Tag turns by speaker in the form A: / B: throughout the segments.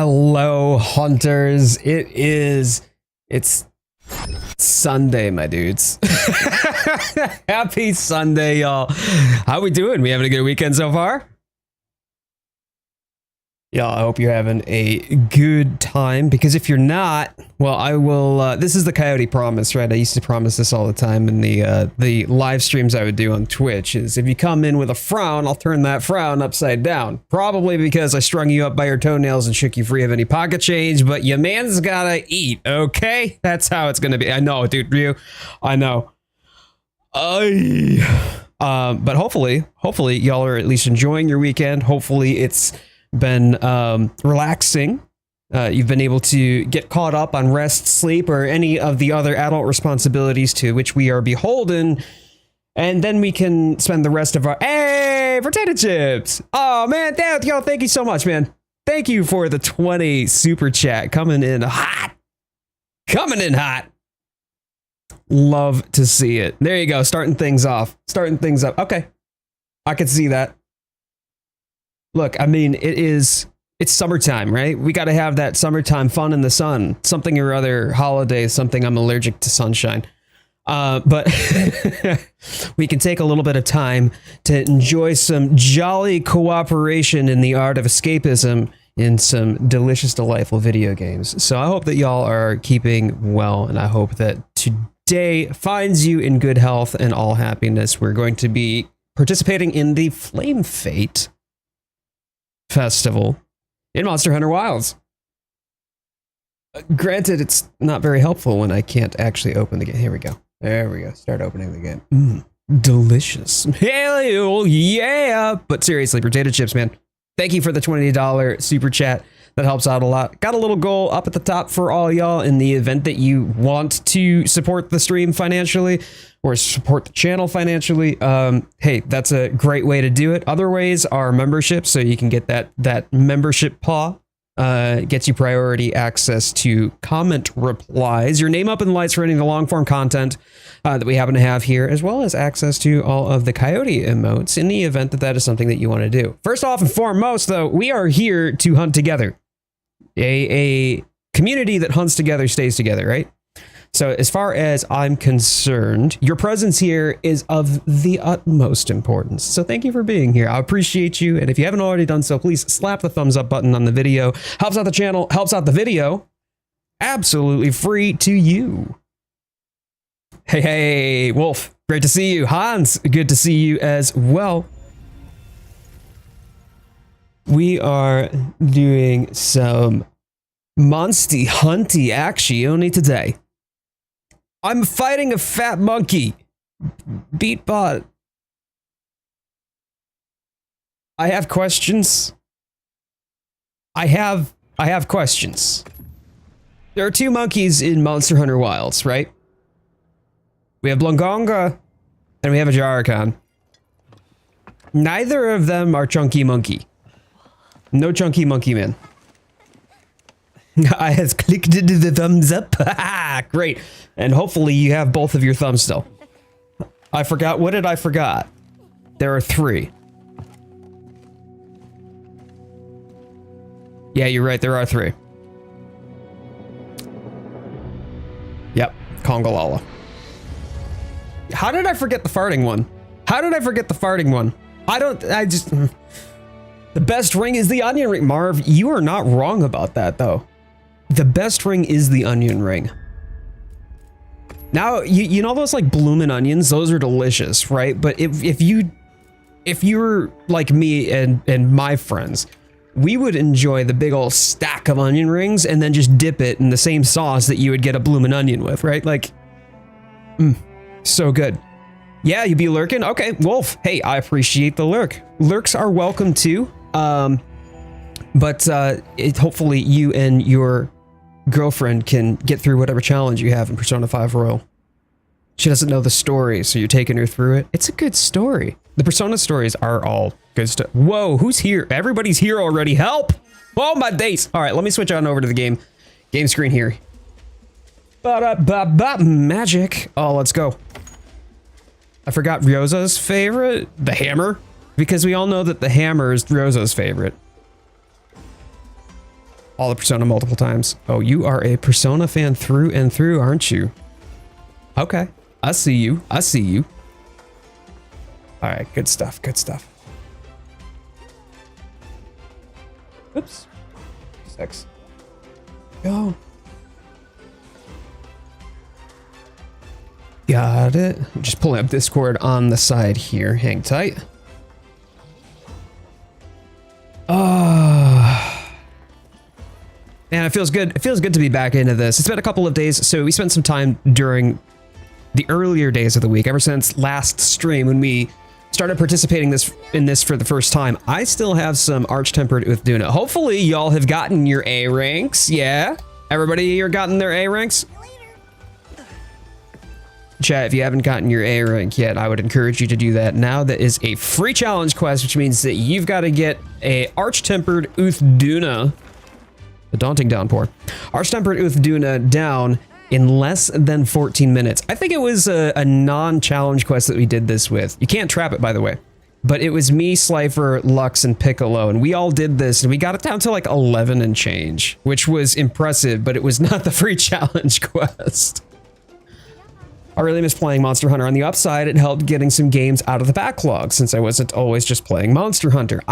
A: Hello, hunters. It's Sunday, my dudes. Happy Sunday, y'all. How we doing? We having a good weekend so far? Y'all, I hope you're having a good time, because if you're not, well, I will, this is the Coyote promise, right? I used to promise this all the time in the live streams I would do on Twitch, is if you come in with a frown, I'll turn that frown upside down. Probably because I strung you up by your toenails and shook you free of any pocket change, but your man's gotta eat, okay? That's how it's gonna be. I know, dude, Ryu. I know. But hopefully y'all are at least enjoying your weekend. Hopefully it's been relaxing. You've been able to get caught up on rest, sleep, or any of the other adult responsibilities to which we are beholden, and then we can spend the rest of our potato chips. Oh man, yo, thank you so much, man. Thank you for the 20 super chat coming in hot. Love to see it. There you go, starting things up. Okay, I can see that. Look, I mean, it's summertime, right? We got to have that summertime fun in the sun, something or other holiday, something. I'm allergic to sunshine. But we can take a little bit of time to enjoy some jolly cooperation in the art of escapism in some delicious, delightful video games. So I hope that y'all are keeping well, and I hope that today finds you in good health and all happiness. We're going to be participating in the Flame Fate Festival in Monster Hunter Wilds. Granted, it's not very helpful when I can't actually open the game. Here we go. There we go. Start opening the game. Delicious. Hell yeah! But seriously, potato chips, man. Thank you for the $20 super chat. That helps out a lot. Got a little goal up at the top for all y'all in the event that you want to support the stream financially or support the channel financially. Hey, that's a great way to do it. Other ways are membership, so you can get that membership paw. Gets you priority access to comment replies, your name up in the lights for any of the long form content that we happen to have here, as well as access to all of the Coyote emotes in the event that is something that you want to do. First off and foremost, though, we are here to hunt together. A community that hunts together stays together, right? So as far as I'm concerned, your presence here is of the utmost importance. So thank you for being here. I appreciate you. And if you haven't already done so, please slap the thumbs up button on the video. Helps out the channel, helps out the video. Absolutely free to you. Hey, Wolf, great to see you. Hans, good to see you as well. We are doing some Monsty Hunty action today. I'm fighting a fat monkey. Beat bot. I have questions. I have questions. There are two monkeys in Monster Hunter Wilds, right? We have Blongonga and we have a Jarakan. Neither of them are Chunky Monkey. No Chunky Monkey Man. I have clicked the thumbs up. Great. And hopefully you have both of your thumbs still. I forgot. What did I forgot? There are 3. Yeah, you're right. There are 3. Yep. Congalala. How did I forget the farting one? The best ring is the onion ring. Marv, you are not wrong about that, though. The best ring is the onion ring. Now, you know those like bloomin' onions? Those are delicious, right? But if you're like me and my friends, we would enjoy the big old stack of onion rings and then just dip it in the same sauce that you would get a bloomin' onion with, right? Like, so good. Yeah, you be lurking? Okay, Wolf. Hey, I appreciate the lurk. Lurks are welcome too. But hopefully you and your girlfriend can get through whatever challenge you have in Persona 5 Royal. She doesn't know the story, so you're taking her through it. It's a good story. The Persona stories are all good stuff. Whoa, who's here? Everybody's here already. Help! Oh my days! All right, let me switch on over to the game screen here. Magic. Oh, let's go. I forgot Ryoza's favorite, the hammer, because we all know that the hammer is Ryoza's favorite. all the Persona multiple times. Oh, you are a Persona fan through and through, aren't you? Okay, I see you. I see you. All right, good stuff. Good stuff. Oops. 6. Go. Got it. I'm just pulling up Discord on the side here. Hang tight. Man, it feels good. It feels good to be back into this. It's been a couple of days, so we spent some time during the earlier days of the week, ever since last stream when we started participating in this for the first time. I still have some arch-tempered Uth Duna. Hopefully, y'all have gotten your A ranks. Yeah, everybody here gotten their A ranks. Chat, if you haven't gotten your A rank yet, I would encourage you to do that now. That is a free challenge quest, which means that you've got to get a arch-tempered Uth Duna, the daunting downpour, arch-tempered Uth Duna down in less than 14 minutes. I think it was a non-challenge quest that we did this with. You can't trap it, by the way. But it was me, Slifer, Lux, and Piccolo, and we all did this, and we got it down to like 11 and change, which was impressive, but it was not the free challenge quest. I really miss playing Monster Hunter. On the upside, it helped getting some games out of the backlog since I wasn't always just playing Monster Hunter.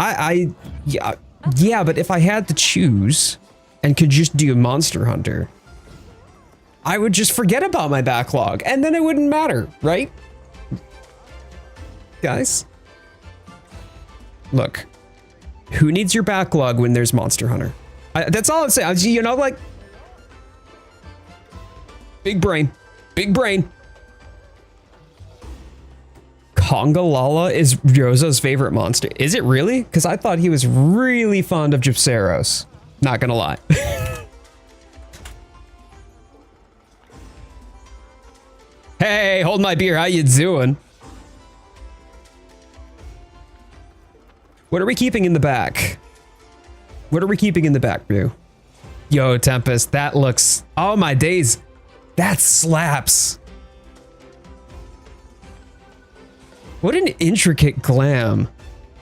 A: Yeah, but if I had to choose and could just do Monster Hunter, I would just forget about my backlog and then it wouldn't matter, right? Guys, look, who needs your backlog when there's Monster Hunter? That's all I'm saying. You know, like, big brain, big brain. Congalala is Rosa's favorite monster. Is it really? Because I thought he was really fond of Gypceros. Not gonna lie. Hey, hold my beer. How you doing? What are we keeping in the back? What are we keeping in the back, Brew? Yo, Tempest, that looks... Oh my days. That slaps. What an intricate glam.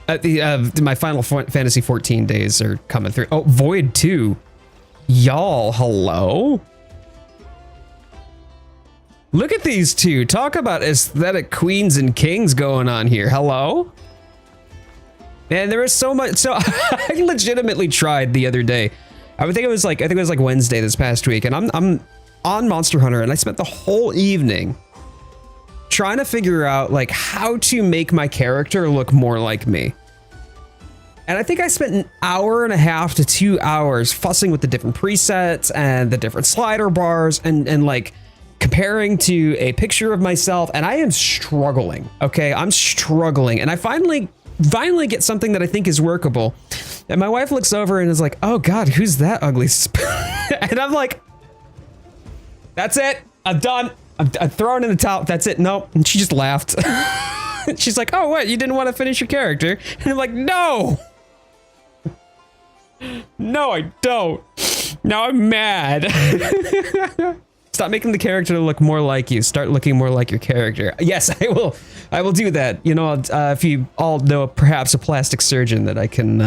A: My Final Fantasy 14 days are coming through. Oh, Void 2. Y'all, hello? Look at these two. Talk about aesthetic queens and kings going on here. Hello? Man, there is so much. So I legitimately tried the other day. I think it was like Wednesday this past week, and I'm on Monster Hunter, and I spent the whole evening trying to figure out like how to make my character look more like me. And I think I spent an hour and a half to 2 hours fussing with the different presets and the different slider bars and like comparing to a picture of myself, and I am struggling. Okay, I'm struggling, and I finally get something that I think is workable. And my wife looks over and is like, "Oh God, who's that ugly?" And I'm like, "That's it. I'm done. I'm throwing in the towel. That's it. Nope." And she just laughed. She's like, "Oh, what? You didn't want to finish your character?" And I'm like, "No, no, I don't. Now I'm mad." Stop making the character look more like you. Start looking more like your character. Yes, I will. I will do that. You know, if you all know perhaps a plastic surgeon that I can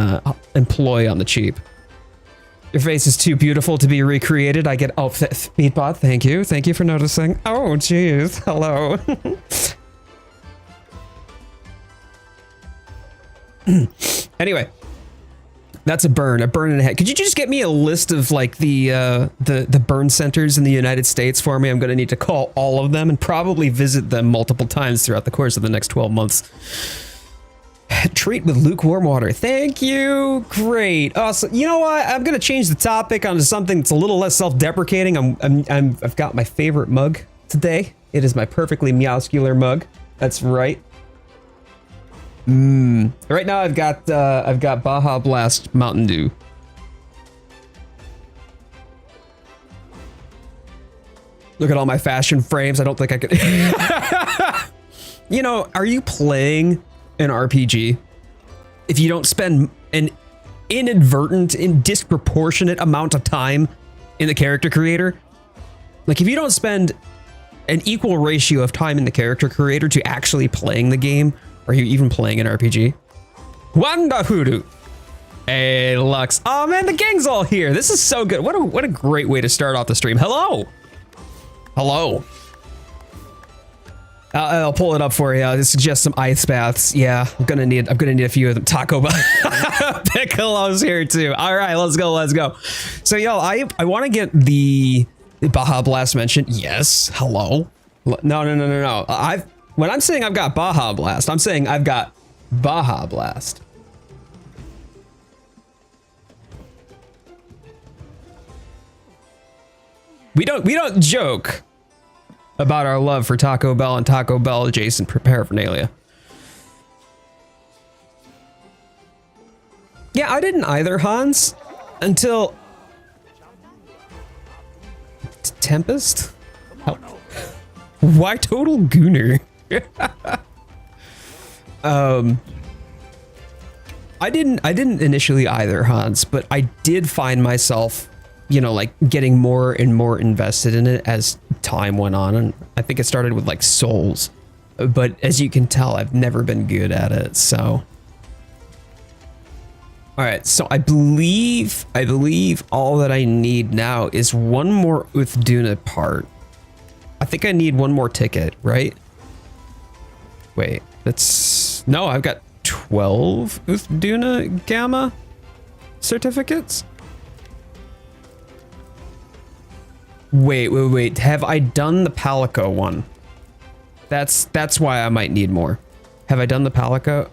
A: employ on the cheap. Your face is too beautiful to be recreated. I get, oh, Speedbot, thank you. Thank you for noticing. Oh, jeez. Hello. Anyway, that's a burn in the head. Could you just get me a list of like the burn centers in the United States for me? I'm going to need to call all of them and probably visit them multiple times throughout the course of the next 12 months. Treat with lukewarm water. Thank you. Great. Awesome. You know what? I'm going to change the topic onto something that's a little less self-deprecating. I've got my favorite mug today. It is my perfectly meowscular mug. That's right. Right now I've got Baja Blast Mountain Dew. Look at all my fashion frames. I don't think I could. You know, are you playing an RPG if you don't spend an inadvertent and disproportionate amount of time in the character creator? Like, if you don't spend an equal ratio of time in the character creator to actually playing the game, are you even playing an RPG? Wanda Hoodoo. Hey, Lux. Oh man, the gang's all here. This is so good. What a great way to start off the stream. Hello. Hello. I'll pull it up for you. This suggests some ice baths. Yeah, I'm gonna need a few of them. Taco Bell. Piccolo's here too. All right, let's go. So y'all, I want to get the Baja Blast mentioned. Yes. Hello. No. When I'm saying I've got Baja Blast, I'm saying I've got Baja Blast. We don't joke about our love for Taco Bell and Taco Bell adjacent paraphernalia. Yeah, I didn't either, Hans, until Tempest. Why total gooner? I didn't initially either, Hans, but I did find myself, you know, like getting more and more invested in it as time went on, and I think it started with like Souls, but as you can tell, I've never been good at it. So, all right, so I believe all that I need now is one more Uth Duna part. I think I need one more ticket, right? Wait, no, I've got 12 Uth Duna Gamma certificates. Wait. Have I done the Palico one? That's why I might need more. Have I done the Palico?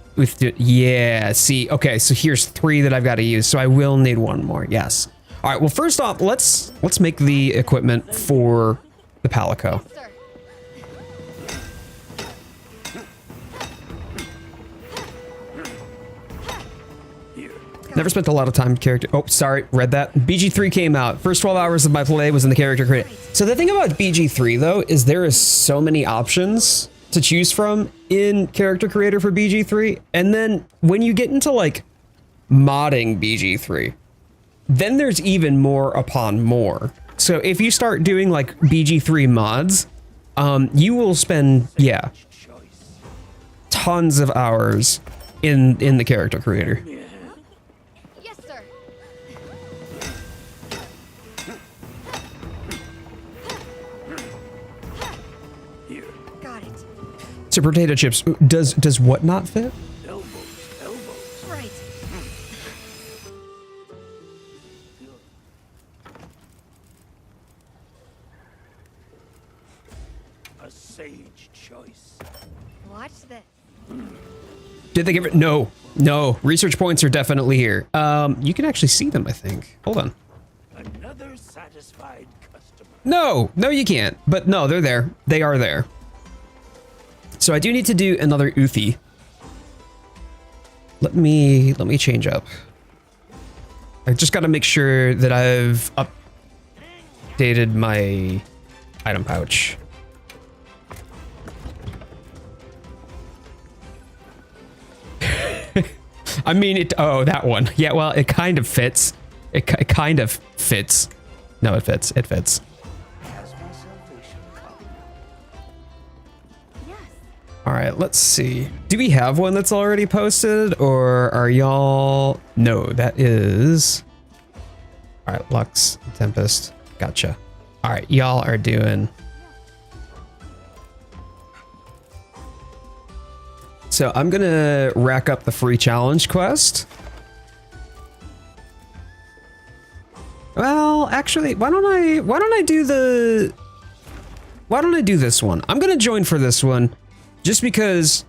A: Yeah, see, okay, so here's 3 that I've got to use, so I will need one more, yes. All right, well, first off, let's make the equipment for the Palico. Never spent a lot of time in character. Oh, sorry, read that. BG3 came out. First 12 hours of my play was in the character creator. So the thing about BG3 though is there is so many options to choose from in character creator for BG3. And then when you get into like modding BG3, then there's even more upon more. So if you start doing like BG3 mods, you will spend, yeah, tons of hours in the character creator. So potato chips, does what not fit?
B: Elbows. Right. A sage choice.
C: Watch this.
A: Did they give it? No. Research points are definitely here. You can actually see them, I think. Hold on.
B: Another satisfied customer.
A: No, you can't. But no, they're there. They are there. So I do need to do another Uthi. Let me change up. I just got to make sure that I've updated my item pouch. I mean, oh, that one. Yeah, well, it kind of fits. It kind of fits. No, it fits. It fits. All right, let's see. Do we have one that's already posted, or are y'all? No, that is. All right, Lux, Tempest, gotcha. All right, y'all are doing. So I'm gonna rack up the free challenge quest. Well, actually, why don't I do this one? I'm gonna join for this one. Just because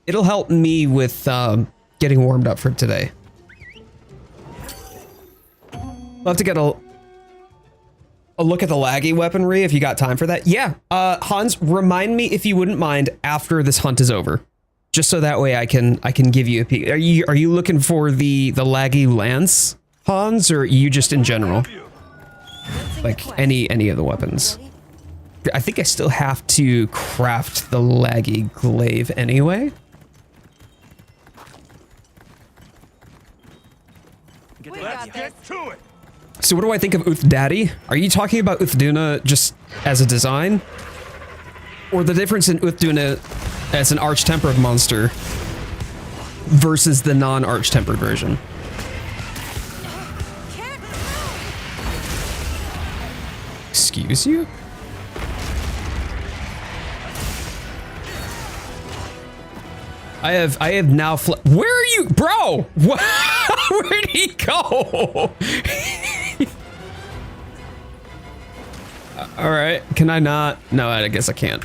A: it'll help me with getting warmed up for today. I'll have to get a look at the laggy weaponry if you got time for that. Yeah, Hans, remind me if you wouldn't mind after this hunt is over, just so that way I can give you a peek. Are you looking for the laggy lance, Hans, or you just in general, like any of the weapons? I think I still have to craft the laggy glaive anyway.
B: Get to it.
A: So what do I think of Uth Daddy? Are you talking about Uth Duna just as a design? Or the difference in Uth Duna as an arch-tempered monster versus the non-arch tempered version. Excuse you? I have now where are you, bro? Where'd he go? All right, can I not? No, I guess I can't.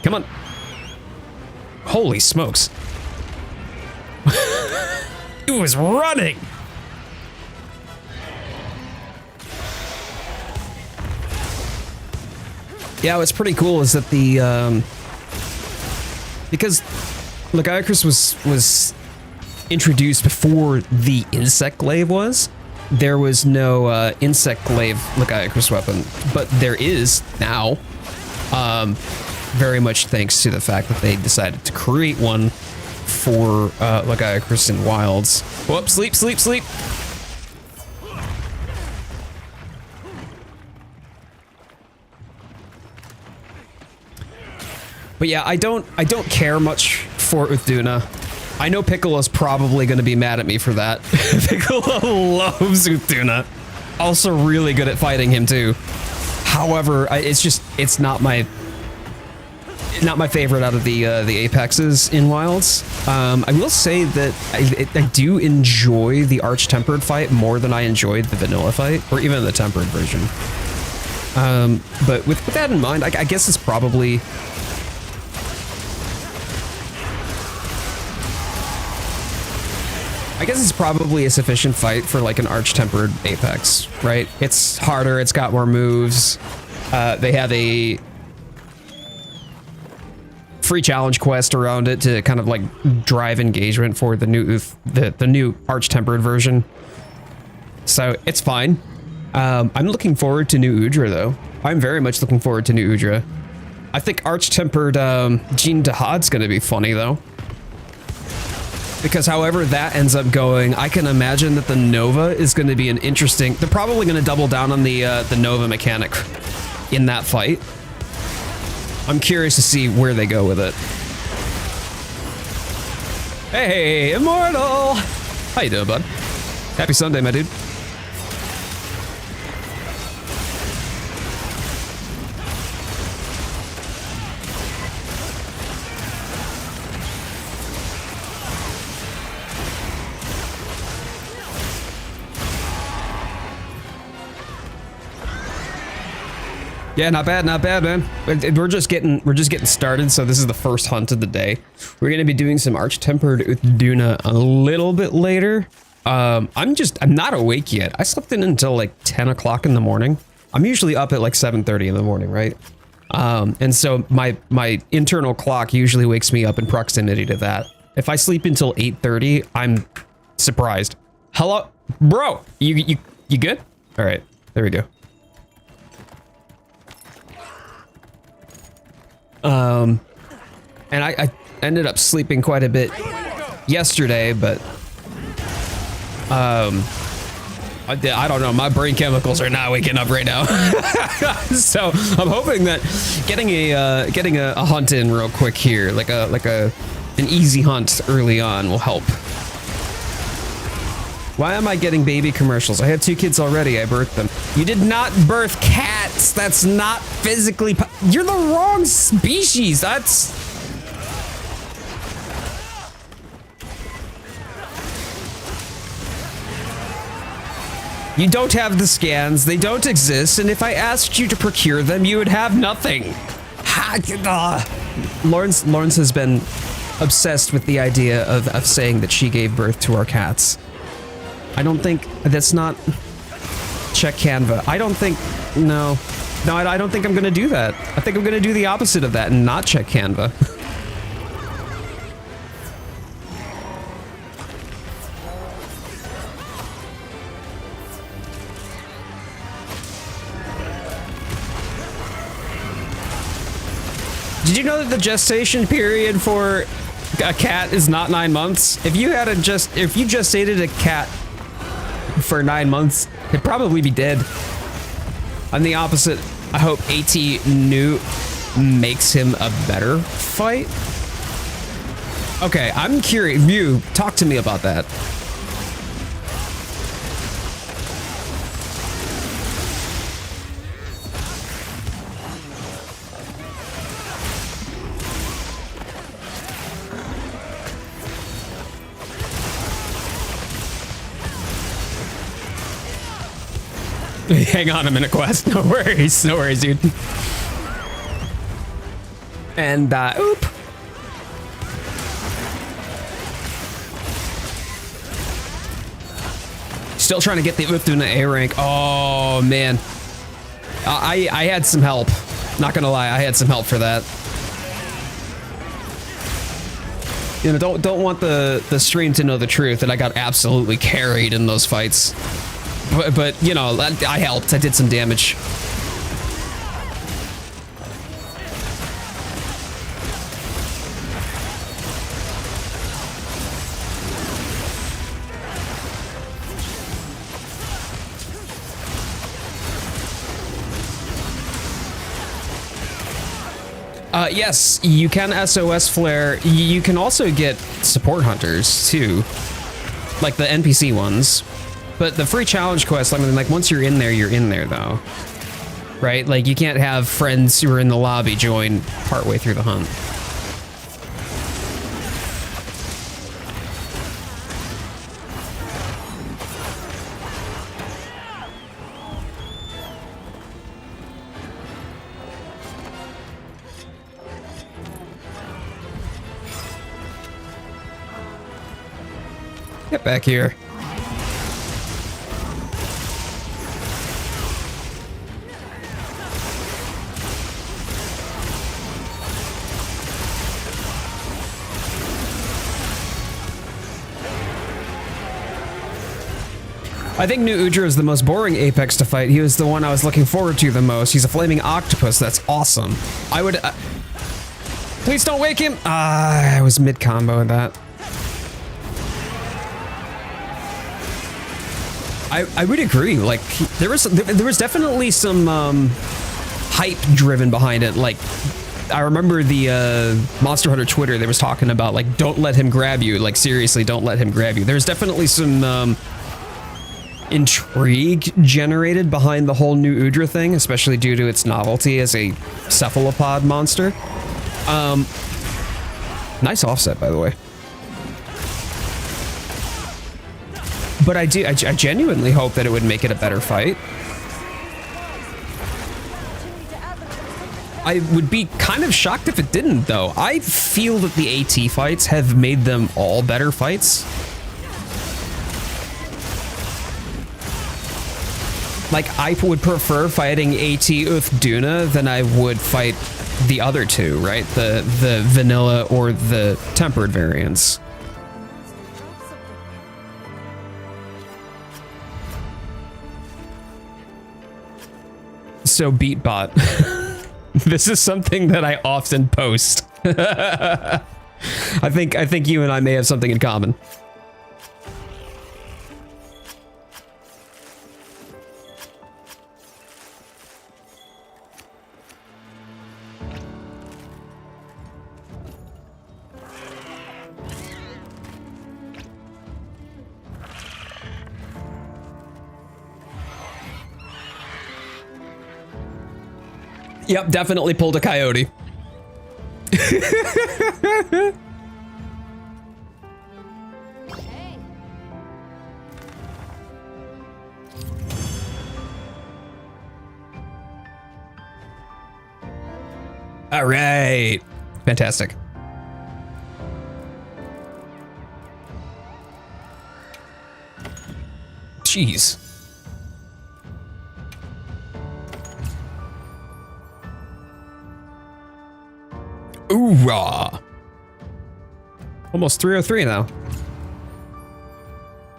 A: Come on. Holy smokes. It was running. Yeah, what's pretty cool is that the because Lagiacrus was introduced before the insect glaive was. There was no insect glaive Lagiacrus weapon, but there is now. Very much thanks to the fact that they decided to create one for Lagiacrus in Wilds. Whoop! Sleep, sleep, sleep. But yeah, I don't care much for Uth Duna. I know Piccolo's probably going to be mad at me for that. Piccolo loves Uth Duna. Also really good at fighting him too. However, it's not my favorite out of the Apexes in Wilds. I will say that I do enjoy the Arch Tempered fight more than I enjoyed the Vanilla fight, or even the Tempered version. But with that in mind, I guess it's probably... a sufficient fight for like an Arch Tempered Apex, right? It's harder, it's got more moves. They have a free challenge quest around it to kind of like drive engagement for the new Arch Tempered version. So it's fine. I'm looking forward to new Udra though. I'm very much looking forward to new Udra. I think Arch Tempered Jean Dahad's gonna be funny though. Because however that ends up going, I can imagine that the Nova is going to be an interesting... They're probably going to double down on the Nova mechanic in that fight. I'm curious to see where they go with it. Hey, Immortal! How you doing, bud? Happy Sunday, my dude. Yeah, not bad, man. We're just getting started, so this is the first hunt of the day. We're gonna be doing some Arch Tempered Uth Duna a little bit later. I'm not awake yet. I slept in until like 10 o'clock in the morning. I'm usually up at like 7:30 in the morning, right? And so my internal clock usually wakes me up in proximity to that. If I sleep until 8:30, I'm surprised. Hello, bro, you good? All right, there we go. And I ended up sleeping quite a bit yesterday, but I don't know, my brain chemicals are not waking up right now. So I'm hoping that getting a hunt in real quick here, like an easy hunt early on will help. Why am I getting baby commercials? I have 2 kids already. I birthed them. You did not birth cats. That's not physically... You're the wrong species. That's... You don't have the scans. They don't exist. And if I asked you to procure them, you would have nothing. Lawrence has been obsessed with the idea of saying that she gave birth to our cats. I don't think that's not check Canva. I don't think, no, I don't think I'm gonna do that. I think I'm gonna do the opposite of that and not check Canva. Did you know that the gestation period for a cat is not 9 months? If you gestated a cat for 9 months, it'd probably be dead. On the opposite, I hope AT Newt makes him a better fight. Okay, I'm curious. Mew, talk to me about that. Hang on, I'm in a quest. No worries, dude. And, oop. Still trying to get the Uth Duna A rank. Oh, man. I had some help. Not gonna lie, I had some help for that. You know, don't want the stream to know the truth that I got absolutely carried in those fights. But you know, I helped. I did some damage. Yes, you can SOS flare. You can also get support hunters too, like the NPC ones. But the free challenge quest, I mean, like once you're in there though, right? Like you can't have friends who are in the lobby join partway through the hunt. Get back here. I think New Udra is the most boring Apex to fight. He was the one I was looking forward to the most. He's a flaming octopus. That's awesome. I would... please don't wake him. I was mid-combo in that. I would agree. Like, there was definitely some hype driven behind it. Like, I remember the Monster Hunter Twitter, they was talking about, like, don't let him grab you. Like, seriously, don't let him grab you. There's definitely some... intrigue generated behind the whole New Udra thing, especially due to its novelty as a cephalopod monster. Nice offset, by the way. But I genuinely hope that it would make it a better fight. I would be kind of shocked if it didn't, though. I feel that the AT fights have made them all better fights. Like, I would prefer fighting AT Uth Duna than I would fight the other two, right? The vanilla or the tempered variants. So Beatbot. This is something that I often post. I think you and I may have something in common. Yep, definitely pulled a coyote. All right. Fantastic. Jeez. Ooh-rah. Almost 303 now.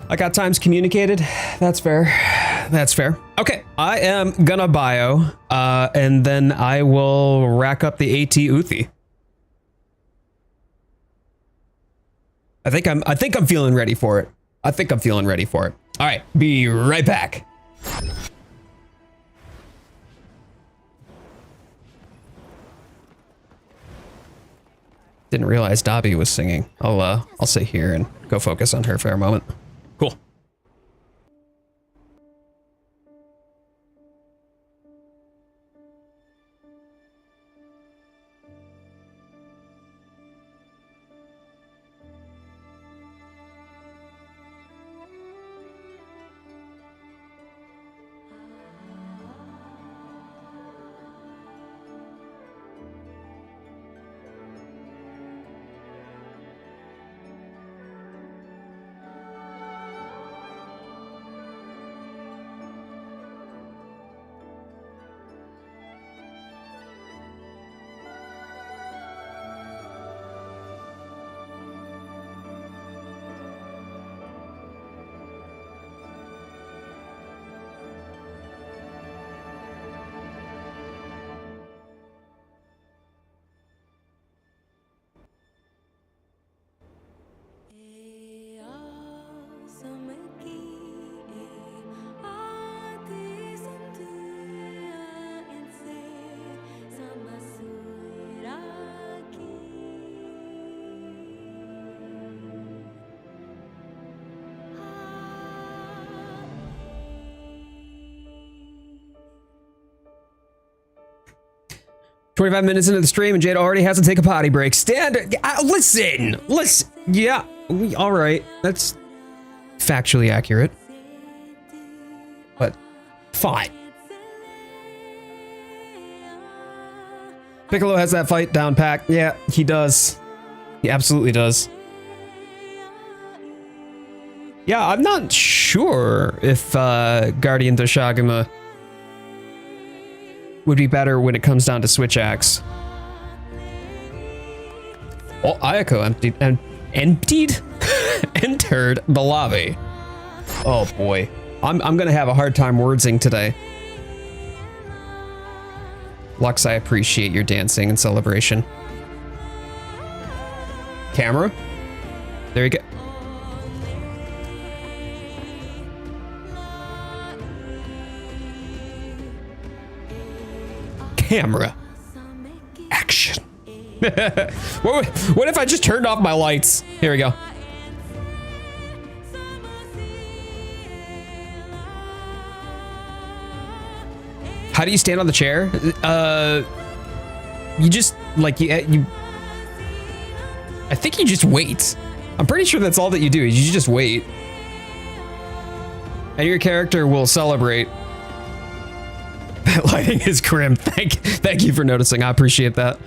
A: I got times communicated. That's fair. That's fair. Okay, I am gonna bio, and then I will rack up the AT Uthi. I think I'm feeling ready for it. I think I'm feeling ready for it. All right, be right back. didn't realize Dobby was singing. I'll sit here and go focus on her for a moment. Cool. "25 minutes into the stream and Jade already has to take a potty break. Standard. Listen. Yeah. All right. That's factually accurate. But fine. Piccolo has that fight down packed. Yeah, he does. He absolutely does. Yeah, I'm not sure if Guardian Doshaguma would be better when it comes down to switch axe. Well, Ayako entered the lobby. Oh boy, I'm gonna have a hard time wordsing today. Lux, I appreciate your dancing and celebration. Camera, there you go. Camera. Action. What if I just turned off my lights? Here we go. How do you stand on the chair? You just like you. I think you just wait. I'm pretty sure that's all that you do. Is you just wait, and your character will celebrate. Lighting is grim. Thank you for noticing. I appreciate that.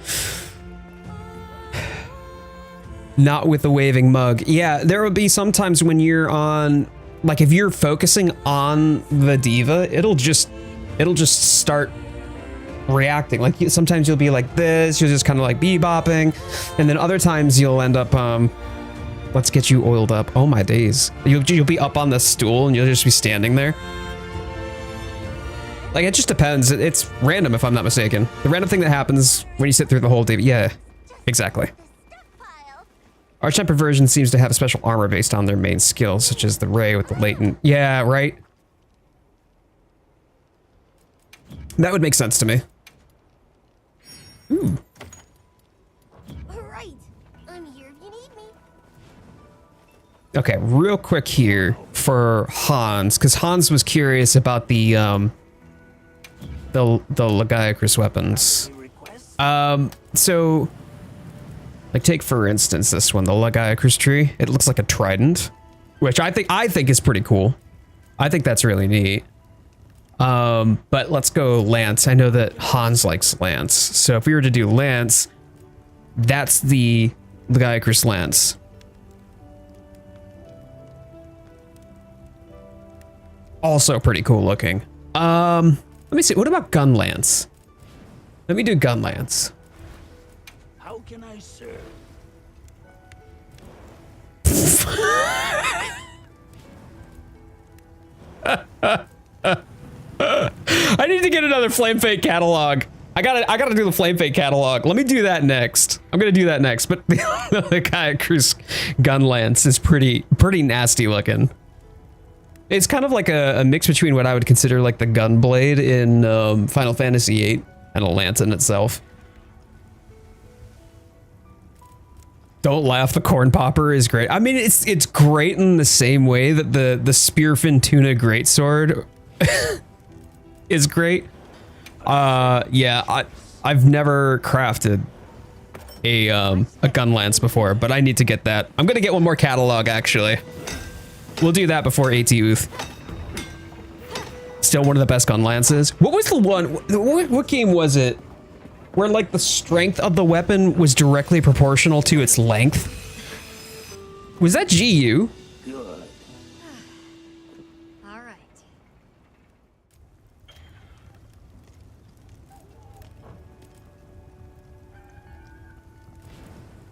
A: Not with the waving mug. Yeah, there will be sometimes when you're on, like if you're focusing on the diva, it'll just start reacting. Like sometimes you'll be like this, you'll just kind of like bebopping, and then other times you'll end up let's get you oiled up. Oh my days. You'll be up on the stool and you'll just be standing there. Like, it just depends. It's random, if I'm not mistaken. The random thing that happens when you sit through the whole day. Yeah, exactly. Arch-Tempered version seems to have special armor based on their main skills, such as the Ray with the latent. Yeah, right? That would make sense to me. Ooh.
C: Alright, I'm here if you need me.
A: Okay, real quick here for Hans, because Hans was curious about the Lagiacrus weapons. So like take for instance this one, the Lagiacrus tree. It looks like a trident, which I think is pretty cool. I think that's really neat. But let's go lance. I know that Hans likes lance. So if we were to do lance, that's the Lagiacrus lance. Also pretty cool looking. Let me see. What about Gunlance? Let me do Gunlance.
B: How can I serve?
A: I need to get another Flame Fate catalog. I gotta do the Flame Fate catalog. Let me do that next. I'm gonna do that next. But the Kayakru's Gunlance is pretty nasty looking. It's kind of like a mix between what I would consider like the Gunblade in Final Fantasy VIII and a lance in itself. Don't laugh. The Cornpopper is great. I mean, it's great in the same way that the Spearfin Tuna Greatsword is great. Yeah, I've never crafted a Gunlance before, but I need to get that. I'm gonna get one more catalog actually. We'll do that before AT Uth. Still one of the best Gunlances. What was the one? What game was it? Where like the strength of the weapon was directly proportional to its length? Was that GU?
B: Good.
C: All right.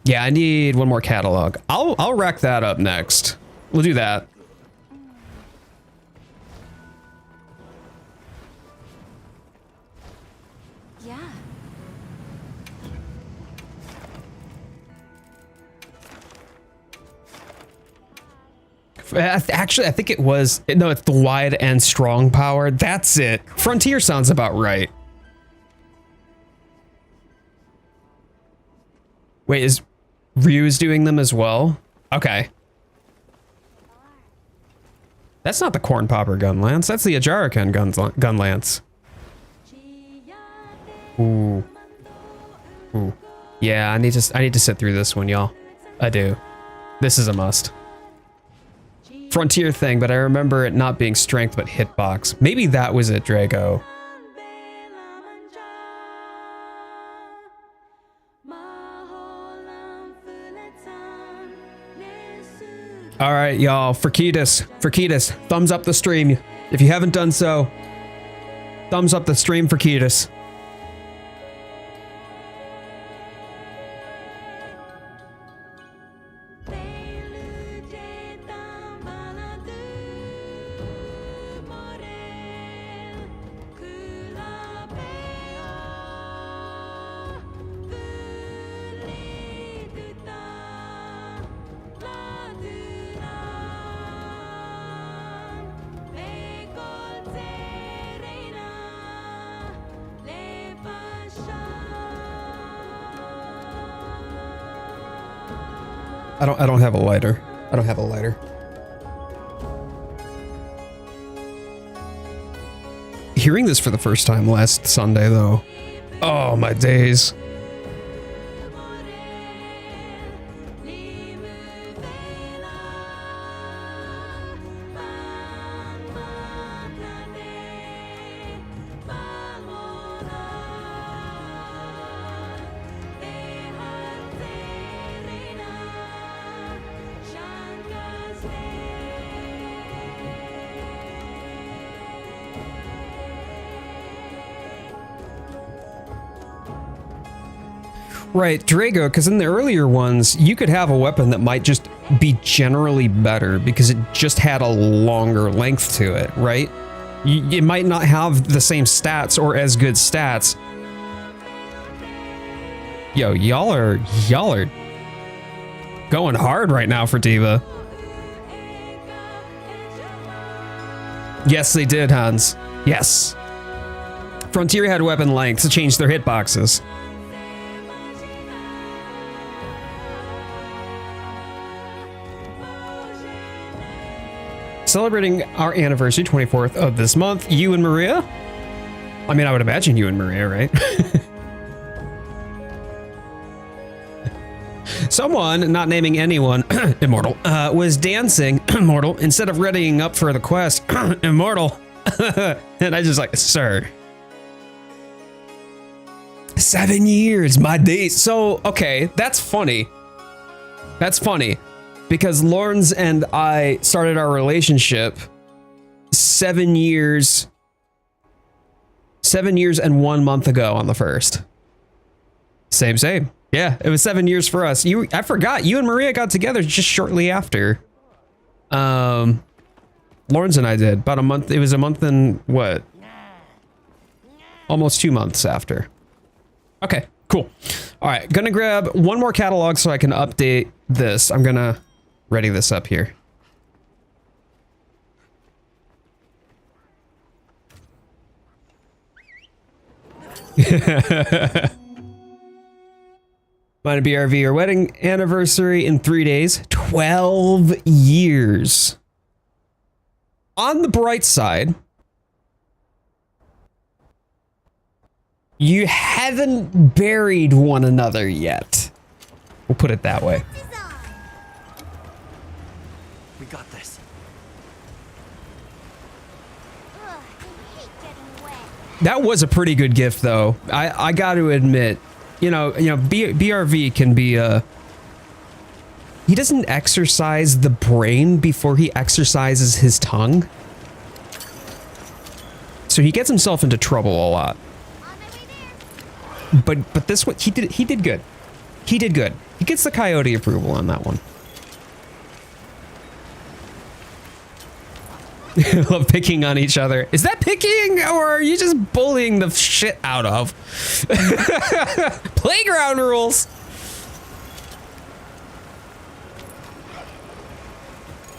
A: Yeah, I need one more catalog. I'll rack that up next. We'll do that.
C: Yeah.
A: Actually, I think it was, no, it's the wide and strong power. That's it. Frontier sounds about right. Wait, is Ryu's doing them as well? Okay. That's not the Cornpopper Gunlance. That's the Ajarakan Gunlance. Ooh. Ooh. Yeah, I need to sit through this one, y'all. I do. This is a must. Frontier thing, but I remember it not being strength but hitbox. Maybe that was it, Drago. All right, y'all, Forketus, thumbs up the stream. If you haven't done so, thumbs up the stream for Ketus. I don't have a lighter. I don't have a lighter. Hearing this for the first time last Sunday though. Oh my days. Right, Drago, because in the earlier ones, you could have a weapon that might just be generally better because it just had a longer length to it, right? It might not have the same stats or as good stats. Yo, y'all are going hard right now for Diva. Yes, they did, Hans. Yes. Frontier had weapon length to change their hitboxes. Celebrating our anniversary, 24th of this month. You and Maria? I mean, I would imagine you and Maria, right? Someone, not naming anyone, Immortal, was dancing, Immortal, instead of readying up for the quest, Immortal. And I just like, sir. 7 years, my days. So, okay, that's funny. That's funny. Because Lawrence and I started our relationship 7 years and 1 month ago on the 1st. Same. Yeah, it was 7 years for us. I forgot, you and Maria got together just shortly after. Lawrence and I did, about a month. It was a month and what? Almost 2 months after. Okay, cool. All right, gonna grab one more catalog so I can update this. I'm gonna ready this up here. Mine and BRV, our wedding anniversary in 3 days. 12 years. On the bright side, you haven't buried one another yet. We'll put it that way.
B: We got this.
C: Ugh, I hate getting wet.
A: That was a pretty good gift, though. I got to admit, BRV can be he doesn't exercise the brain before he exercises his tongue. So he gets himself into trouble a lot.
C: On my way there.
A: But this one, he did good. He did good. He gets the coyote approval on that one. Love picking on each other. Is that picking, or are you just bullying the shit out of? Playground rules.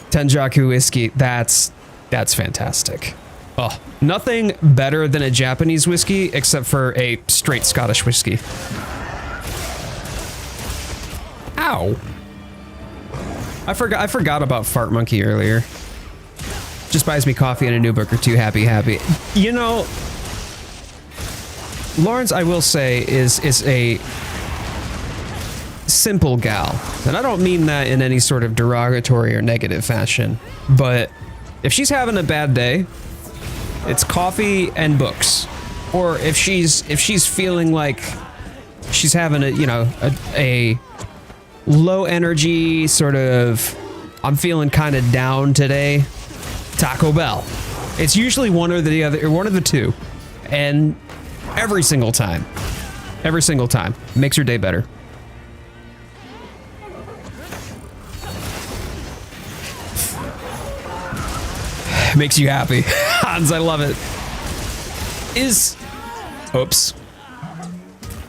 A: Tenjaku whiskey. That's fantastic. Oh, nothing better than a Japanese whiskey except for a straight Scottish whiskey. Ow. I forgot about Fart Monkey earlier. Just buys me coffee and a new book or two. Happy. You know, Lawrence, I will say, is a simple gal. And I don't mean that in any sort of derogatory or negative fashion. But if she's having a bad day, it's coffee and books. Or if she's feeling like she's having a low energy sort of, I'm feeling kind of down today, Taco Bell. It's usually one or the other, or one of the two. And every single time makes your day better. Makes you happy. Hans, I love it. Oops.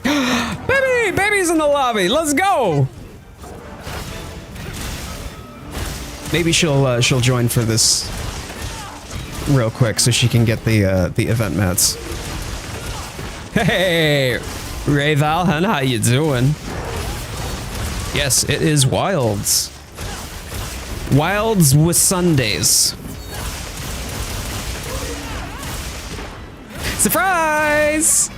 A: Baby's in the lobby. Let's go. Maybe she'll join for this real quick so she can get the event mats. Hey, Ray Valhan, how you doing? Yes, it is Wilds. Wilds with Sundays. Surprise!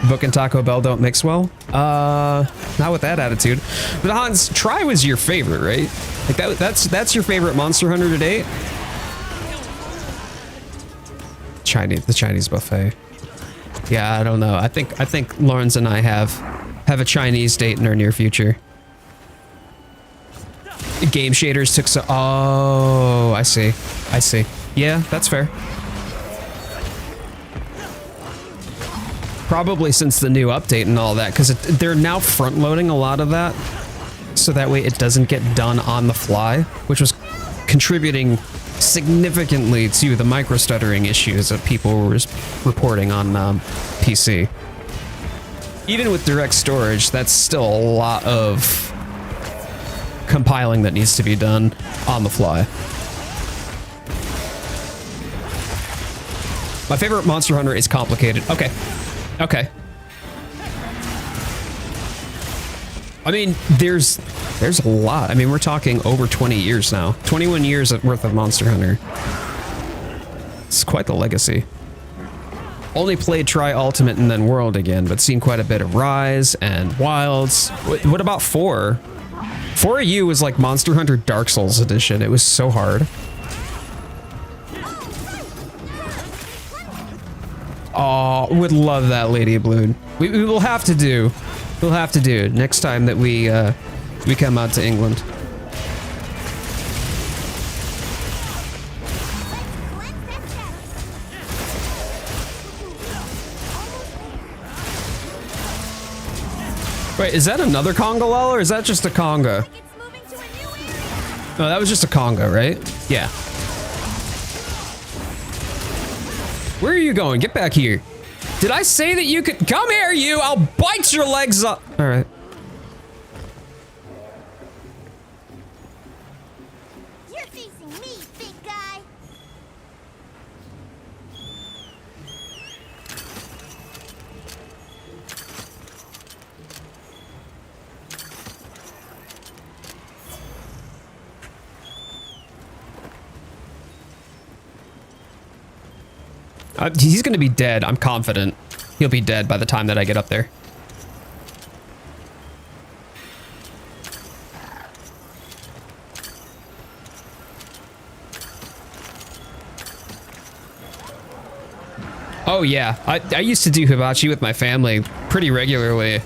A: Book and Taco Bell don't mix well. Not with that attitude. But Hans, Try was your favorite, right? Like that's your favorite Monster Hunter to date? The Chinese buffet. Yeah, I don't know. I think Lawrence and I have a Chinese date in our near future. Game shaders took so. Oh, I see. Yeah, that's fair. Probably since the new update and all that, because they're now front loading a lot of that, so that way it doesn't get done on the fly, which was contributing significantly to the micro stuttering issues that people were reporting on PC. Even with direct storage, that's still a lot of compiling that needs to be done on the fly. My favorite Monster Hunter is complicated. Okay. I mean, there's a lot. I mean, we're talking over 20 years now. 21 years worth of Monster Hunter. It's quite the legacy. Only played Try Ultimate and then World again, but seen quite a bit of Rise and Wilds. What about 4? 4U was like Monster Hunter Dark Souls edition. It was so hard. Oh, would love that, Lady Blood. We will have to do. We'll have to do it next time that we come out to England. Wait, is that another conga lol, or is that just a conga? No, that was just a conga, right? Yeah. Where are you going? Get back here. Did I say that you could come here, you? I'll bite your legs up. All right.
C: You're facing me, big guy.
A: He's going to be dead. I'm confident. He'll be dead by the time that I get up there. Oh yeah, I used to do hibachi with my family pretty regularly.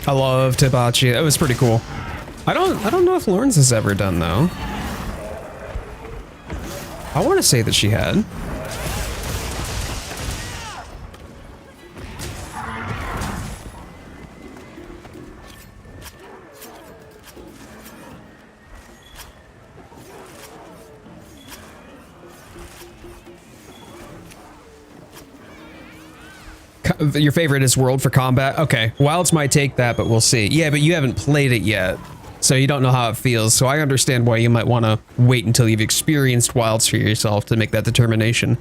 A: I loved hibachi. It was pretty cool. I don't know if Lawrence has ever done though. I want to say that she had. Your favorite is World for combat? Okay, Wilds might take that, but we'll see. Yeah, but you haven't played it yet, so you don't know how it feels. So I understand why you might want to wait until you've experienced Wilds for yourself to make that determination.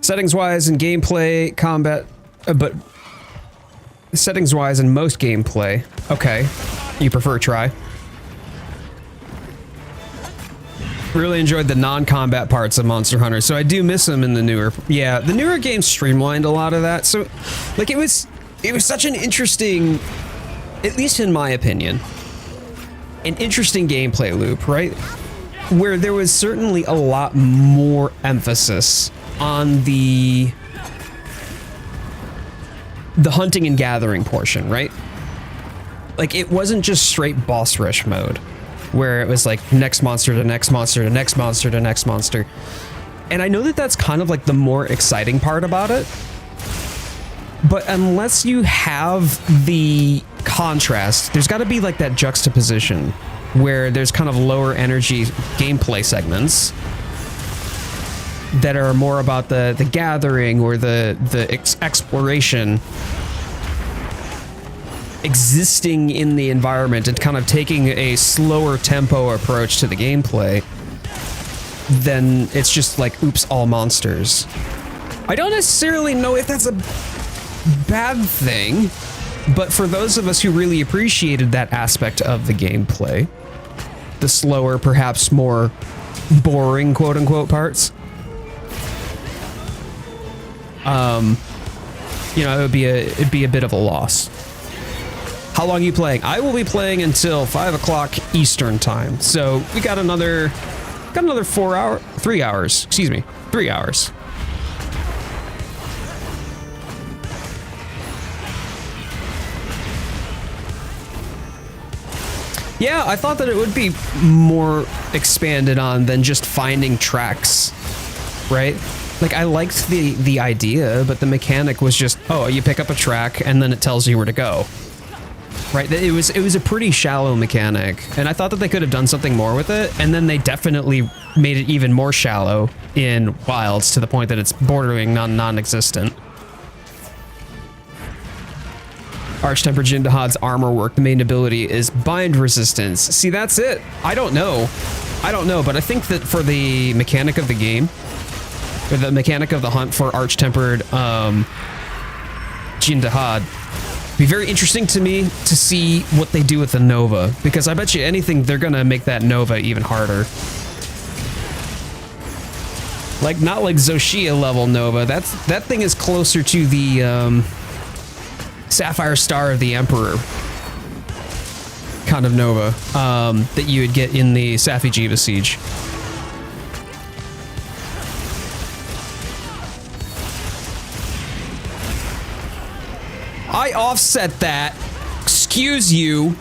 A: Settings-wise and gameplay, combat, but settings-wise and most gameplay. Okay, you prefer try. Really enjoyed the non-combat parts of Monster Hunter, so I do miss them in the newer. Yeah, the newer games streamlined a lot of that. So, like, it was such an interesting, at least in my opinion, an interesting gameplay loop, right? Where there was certainly a lot more emphasis on the hunting and gathering portion, right? Like, it wasn't just straight boss rush mode, where it was like next monster to next monster to next monster to next monster. And I know that that's kind of like the more exciting part about it. But unless you have the contrast, there's got to be like that juxtaposition where there's kind of lower energy gameplay segments that are more about the gathering or the exploration, existing in the environment and kind of taking a slower tempo approach to the gameplay, then it's just like, oops, all monsters. I don't necessarily know if that's a bad thing, but for those of us who really appreciated that aspect of the gameplay, the slower, perhaps more boring, quote unquote, parts, you know, it'd be a bit of a loss. How long are you playing? I will be playing until 5 o'clock Eastern time. So we got another 3 hours. Excuse me, 3 hours. Yeah, I thought that it would be more expanded on than just finding tracks, right? Like, I liked the idea, but the mechanic was just, oh, you pick up a track and then it tells you where to go. Right, it was a pretty shallow mechanic, and I thought that they could have done something more with it, and then they definitely made it even more shallow in Wilds to the point that it's bordering non-existent. Arch-Temper Jindahad's armor work, the main ability is bind resistance. See, that's it. I don't know, but I think that for the mechanic of the game, or the mechanic of the hunt for Arch-Tempered Jindahad, be very interesting to me to see what they do with the Nova, because I bet you anything they're gonna make that Nova even harder. Like, not like Zoshia level Nova. That thing is closer to the Sapphire Star of the Emperor kind of Nova that you would get in the Safi'jiiva Siege. I offset that. Excuse you.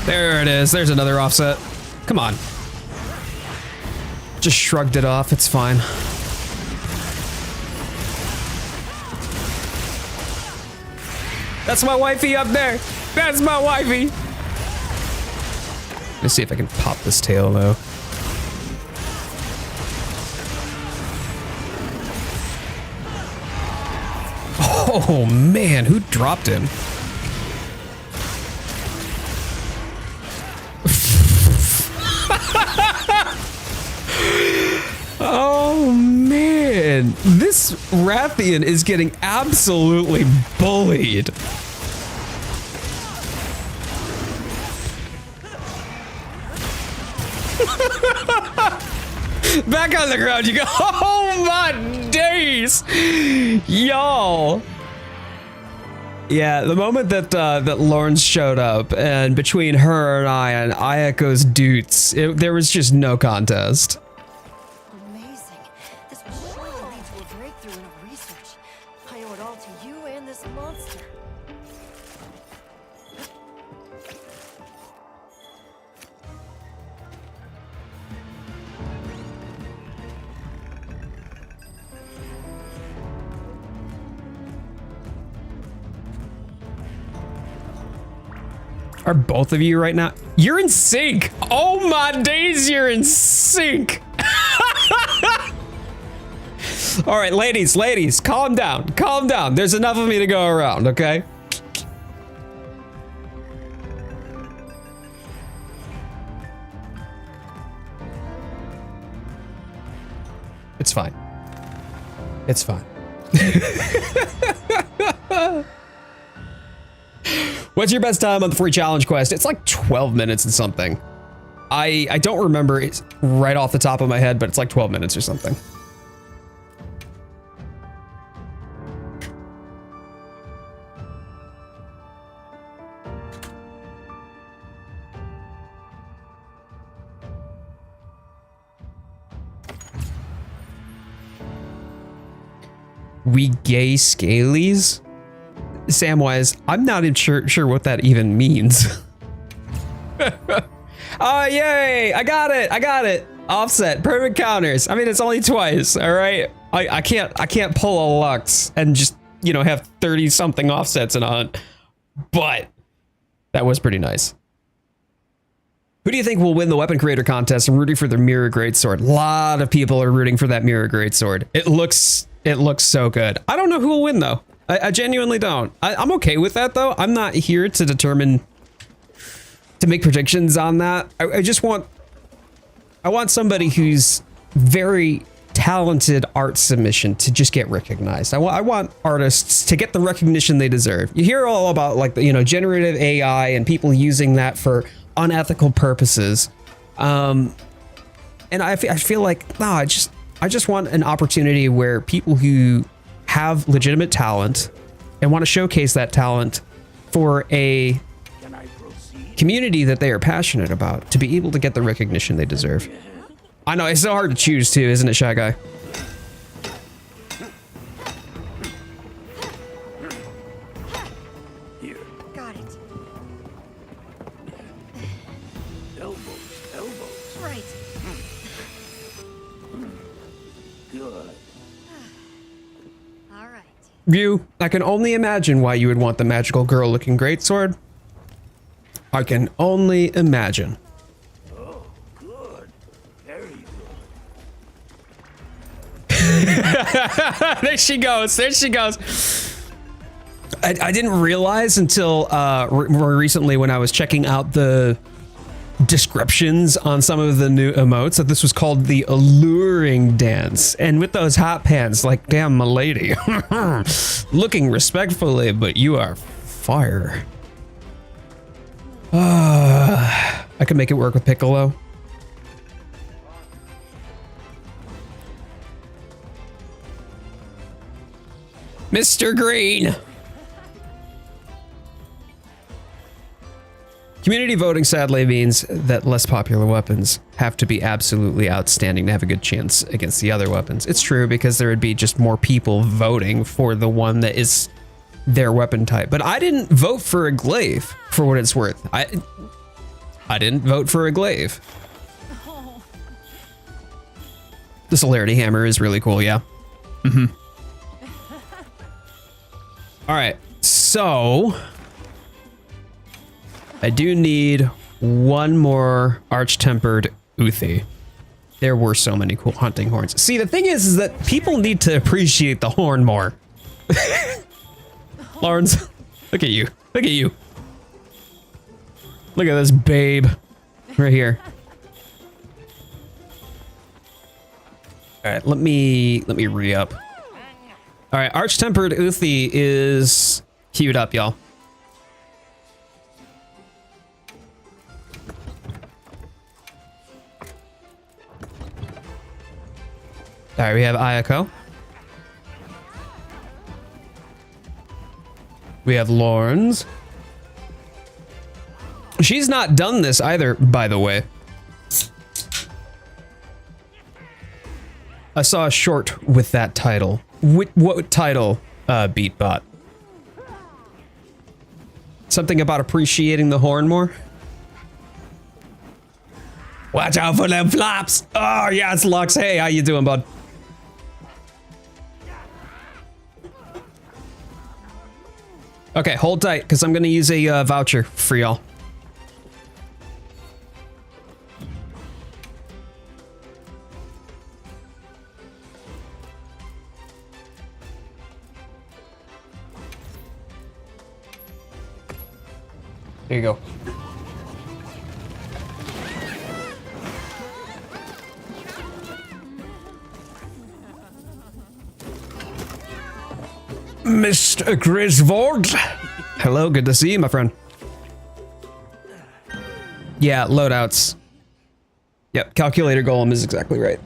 A: There it is. There's another offset. Come on. Just shrugged it off. It's fine. That's my wifey up there. That's my wifey. Let's see if I can pop this tail though. Oh man, who dropped him? This Rathian is getting absolutely bullied. Back on the ground you go. Oh my days. Y'all. Yeah, the moment that that Lawrence showed up, and between her and I and Ayako's Doots, there was just no contest.
D: Amazing. This will surely lead to a breakthrough in our research. I owe it all to you and this monster.
A: Are both of you right now? You're in sync. Oh my days, you're in sync. All right, ladies, calm down, calm down. There's enough of me to go around, okay? It's fine. It's fine. What's your best time on the free challenge quest? It's like 12 minutes and something. I don't remember it right off the top of my head, but it's like 12 minutes or something. We gay scalies? Samwise, I'm not even sure what that even means. Oh, yay! I got it! Offset, perfect counters. I mean, it's only twice, all right? I can't pull a Lux and just, you know, have 30 something offsets in a hunt. But that was pretty nice. Who do you think will win the weapon creator contest? I'm rooting for the Mirror Greatsword. A lot of people are rooting for that Mirror Greatsword. It looks so good. I don't know who will win though. I genuinely don't. I'm okay with that though. I'm not here to determine, to make predictions on that. I want somebody who's very talented art submission to just get recognized. I want artists to get the recognition they deserve. You hear all about like the, you know, generative AI and people using that for unethical purposes. And I feel like, no, I just want an opportunity where people who have legitimate talent and want to showcase that talent for a community that they are passionate about to be able to get the recognition they deserve. I know, it's so hard to choose too, isn't it, Shy Guy?
B: Here.
D: Got it.
B: Elbows.
D: Right.
B: Good.
D: All right.
A: View, I can only imagine why you would want the magical girl looking greatsword. I can only imagine.
B: Oh, good. Very good.
A: There she goes. I didn't realize until more recently when I was checking out the descriptions on some of the new emotes that this was called the alluring dance. And with those hot pants, like, damn, my lady. Looking respectfully, but you are fire. I could make it work with Piccolo. Mr. Green. Community voting sadly means that less popular weapons have to be absolutely outstanding to have a good chance against the other weapons. It's true because there would be just more people voting for the one that is their weapon type. But I didn't vote for a glaive for what it's worth. I didn't vote for a glaive. The Celerity Hammer is really cool, yeah. All right, so I do need one more arch-tempered Uthi. There were so many cool hunting horns. See, the thing is that people need to appreciate the horn more. Lawrence, look at you. Look at you. Look at this babe right here. All right, let me re-up. All right, Arch-Tempered Uthi is queued up, y'all. All right, we have Ayako. We have Lawrence. She's not done this either, by the way. I saw a short with that title. What title, Beatbot? Something about appreciating the horn more? Watch out for them flops! Oh, yes, Lux. Hey, how you doing, bud? Okay, hold tight, because I'm going to use a voucher for y'all. There you go. Mr. Griswold. Hello, good to see you, my friend. Yeah, loadouts. Yep, calculator golem is exactly right.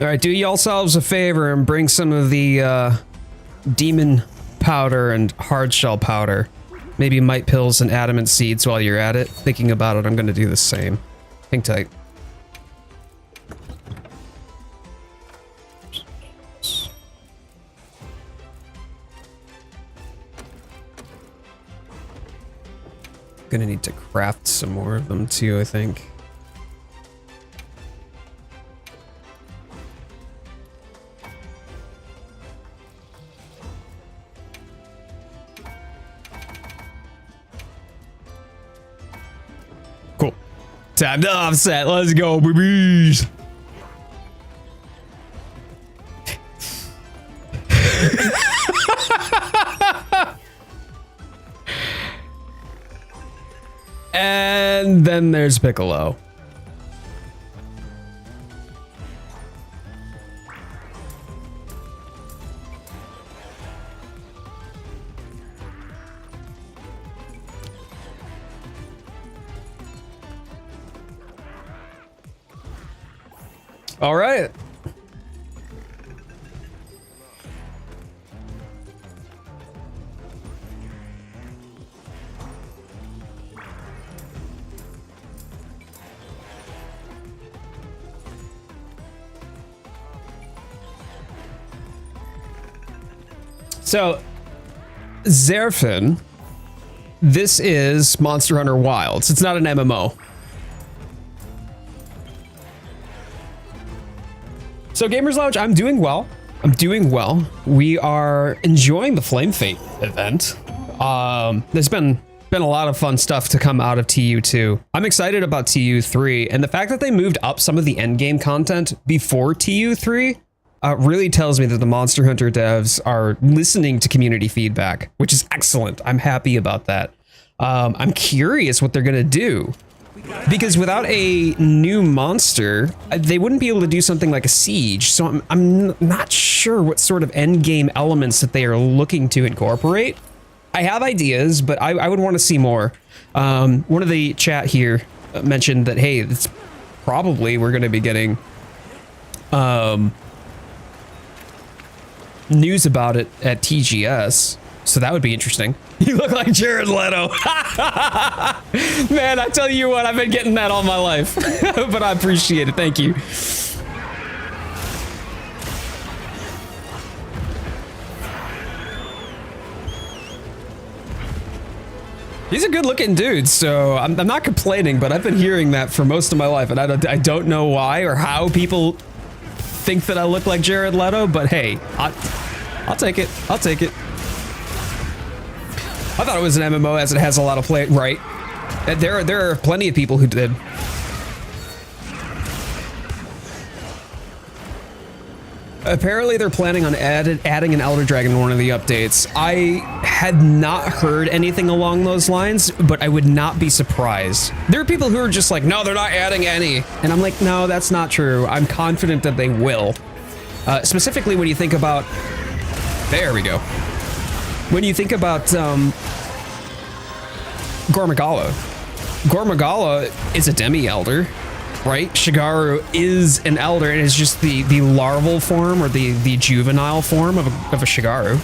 A: All right, do yourselves a favor and bring some of the demon powder and hard shell powder. Maybe mite pills and adamant seeds while you're at it. Thinking about it, I'm gonna do the same. Hang tight. Gonna need to craft some more of them too, I think. Cool. Time to offset. Let's go, babies. And then there's Piccolo. All right. So, Zerfin, this is Monster Hunter Wilds. It's not an MMO. So, Gamers Lounge, I'm doing well. I'm doing well. We are enjoying the Flame Fate event. There's been a lot of fun stuff to come out of TU2. I'm excited about TU3, and the fact that they moved up some of the endgame content before TU3 really tells me that the Monster Hunter devs are listening to community feedback, which is excellent. I'm happy about that. I'm curious what they're gonna do, because without a new monster, they wouldn't be able to do something like a siege. So I'm not sure what sort of end game elements that they are looking to incorporate. I have ideas, but I would want to see more. One of the chat here mentioned that, hey, it's probably we're going to be getting news about it at TGS, so that would be interesting. You look like Jared Leto. Man, I tell you what, I've been getting that all my life, but I appreciate it. Thank you. He's a good-looking dude, so I'm not complaining, but I've been hearing that for most of my life, and I don't know why or how people think that I look like Jared Leto, but hey, I'll take it. I'll take it. I thought it was an MMO as it has a lot of play, right? There are plenty of people who did. Apparently they're planning on adding an Elder Dragon in one of the updates. I had not heard anything along those lines, but I would not be surprised. There are people who are just like, no, they're not adding any. And I'm like, no, that's not true. I'm confident that they will. Specifically when you think about, there we go. When you think about Gormagala. Gormagala is a demi-elder. Right? Shigaru is an elder and is just the larval form or the juvenile form of a Shigaru.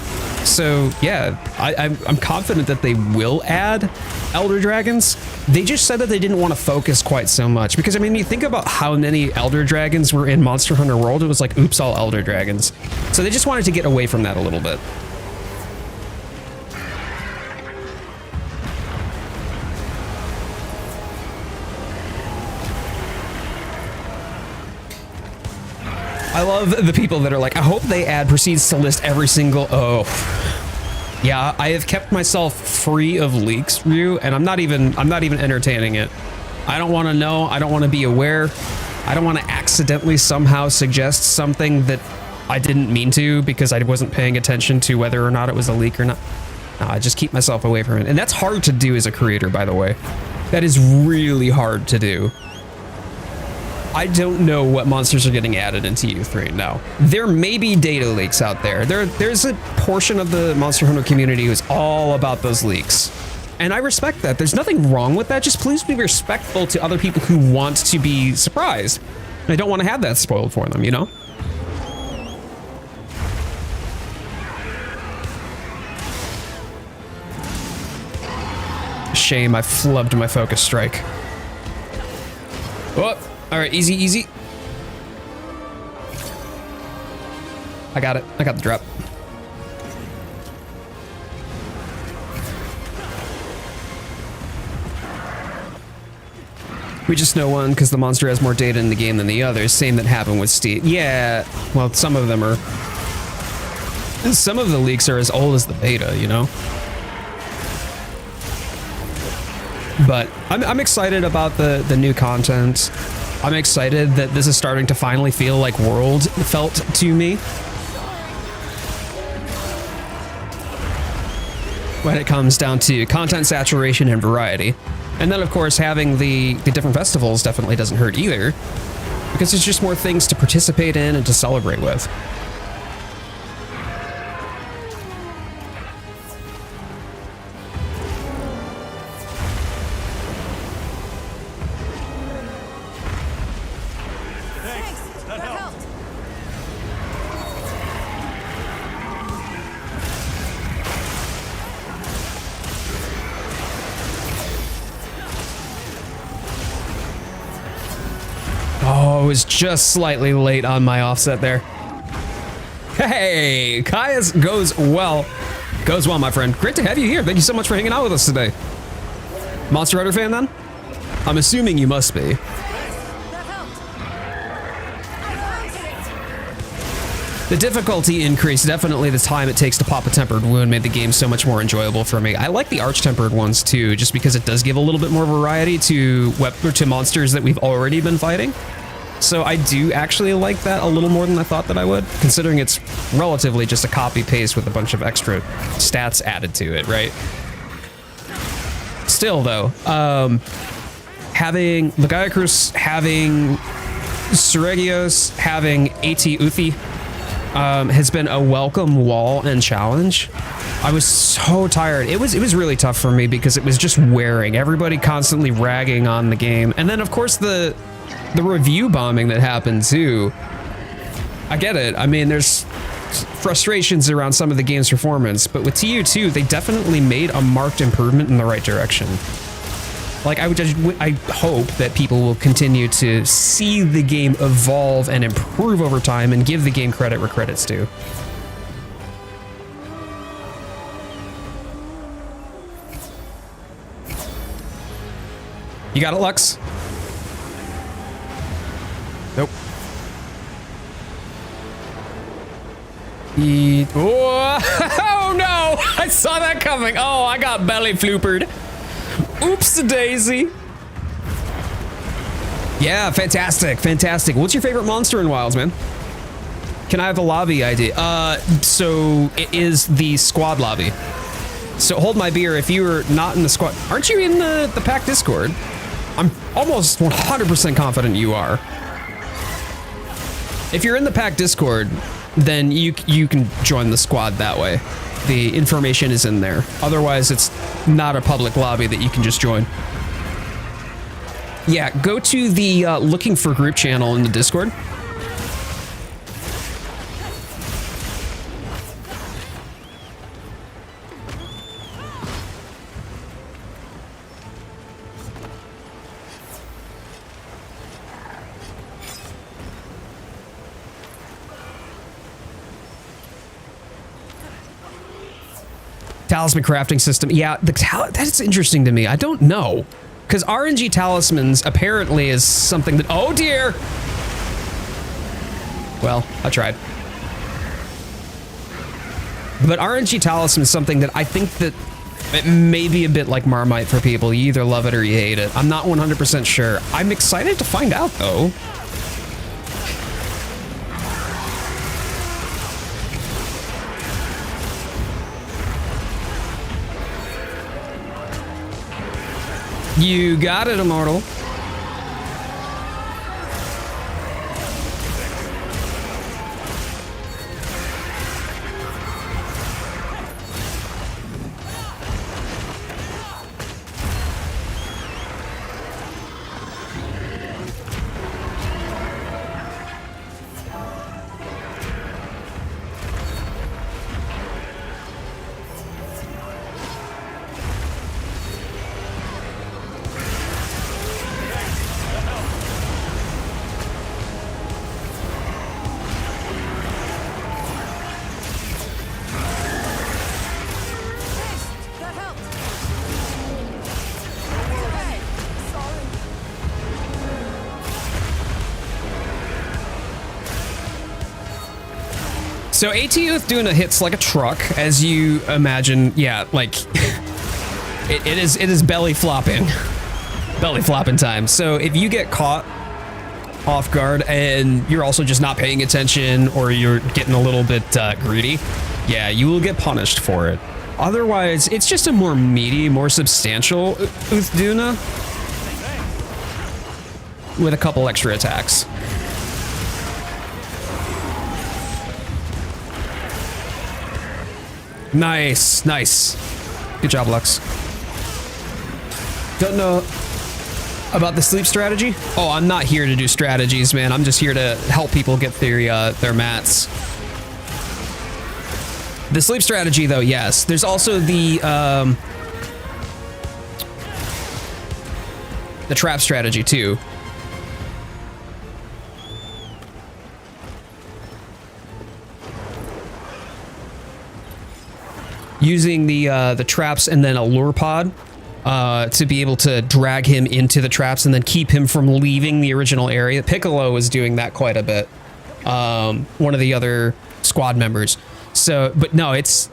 A: So yeah, I'm confident that they will add elder dragons. They just said that they didn't want to focus quite so much because I mean, you think about how many elder dragons were in Monster Hunter World, it was like, oops, all elder dragons. So they just wanted to get away from that a little bit. I love the people that are like, I hope they add proceeds to list every single, oh. Yeah, I have kept myself free of leaks, Ryu, and I'm not even entertaining it. I don't want to know, I don't want to be aware. I don't want to accidentally somehow suggest something that I didn't mean to because I wasn't paying attention to whether or not it was a leak or not. No, I just keep myself away from it. And that's hard to do as a creator, by the way. That is really hard to do. I don't know what monsters are getting added into U3 now. There may be data leaks out there. There's a portion of the Monster Hunter community who's all about those leaks. And I respect that. There's nothing wrong with that. Just please be respectful to other people who want to be surprised. I don't want to have that spoiled for them, you know? Shame, I flubbed my focus strike. Oh. All right, easy, easy. I got it. I got the drop. We just know one because the monster has more data in the game than the others. Same that happened with Steve. Yeah, well, some of them are. Some of the leaks are as old as the beta, you know? But I'm excited about the new content. I'm excited that this is starting to finally feel like World felt to me. When it comes down to content saturation and variety. And then of course having the different festivals definitely doesn't hurt either. Because there's just more things to participate in and to celebrate with. I was just slightly late on my offset there. Hey, Kaya's goes well. Goes well, my friend. Great to have you here. Thank you so much for hanging out with us today. Monster Hunter fan then? I'm assuming you must be. The difficulty increase, definitely the time it takes to pop a tempered wound made the game so much more enjoyable for me. I like the arch-tempered ones too, just because it does give a little bit more variety to monsters that we've already been fighting. So I do actually like that a little more than I thought that I would, considering it's relatively just a copy-paste with a bunch of extra stats added to it, right? Still though, having Lagiacrus, having Seregios, having AT Uthi, has been a welcome wall and challenge. I was so tired. It was really tough for me because it was just wearing. Everybody constantly ragging on the game. And then of course the review bombing that happened too. I get it. I mean, there's frustrations around some of the game's performance, but with TU2, they definitely made a marked improvement in the right direction. Like, I hope that people will continue to see the game evolve and improve over time and give the game credit where credit's due. You got it, Lux? Nope. Oh no! I saw that coming. Oh, I got belly floopered. Oops daisy. Yeah, fantastic, fantastic. What's your favorite monster in Wilds, man? Can I have a lobby ID? So it is the squad lobby. So hold my beer if you are not in the squad. Aren't you in the pack Discord? I'm almost 100% confident you are. If you're in the pack Discord, then you can join the squad that way. The information is in there. Otherwise, it's not a public lobby that you can just join. Yeah, go to the looking for group channel in the Discord. Talisman crafting system. Yeah, that's interesting to me. I don't know. Because RNG talismans apparently is something that... Oh, dear! Well, I tried. But RNG talisman is something that I think that it may be a bit like Marmite for people. You either love it or you hate it. I'm not 100% sure. I'm excited to find out, though. You got it, Immortal.
D: That helped. Hey, sorry.
A: So AT Uth Duna hits like a truck, as you imagine. Yeah, like it is belly flopping time. So if you get caught off guard and you're also just not paying attention, or you're getting a little bit greedy, yeah, you will get punished for it. Otherwise, it's just a more meaty, more substantial Uth Duna with a couple extra attacks. Nice, nice. Good job, Lux. Don't know about the sleep strategy? Oh, I'm not here to do strategies, man. I'm just here to help people get their mats. The sleep strategy, though, yes. There's also the trap strategy, too. Using the traps and then a lure pod to be able to drag him into the traps and then keep him from leaving the original area. Piccolo was doing that quite a bit. One of the other squad members. So, but no, it's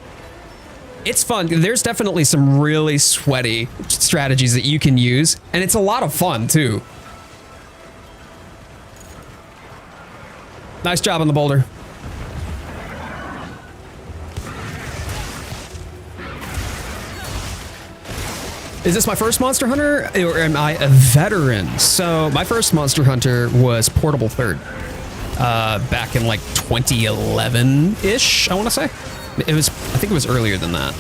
A: fun. There's definitely some really sweaty strategies that you can use, and it's a lot of fun too. Nice job on the boulder. Is this my first Monster Hunter, or am I a veteran? So my first Monster Hunter was Portable Third, back in like 2011-ish, I want to say. It was, I think it was earlier than that.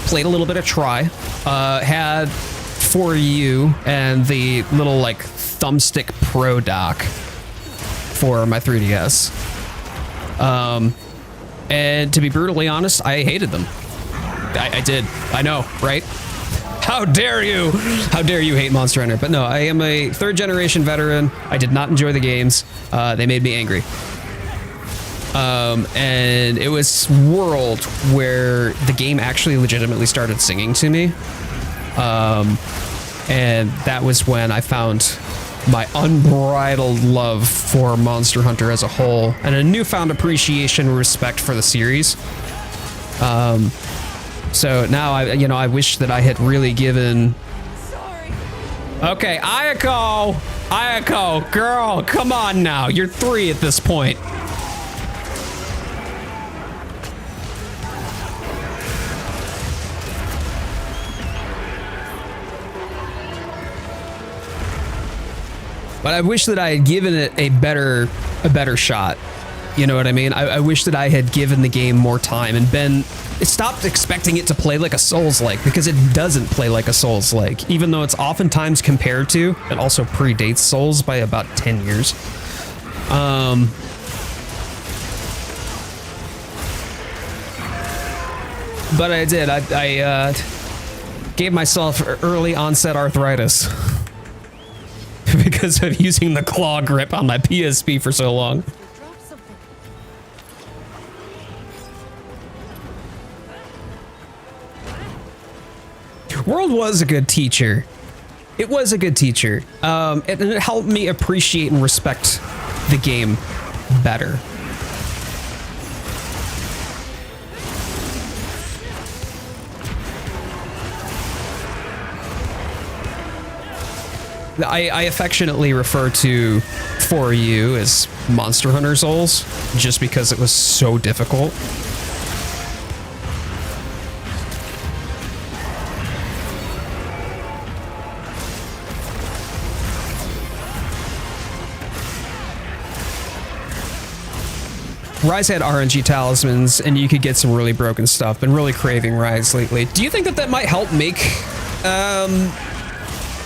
A: Played a little bit of Try, had 4U and the little like thumbstick Pro dock for my 3DS. And to be brutally honest, I hated them. I did. I know, right? How dare you? How dare you hate Monster Hunter? But no, I am a third generation veteran. I did not enjoy the games. They made me angry. And it was World where the game actually legitimately started singing to me. And that was when I found my unbridled love for Monster Hunter as a whole and a newfound appreciation and respect for the series. So now I wish that I had really given.
D: Sorry.
A: Okay, Ayako, girl, come on now. You're 3 at this point. But I wish that I had given it a better shot. You know what I mean? I wish that I had given the game more time and stopped expecting it to play like a Souls-like, because it doesn't play like a Souls-like, even though it's oftentimes compared to, it also predates Souls by about 10 years. But I did. I gave myself early onset arthritis because of using the claw grip on my PSP for so long.
D: Drop something.
A: World was a good teacher. It was a good teacher. It helped me appreciate and respect the game better. I affectionately refer to 4U as Monster Hunter Souls, just because it was so difficult. Rise had RNG talismans, and you could get some really broken stuff. Been really craving Rise lately. Do you think that that might help make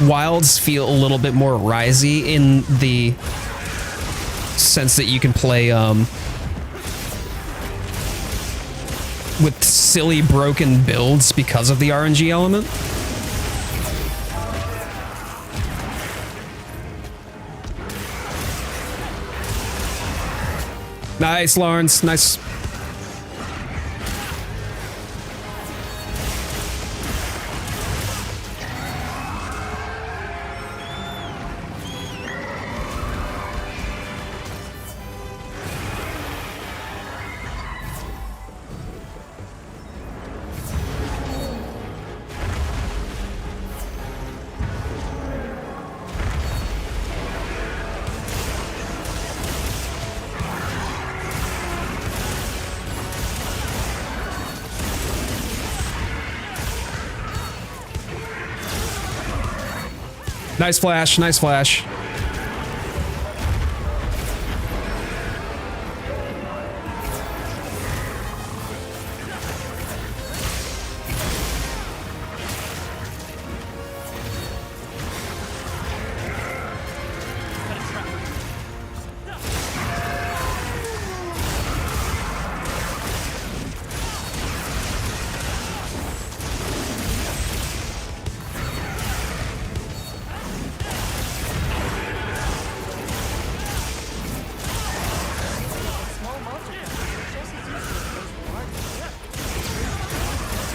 A: Wilds feel a little bit more risey in the sense that you can play with silly broken builds because of the RNG element? Nice, Lawrence. Nice. Nice flash, nice flash.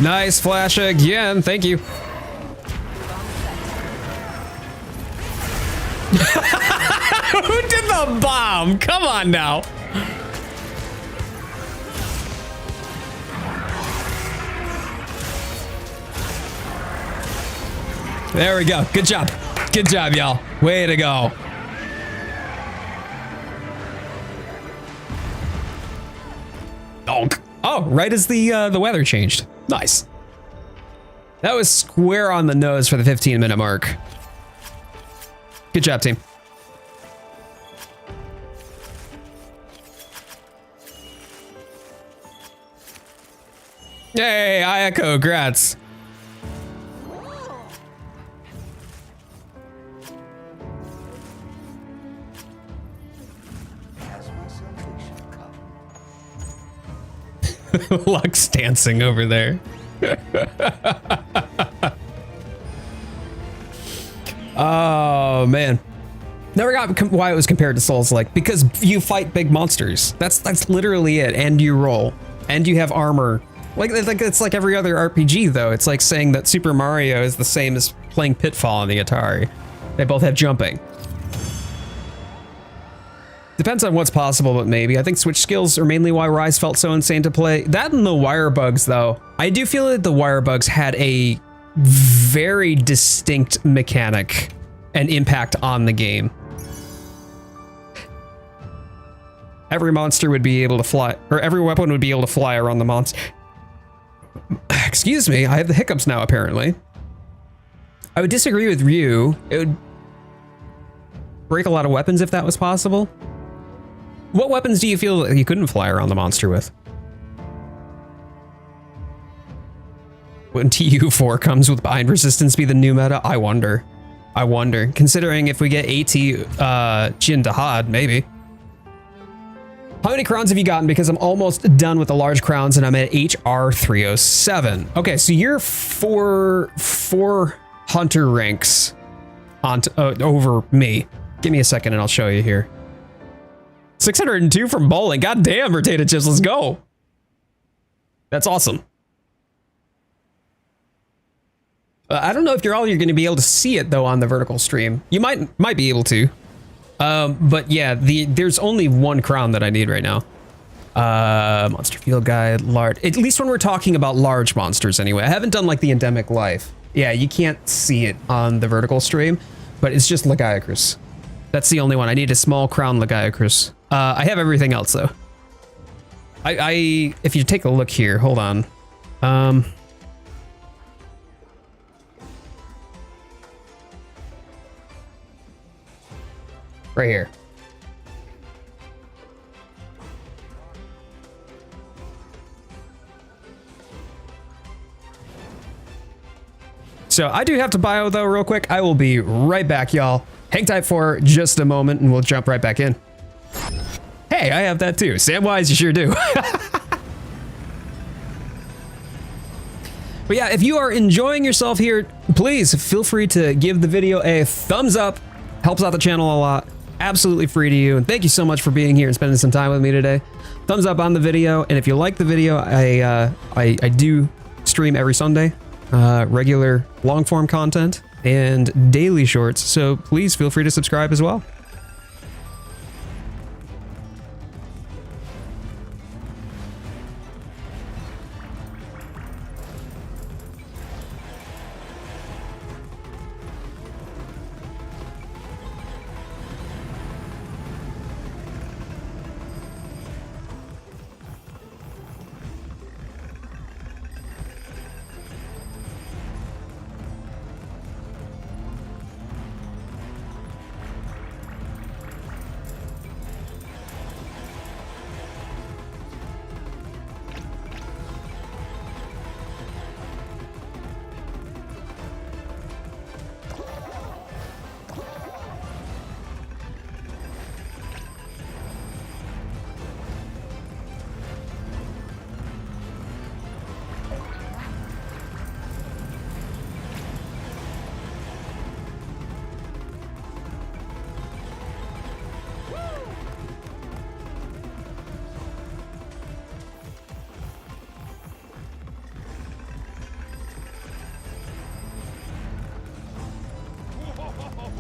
A: Nice flash again, thank you. Who did the bomb? Come on now. There we go. Good job. Good job, y'all. Way to go. Donk. Oh, right as the weather changed. Nice. That was square on the nose for the 15-minute mark. Good job, team. Yay, Ayako, congrats. Lux dancing over there. Oh man, never got why it was compared to Souls-like, because you fight big monsters. That's literally it, and you roll, and you have armor. Like it's like every other RPG though. It's like saying that Super Mario is the same as playing Pitfall on the Atari. They both have jumping. Depends on what's possible, but maybe. I think switch skills are mainly why Rise felt so insane to play. That and the wire bugs, though. I do feel that the wire bugs had a very distinct mechanic and impact on the game. Every monster would be able to fly, or every weapon would be able to fly around the monster. Excuse me, I have the hiccups now, apparently. I would disagree with Ryu. break a lot of weapons if that was possible. What weapons do you feel that you couldn't fly around the monster with? When TU4 comes, with bind resistance be the new meta? I wonder. I wonder. Considering if we get AT Jin Dahad, maybe. How many crowns have you gotten? Because I'm almost done with the large crowns and I'm at HR 307. Okay, so you're four hunter ranks on over me. Give me a second and I'll show you here. 602 from bowling. God damn, rotated chips, let's go. That's awesome. I don't know if you're going to be able to see it though on the vertical stream. You might be able to. But yeah, there's only one crown that I need right now. Monster field guide, large. At least when we're talking about large monsters anyway. I haven't done like the endemic life. Yeah, you can't see it on the vertical stream, but it's just Lagiacrus. That's the only one. I need a small crown Lagiacrus. I have everything else though. If you take a look here, hold on. Right here. So I do have to bio though real quick. I will be right back, y'all. Hang tight for just a moment and we'll jump right back in. Hey, I have that too. Samwise, you sure do. But yeah, if you are enjoying yourself here, please feel free to give the video a thumbs up. Helps out the channel a lot. Absolutely free to you. And thank you so much for being here and spending some time with me today. Thumbs up on the video. And if you like the video, I do stream every Sunday, regular long form content and daily shorts. So please feel free to subscribe as well.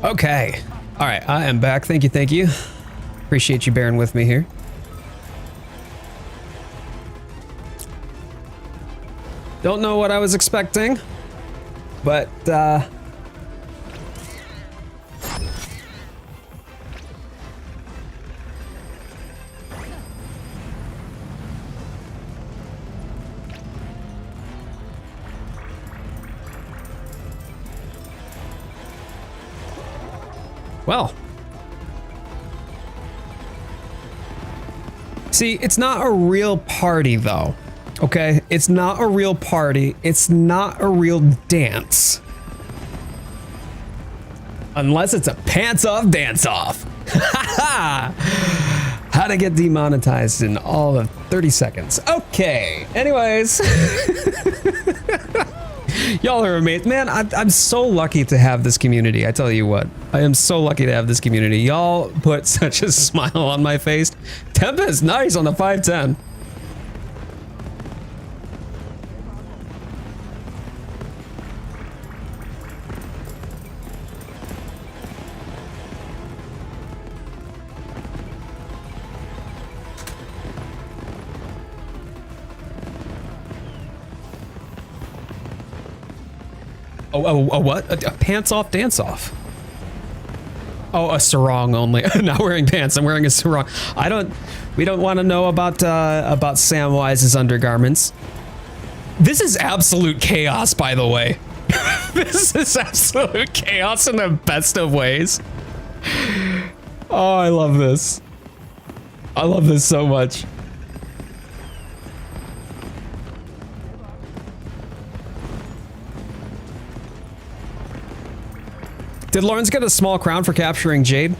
A: Okay. All right, I am back. Thank you, thank you. Appreciate you bearing with me here. Don't know what I was expecting, but well, see, it's not a real party though, okay? It's not a real party. It's not a real dance. Unless it's a pants off dance off. How to get demonetized in all of 30 seconds. Okay, anyways. Y'all are amazing. Man, I'm so lucky to have this community. I tell you what, I am so lucky to have this community. Y'all put such a smile on my face. Tempest, nice on the 510. Oh, what? A pants off, dance off. Oh, a sarong only. Not wearing pants. I'm wearing a sarong. We don't want to know about Samwise's undergarments. This is absolute chaos, by the way. This is absolute chaos in the best of ways. Oh, I love this. I love this so much. Did Lawrence get a small crown for capturing Jade?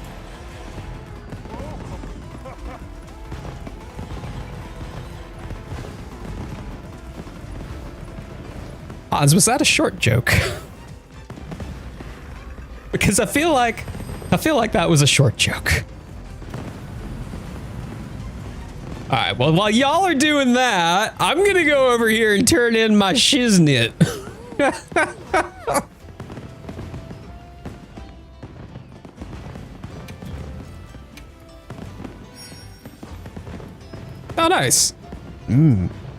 A: Hans, was that a short joke? Because I feel like that was a short joke. All right, well, while y'all are doing that, I'm gonna go over here and turn in my shiznit. Oh, nice.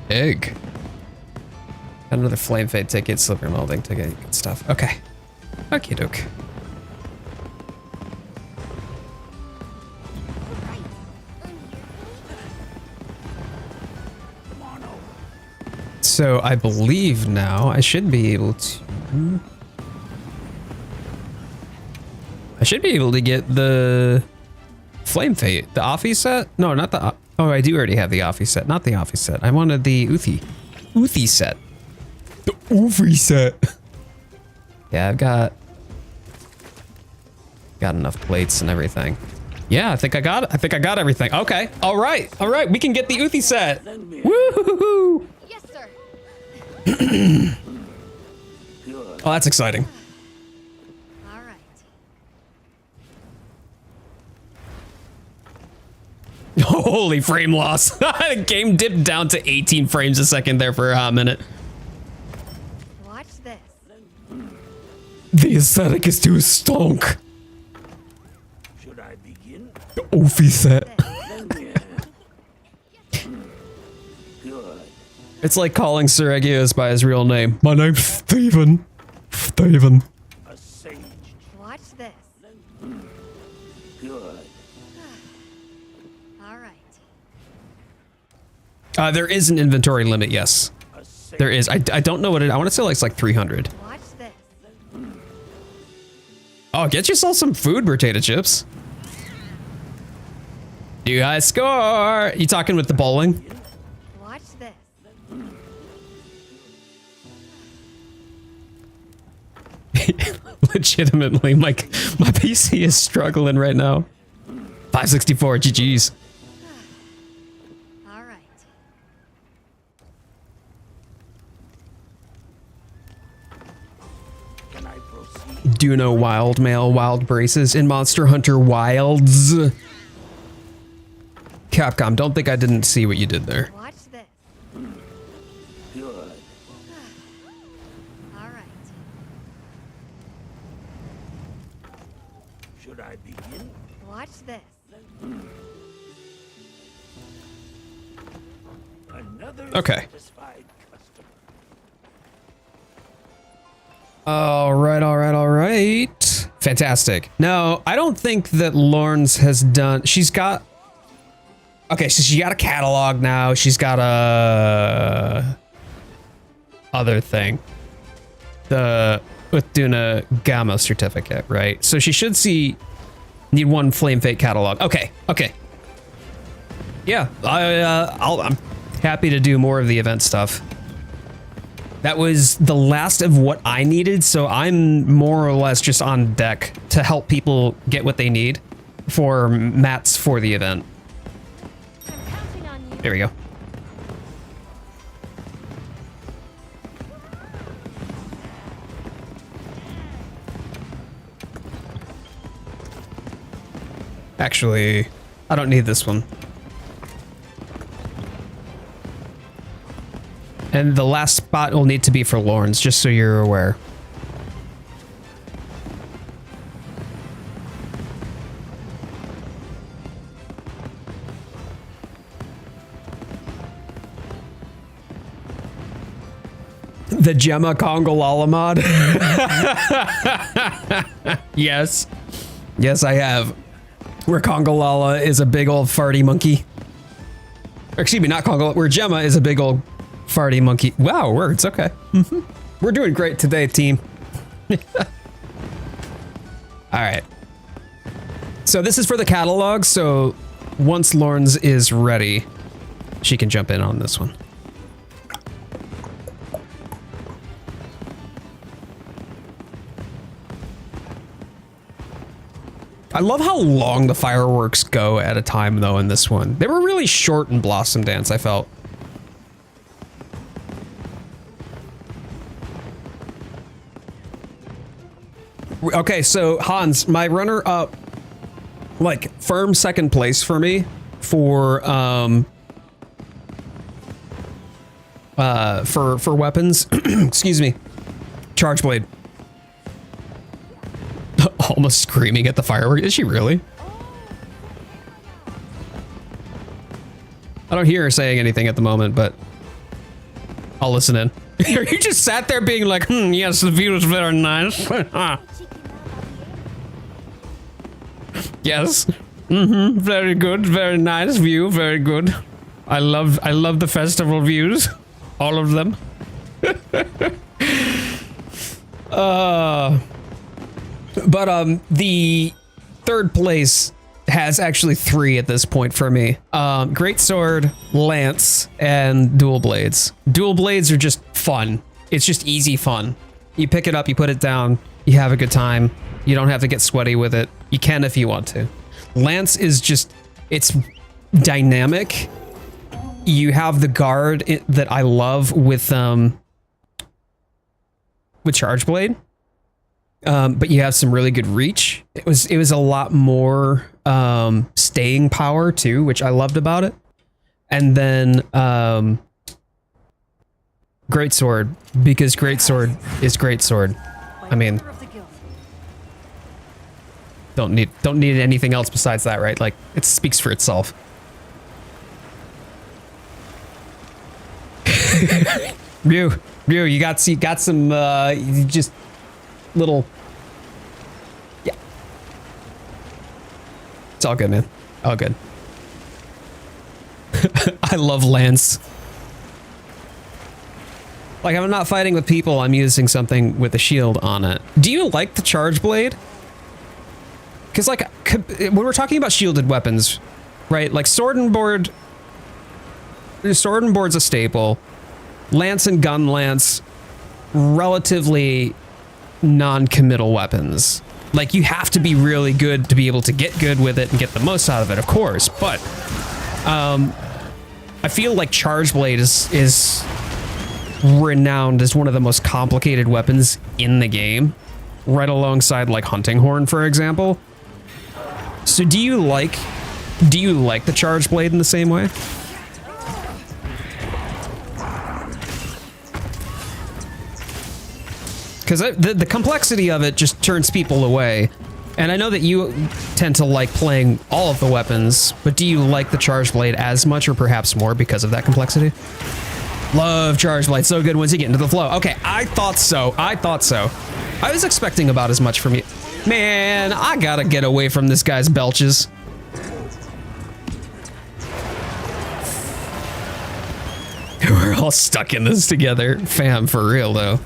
A: Egg. Got another flame fade ticket, slippery melding ticket, good stuff. Okay. Okie doke. So I believe now I should be able to... I should be able to get the Flame Fate. The Afi set? No, not the... Oh, I do already have the Afi set. Not the Afi set. I wanted the Uthi set. The Uthi set. Yeah, I've got enough plates and everything. Yeah, I think I got it. I think I got everything. Okay. All right. All right. We can get the Uthi set. Woo-hoo-hoo.
C: Yes, sir.
A: Oh, that's exciting.
C: All right.
A: Holy frame loss. The game dipped down to 18 frames a second there for a hot minute.
C: Watch this.
A: The aesthetic is too stonk.
B: Should I begin?
A: The Uthi set.
B: Good.
A: It's like calling Sir Aegeus by his real name. My name's Steven. Steven.
B: A sage.
C: Watch this.
B: Good.
C: All right.
A: There is an inventory limit, yes.
B: A sage.
A: There is. I don't know what it is. I want to say like it's like 300.
C: Watch this.
A: Oh, get yourself some food, potato chips. You guys score. You talking with the bowling?
C: Watch this.
A: Legitimately, my PC is struggling right now. 564, GG's.
C: All right.
B: Can I proceed?
A: Duna wild mail, wild braces in Monster Hunter Wilds. Capcom, don't think I didn't see what you did there.
C: Watch this.
B: Good.
C: All right.
B: Should I begin?
C: Watch this.
B: Another
A: Okay.
B: satisfied customer.
A: All right. Fantastic. No, I don't think that Lawrence has done... She's got... Okay, so she got a catalog now. She's got a... other thing. The Uth Duna Gamma certificate, right? So she should see... Need one Flame Fate catalog. Okay. Yeah, I'm happy to do more of the event stuff. That was the last of what I needed, so I'm more or less just on deck to help people get what they need for mats for the event.
C: I'm counting on you.
A: There we go. Actually, I don't need this one. And the last spot will need to be for Lawrence, just so you're aware. The Gemma Congolala mod? Yes. Yes, I have. Where Congolala is a big old farty monkey. Or excuse me, not Congolala. Where Gemma is a big old farty monkey. Wow, words. Okay. We're doing great today, team. All right. So this is for the catalog, so once Lawrence is ready, she can jump in on this one. I love how long the fireworks go at a time, though, in this one. They were really short in Blossom Dance, I felt. Okay, so Hans, my runner-up, like, firm second place for me for weapons, excuse me, Charge Blade. Almost screaming at the firework. Is she really? I don't hear her saying anything at the moment, but I'll listen in. You just sat there being like, yes, the view is very nice. Yes. Very good. Very nice view. Very good. I love the festival views. All of them. But the third place has actually 3 at this point for me. Great Sword, Lance, and Dual Blades. Dual Blades are just fun. It's just easy fun. You pick it up, you put it down, you have a good time. You don't have to get sweaty with it. You can if you want to. Lance is just, it's dynamic. You have the guard that I love with Charge Blade. But you have some really good reach. It was a lot more staying power too, which I loved about it. And then Great Sword, because Great Sword is Great Sword. I mean, don't need anything else besides that, right? Like, it speaks for itself. Ryu, you got some just little. Yeah, it's all good, man. All good. I love Lance. Like, I'm not fighting with people, I'm using something with a shield on it. Do you like the Charge Blade? Because, like, when we're talking about shielded weapons, right? Like, Sword and Board's a staple. Lance and Gunlance, relatively non-committal weapons. Like, you have to be really good to be able to get good with it and get the most out of it, of course. But I feel like Charge Blade is renowned as one of the most complicated weapons in the game, right alongside like Hunting Horn, for example. So do you like the Charge Blade in the same way? Because the complexity of it just turns people away. And I know that you tend to like playing all of the weapons, but do you like the Charge Blade as much or perhaps more because of that complexity? Love Charge Blade, so good once you get into the flow. Okay, I thought so. I was expecting about as much from you. Man, I gotta get away from this guy's belches. We're all stuck in this together. Fam, for real though.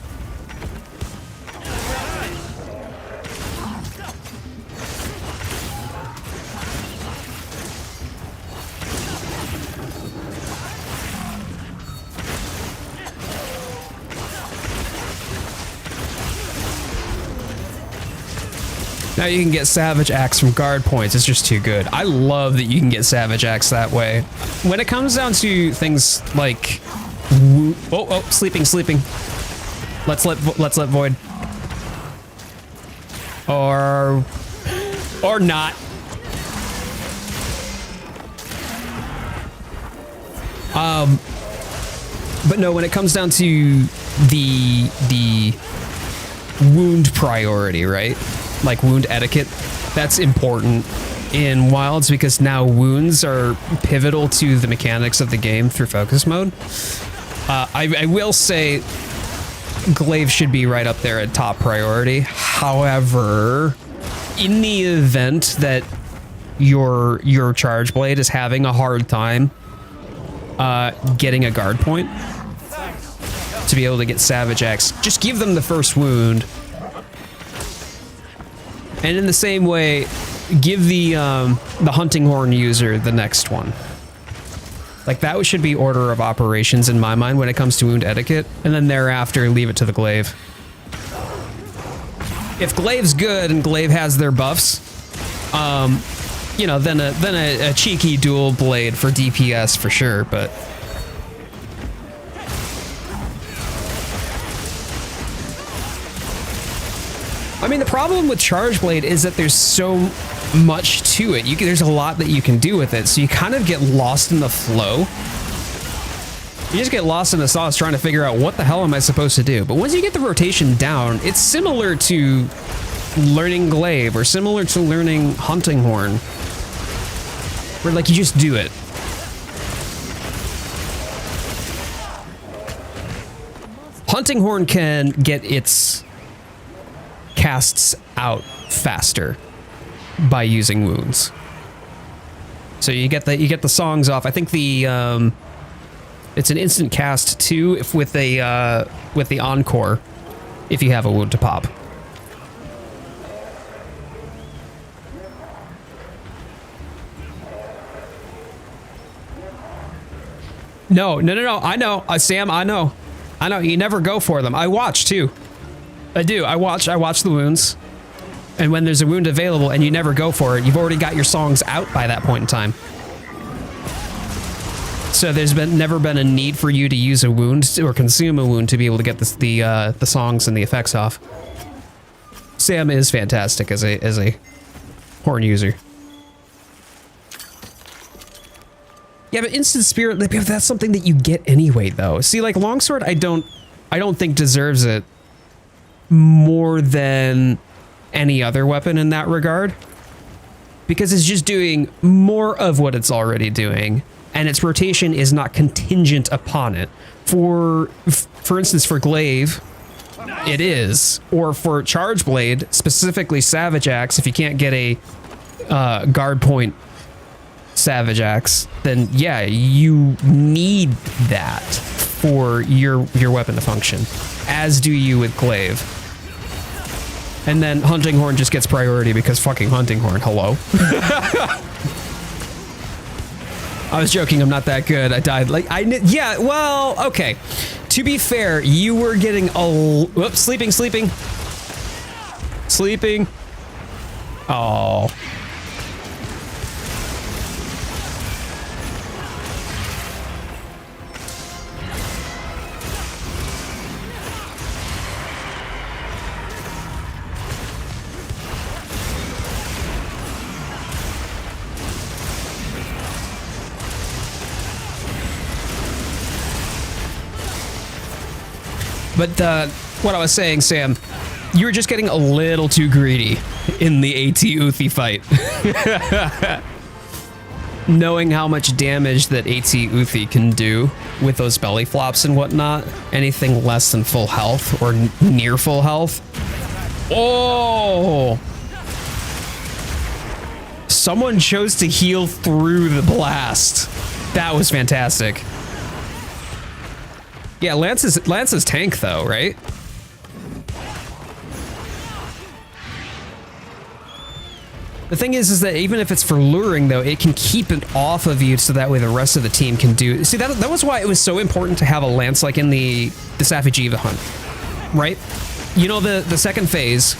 A: Now you can get Savage Axe from guard points. It's just too good. I love that you can get Savage Axe that way. When it comes down to things like, sleeping. Let's let Void. Or not. But no, when it comes down to the wound priority, right? Like wound etiquette, that's important in Wilds because now wounds are pivotal to the mechanics of the game through focus mode. I will say Glaive should be right up there at top priority. However, in the event that your Charge Blade is having a hard time getting a guard point to be able to get Savage Axe, just give them the first wound. And in the same way, give the hunting horn user the next one. Like, that should be order of operations in my mind when it comes to wound etiquette, and then thereafter leave it to the glaive. If glaive's good and glaive has their buffs, you know, then a cheeky dual blade for DPS for sure, but I mean, the problem with Charge Blade is that there's so much to it. There's a lot that you can do with it, so you kind of get lost in the flow. You just get lost in the sauce trying to figure out what the hell am I supposed to do. But once you get the rotation down, it's similar to learning glaive or similar to learning hunting horn, where like you just do it. Hunting horn can get its casts out faster by using wounds. So you get the songs off. I think the it's an instant cast too if with the encore if you have a wound to pop. No. I know, Sam. I know. You never go for them. I watch too. I do. I watch the wounds, and when there's a wound available and you never go for it, you've already got your songs out by that point in time. So there's never been a need for you to use a wound or consume a wound to be able to get the songs and the effects off. Sam is fantastic as a horn user. Yeah, but instant spirit, that's something that you get anyway, though. See, like longsword, I don't think deserves it more than any other weapon in that regard, because it's just doing more of what it's already doing, and its rotation is not contingent upon it. For instance, for glaive, it is, or for charge blade, specifically savage axe. If you can't get a guard point savage axe, then yeah, you need that for your weapon to function, as do you with glaive. And then hunting horn just gets priority because fucking hunting horn, hello. I was joking, I'm not that good. I died yeah, well, okay. To be fair, you were getting whoops, sleeping. Oh. But what I was saying, Sam, you were just getting a little too greedy in the AT Uthi fight. Knowing how much damage that AT Uthi can do with those belly flops and whatnot, anything less than full health or near full health. Oh! Someone chose to heal through the blast. That was fantastic. Yeah, Lance's tank though, right? The thing is that even if it's for luring though, it can keep it off of you so that way the rest of the team can do. See, that was why it was so important to have a lance like in the Safi Jiva hunt, right? You know, the second phase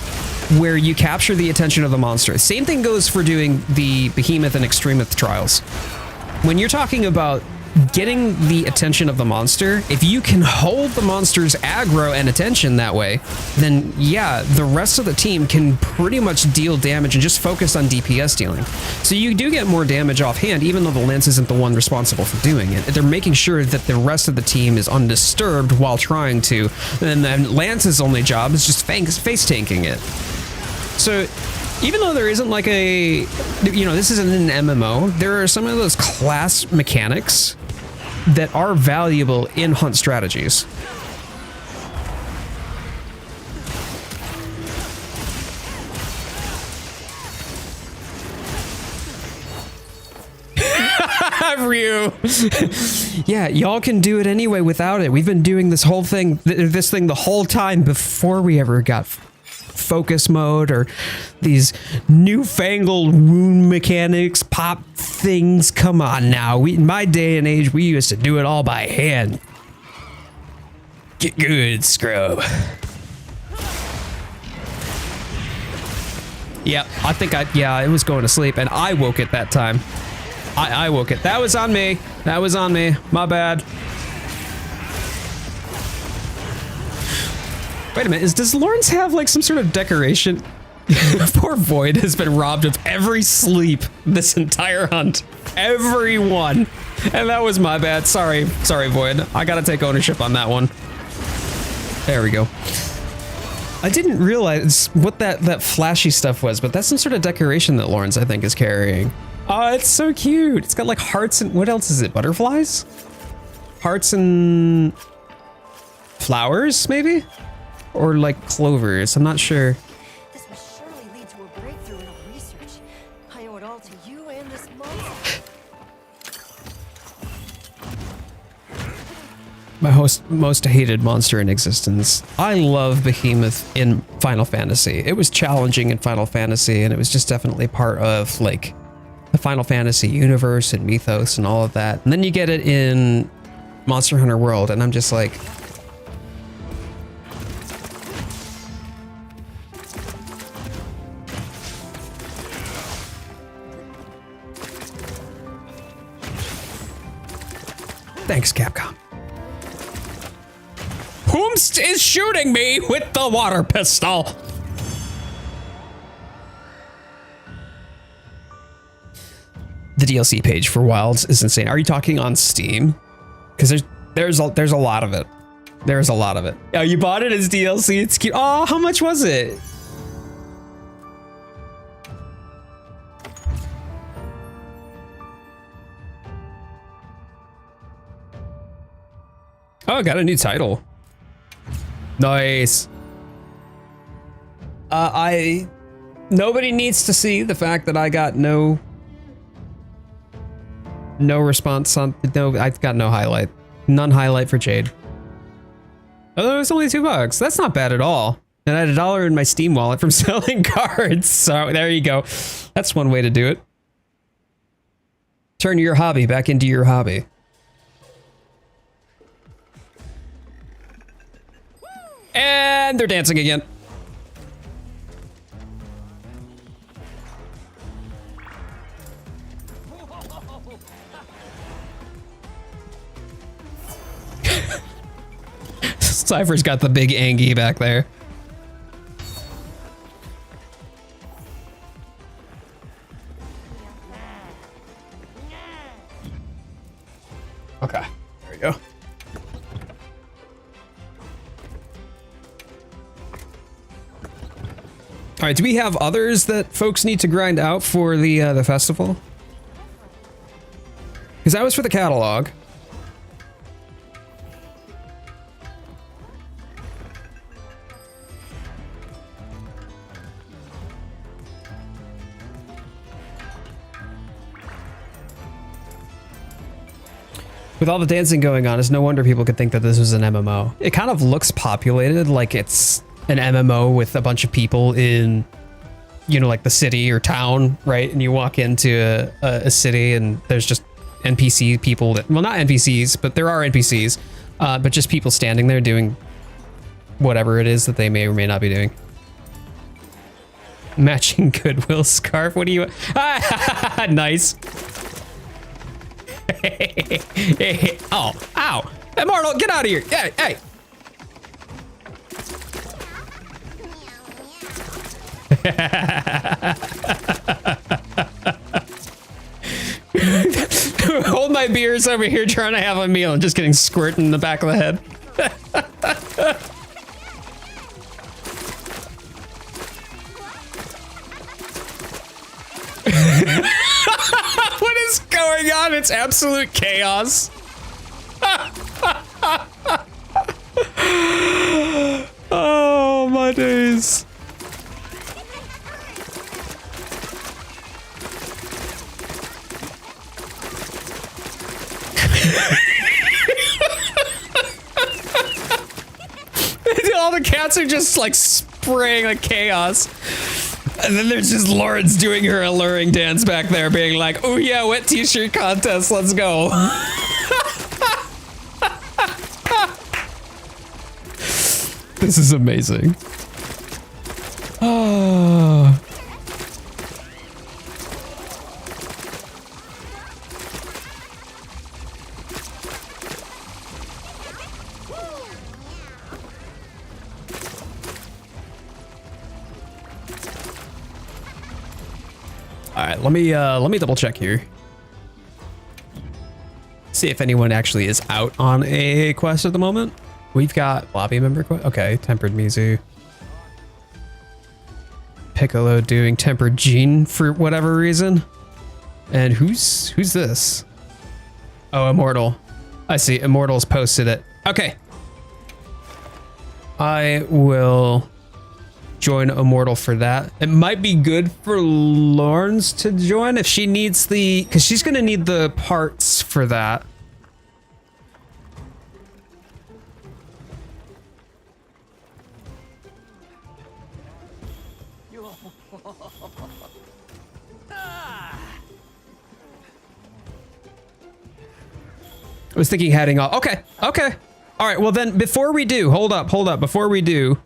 A: where you capture the attention of the monster. Same thing goes for doing the Behemoth and Extremeth trials. When you're talking about getting the attention of the monster, if you can hold the monster's aggro and attention that way, then yeah, the rest of the team can pretty much deal damage and just focus on DPS dealing. So you do get more damage offhand, even though the lance isn't the one responsible for doing it. They're making sure that the rest of the team is undisturbed while trying to, and then Lance's only job is just face tanking it. So even though there isn't like a, you know, this isn't an MMO, there are some of those class mechanics that are valuable in hunt strategies. Ryu. Yeah, y'all can do it anyway without it. We've been doing this whole thing, the whole time before we ever got focus mode or these newfangled wound mechanics, pop things. Come on now. In my day and age, we used to do it all by hand. Get good, scrub. Yep, I think it was going to sleep and I woke it that time. I woke it. That was on me. That was on me. My bad. Wait a minute, does Lawrence have like some sort of decoration? Poor Void has been robbed of every sleep this entire hunt. Everyone. And that was my bad. Sorry, Void. I gotta take ownership on that one. There we go. I didn't realize what that flashy stuff was, but that's some sort of decoration that Lawrence, I think, is carrying. Oh, it's so cute. It's got like hearts and what else is it? Butterflies? Hearts and flowers, maybe? Or like clovers, I'm not sure.
D: This will surely lead to a breakthrough in our research. I owe it all to you and this monster.
A: My most hated monster in existence. I love Behemoth in Final Fantasy. It was challenging in Final Fantasy, and it was just definitely part of like the Final Fantasy universe and mythos and all of that. And then you get it in Monster Hunter World, and I'm just like, thanks, Capcom. Whomst is shooting me with the water pistol? The DLC page for Wilds is insane. Are you talking on Steam? Because there's a lot of it. There's a lot of it. Oh, you bought it as DLC? It's cute. Oh, how much was it? Oh, I got a new title. Nice. Nobody needs to see the fact that I got no response on, I got no highlight. None highlight for Jade. Oh, it's only $2. That's not bad at all. And I had $1 in my Steam wallet from selling cards. So there you go. That's one way to do it. Turn your hobby back into your hobby. And they're dancing again. Cypher's got the big Angie back there. Okay, there we go. All right, do we have others that folks need to grind out for the festival? Because that was for the catalog. With all the dancing going on, it's no wonder people could think that this was an MMO. It kind of looks populated, like it's an MMO with a bunch of people in, you know, like the city or town, right? And you walk into a city and there's just NPC people that, well, not NPCs, but there are NPCs, but just people standing there doing whatever it is that they may or may not be doing. Matching Goodwill scarf. What do you? Nice. Oh, ow. Hey, Martel, get out of here. Hey, hey. Hold my beers over here trying to have a meal and just getting squirted in the back of the head. What is going on? It's absolute chaos. Oh my days. All the cats are just like spraying like chaos. And then there's just Lawrence doing her alluring dance back there, being like, oh yeah, wet t-shirt contest, let's go. This is amazing. Oh. All right, let me double check here. See if anyone actually is out on a quest at the moment. We've got lobby member quest. Okay, tempered Mizu. Piccolo doing tempered Gene for whatever reason. And who's this? Oh, Immortal. I see. Immortal's posted it. Okay. I will join Immortal for that. It might be good for Lawrence to join if she needs the, because she's going to need the parts for that. I was thinking heading off. Okay. Okay. All right. Well, then before we do, hold up. Before we do,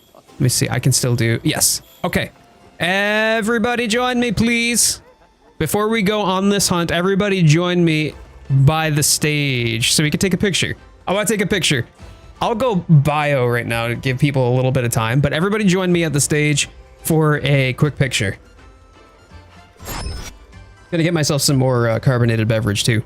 A: let me see. I can still do. Yes. Okay. Everybody join me, please. Before we go on this hunt, everybody join me by the stage so we can take a picture. I want to take a picture. I'll go bio right now to give people a little bit of time, but everybody join me at the stage for a quick picture. Gonna get myself some more carbonated beverage too.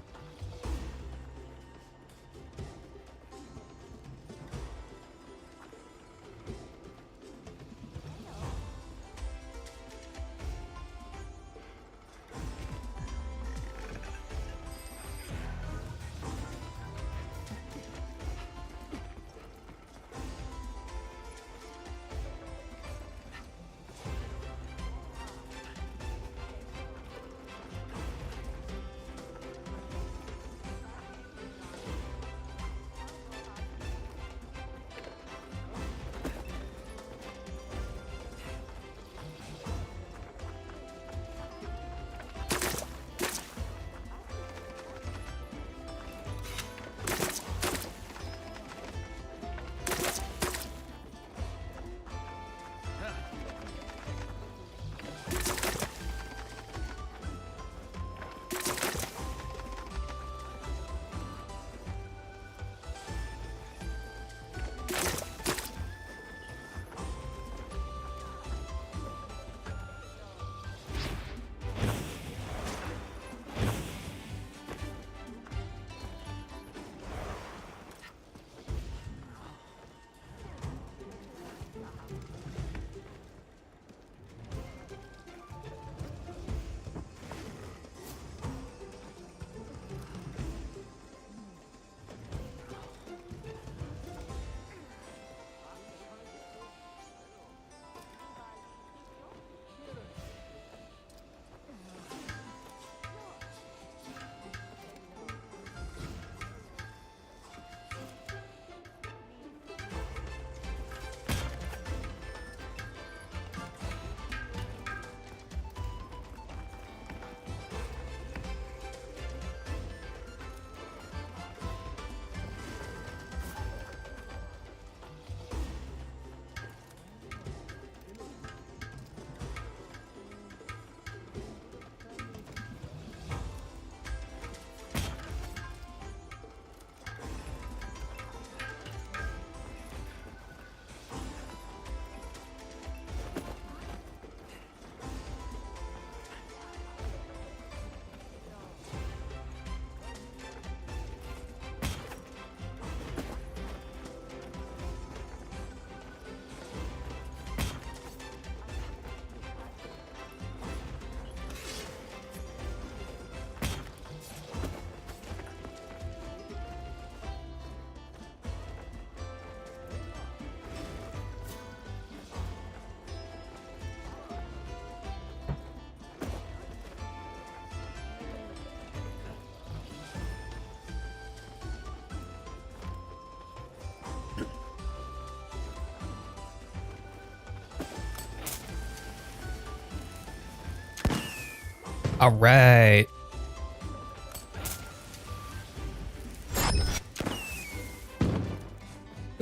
A: All right.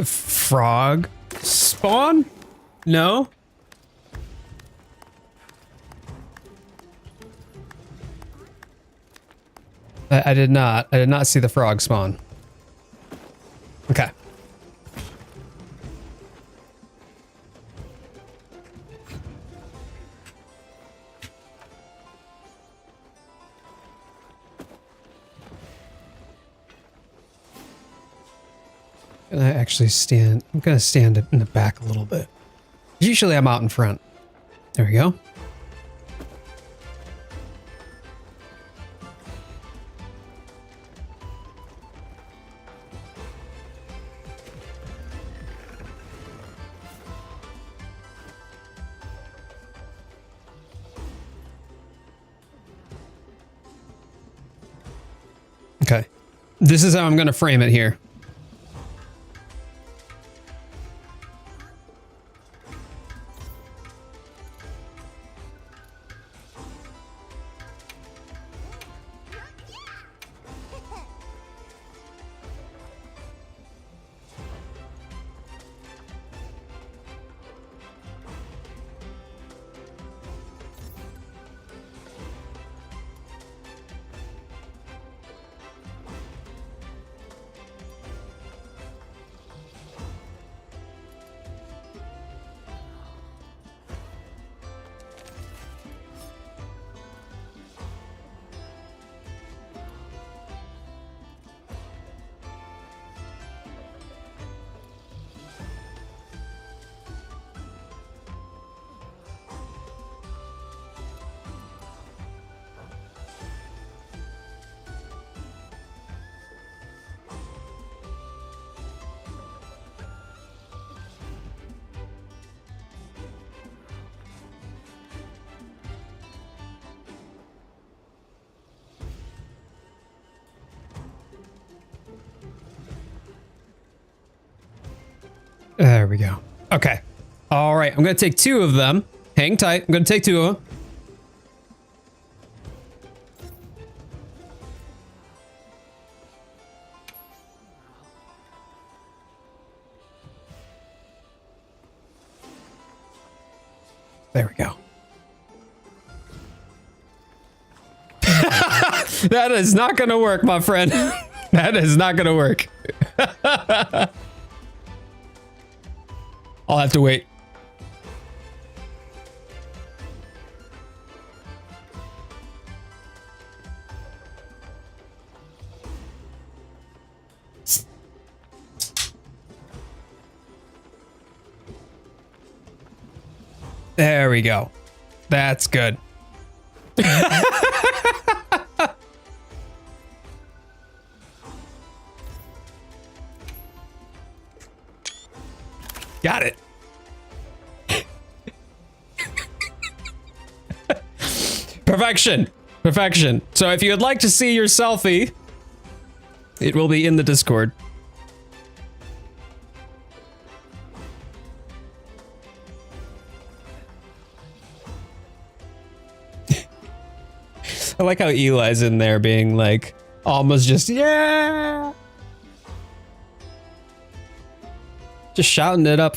A: Frog spawn? No? I did not. I did not see the frog spawn. Okay. I'm gonna stand in the back a little bit. Usually I'm out in front. There we go. Okay. This is how I'm gonna frame it here. There we go. Okay. All right. I'm going to take 2 of them. Hang tight. I'm going to take 2 of them. There we go. That is not going to work, my friend. That is not going to work. I'll have to wait. There we go. That's good. Got it. Perfection. Perfection. So if you would like to see your selfie, it will be in the Discord. I like how Eli's in there being like almost just, yeah. Just shouting it up.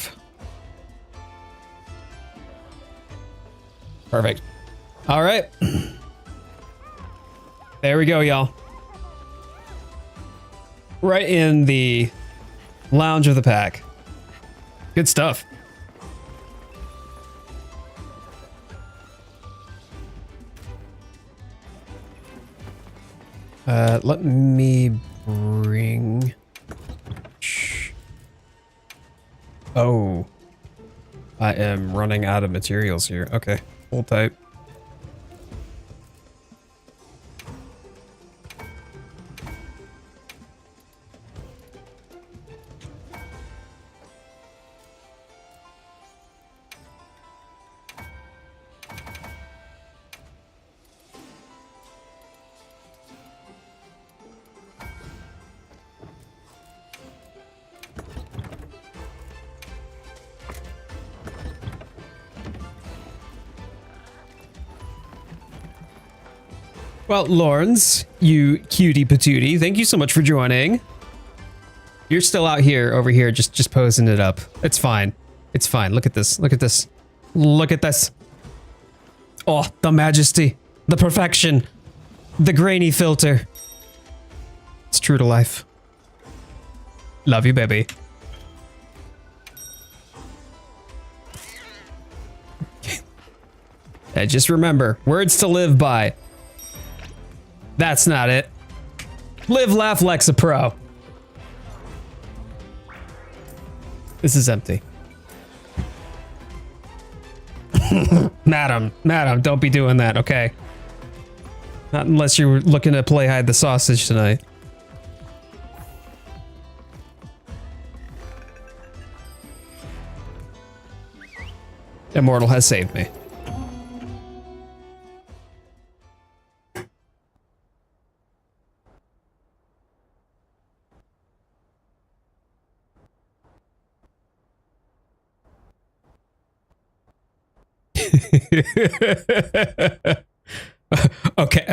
A: Perfect. All right. There we go, y'all. Right in the lounge of the pack. Good stuff. Let me bring... Oh. I am running out of materials here. Okay, hold tight. Well, Lawrence, you cutie patootie, thank you so much for joining. You're still out here, over here, just posing it up. It's fine. It's fine. Look at this. Look at this. Look at this. Oh, the majesty, the perfection, the grainy filter. It's true to life. Love you, baby. And just remember, words to live by. That's not it. Live, laugh, Lexapro. This is empty. Madam, don't be doing that, okay? Not unless you're looking to play hide the sausage tonight. Immortal has saved me.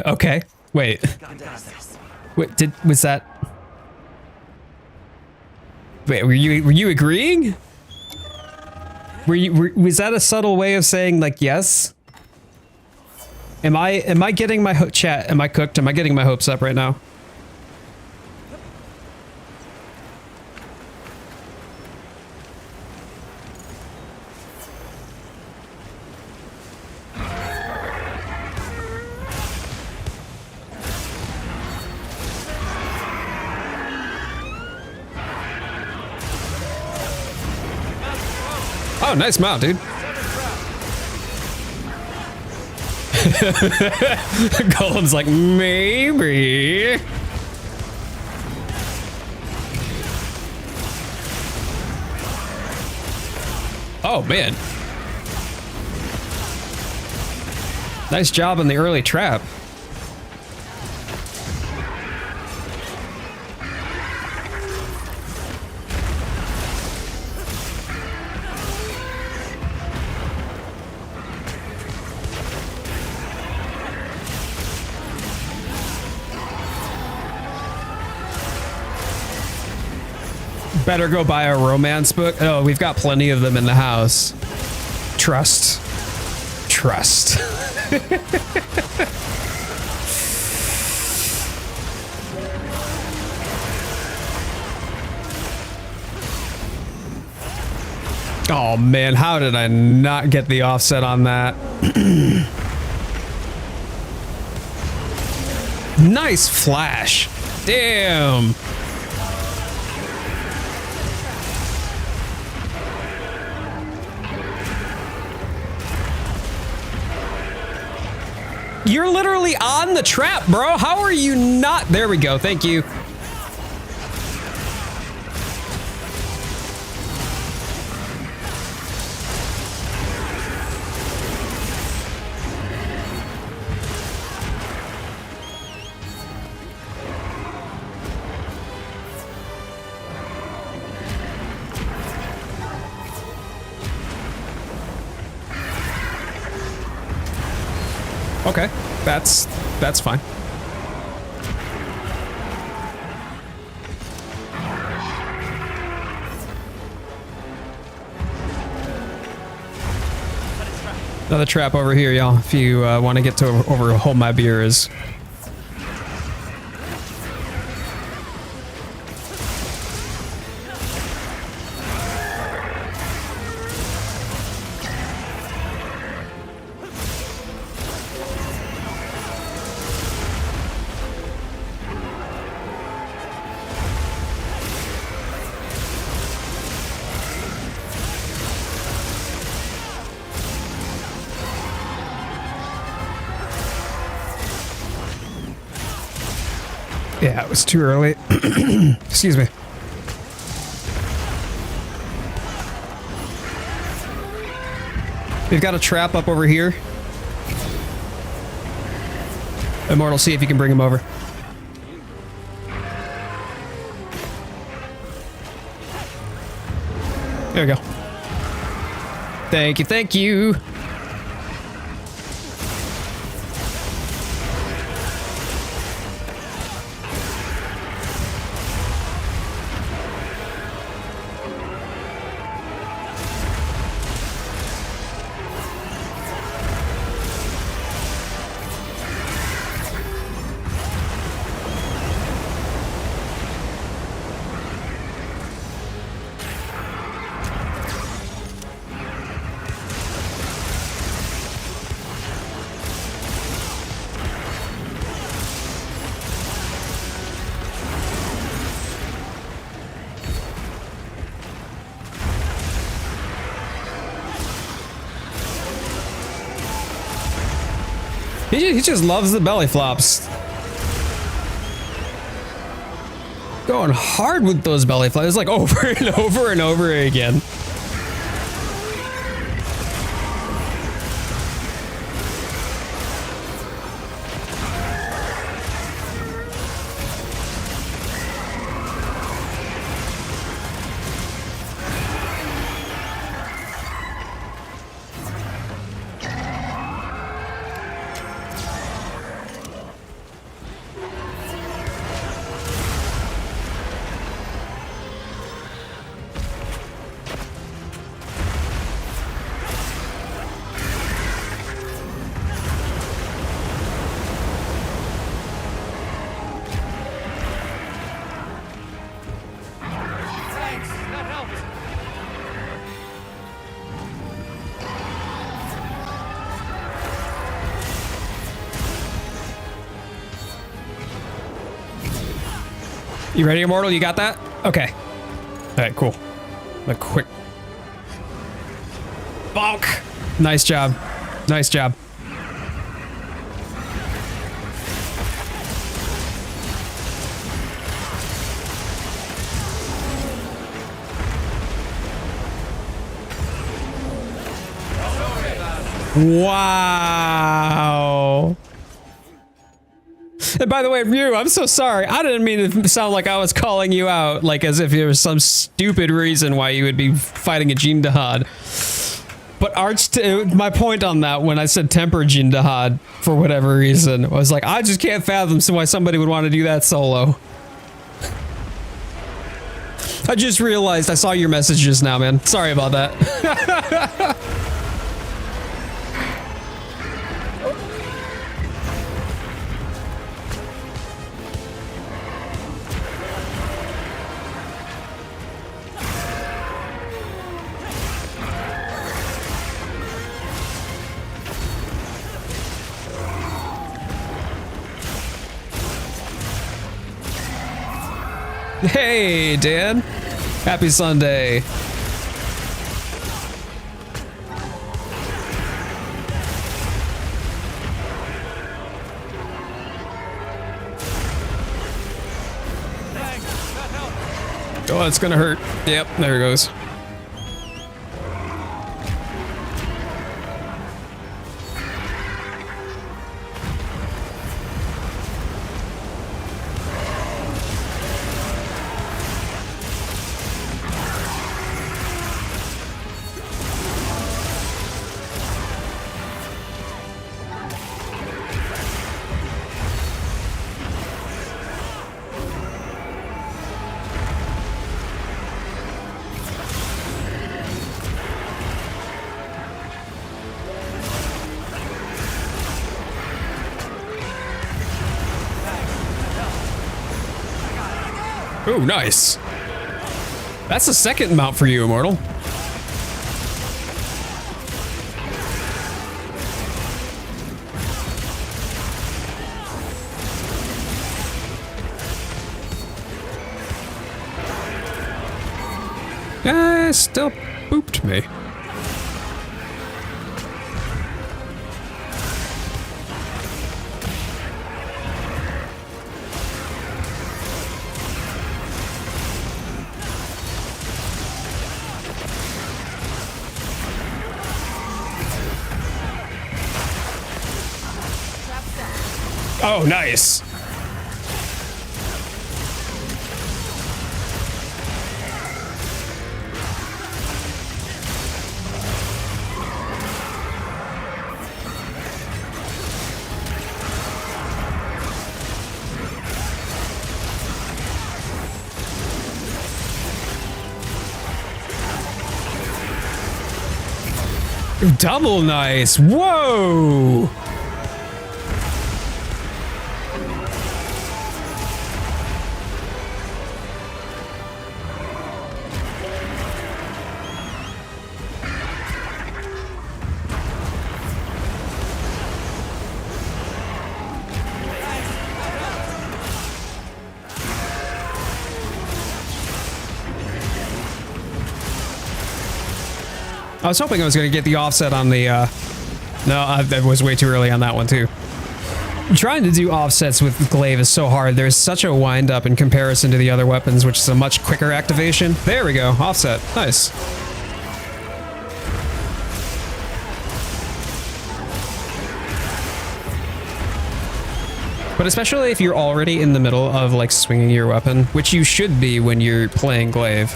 A: Okay. Wait, was that? Wait, were you agreeing? Was that a subtle way of saying like yes? Am I getting my chat? Am I cooked? Am I getting my hopes up right now? Oh, nice mount, dude. Golem's like, maybe. Oh, man. Nice job on the early trap. Better go buy a romance book. Oh, we've got plenty of them in the house. Trust. Trust. Oh man, how did I not get the offset on that? Nice flash. Damn. You're literally on the trap, bro. How are you not? There we go. Thank you. Okay, that's fine. Another trap over here, y'all. If you want to get to over hold my beer is. Yeah, it was too early. Excuse me. We've got a trap up over here. Immortal, see if you can bring him over. There we go. Thank you, thank you. He just loves the belly flops. Going hard with those belly flops, like over and over and over again. You ready, Immortal? You got that? Okay. All right, cool. A quick bonk. Nice job. Nice job. Wow. And by the way, Ryu, I'm so sorry. I didn't mean to sound like I was calling you out, like as if there was some stupid reason why you would be fighting a Jindahad. But my point on that, when I said temper Jindahad, for whatever reason, was like, I just can't fathom why somebody would want to do that solo. I just realized I saw your messages now, man. Sorry about that. Hey, Dan. Happy Sunday. Oh, it's gonna hurt. Yep, there it goes. Ooh, nice. That's the second mount for you, Immortal. Still booped me. Oh, nice. Double nice. Whoa. I was hoping I was going to get the offset on the, no, that was way too early on that one too. Trying to do offsets with glaive is so hard. There's such a wind up in comparison to the other weapons, which is a much quicker activation. There we go, offset, nice. But especially if you're already in the middle of like swinging your weapon, which you should be when you're playing glaive.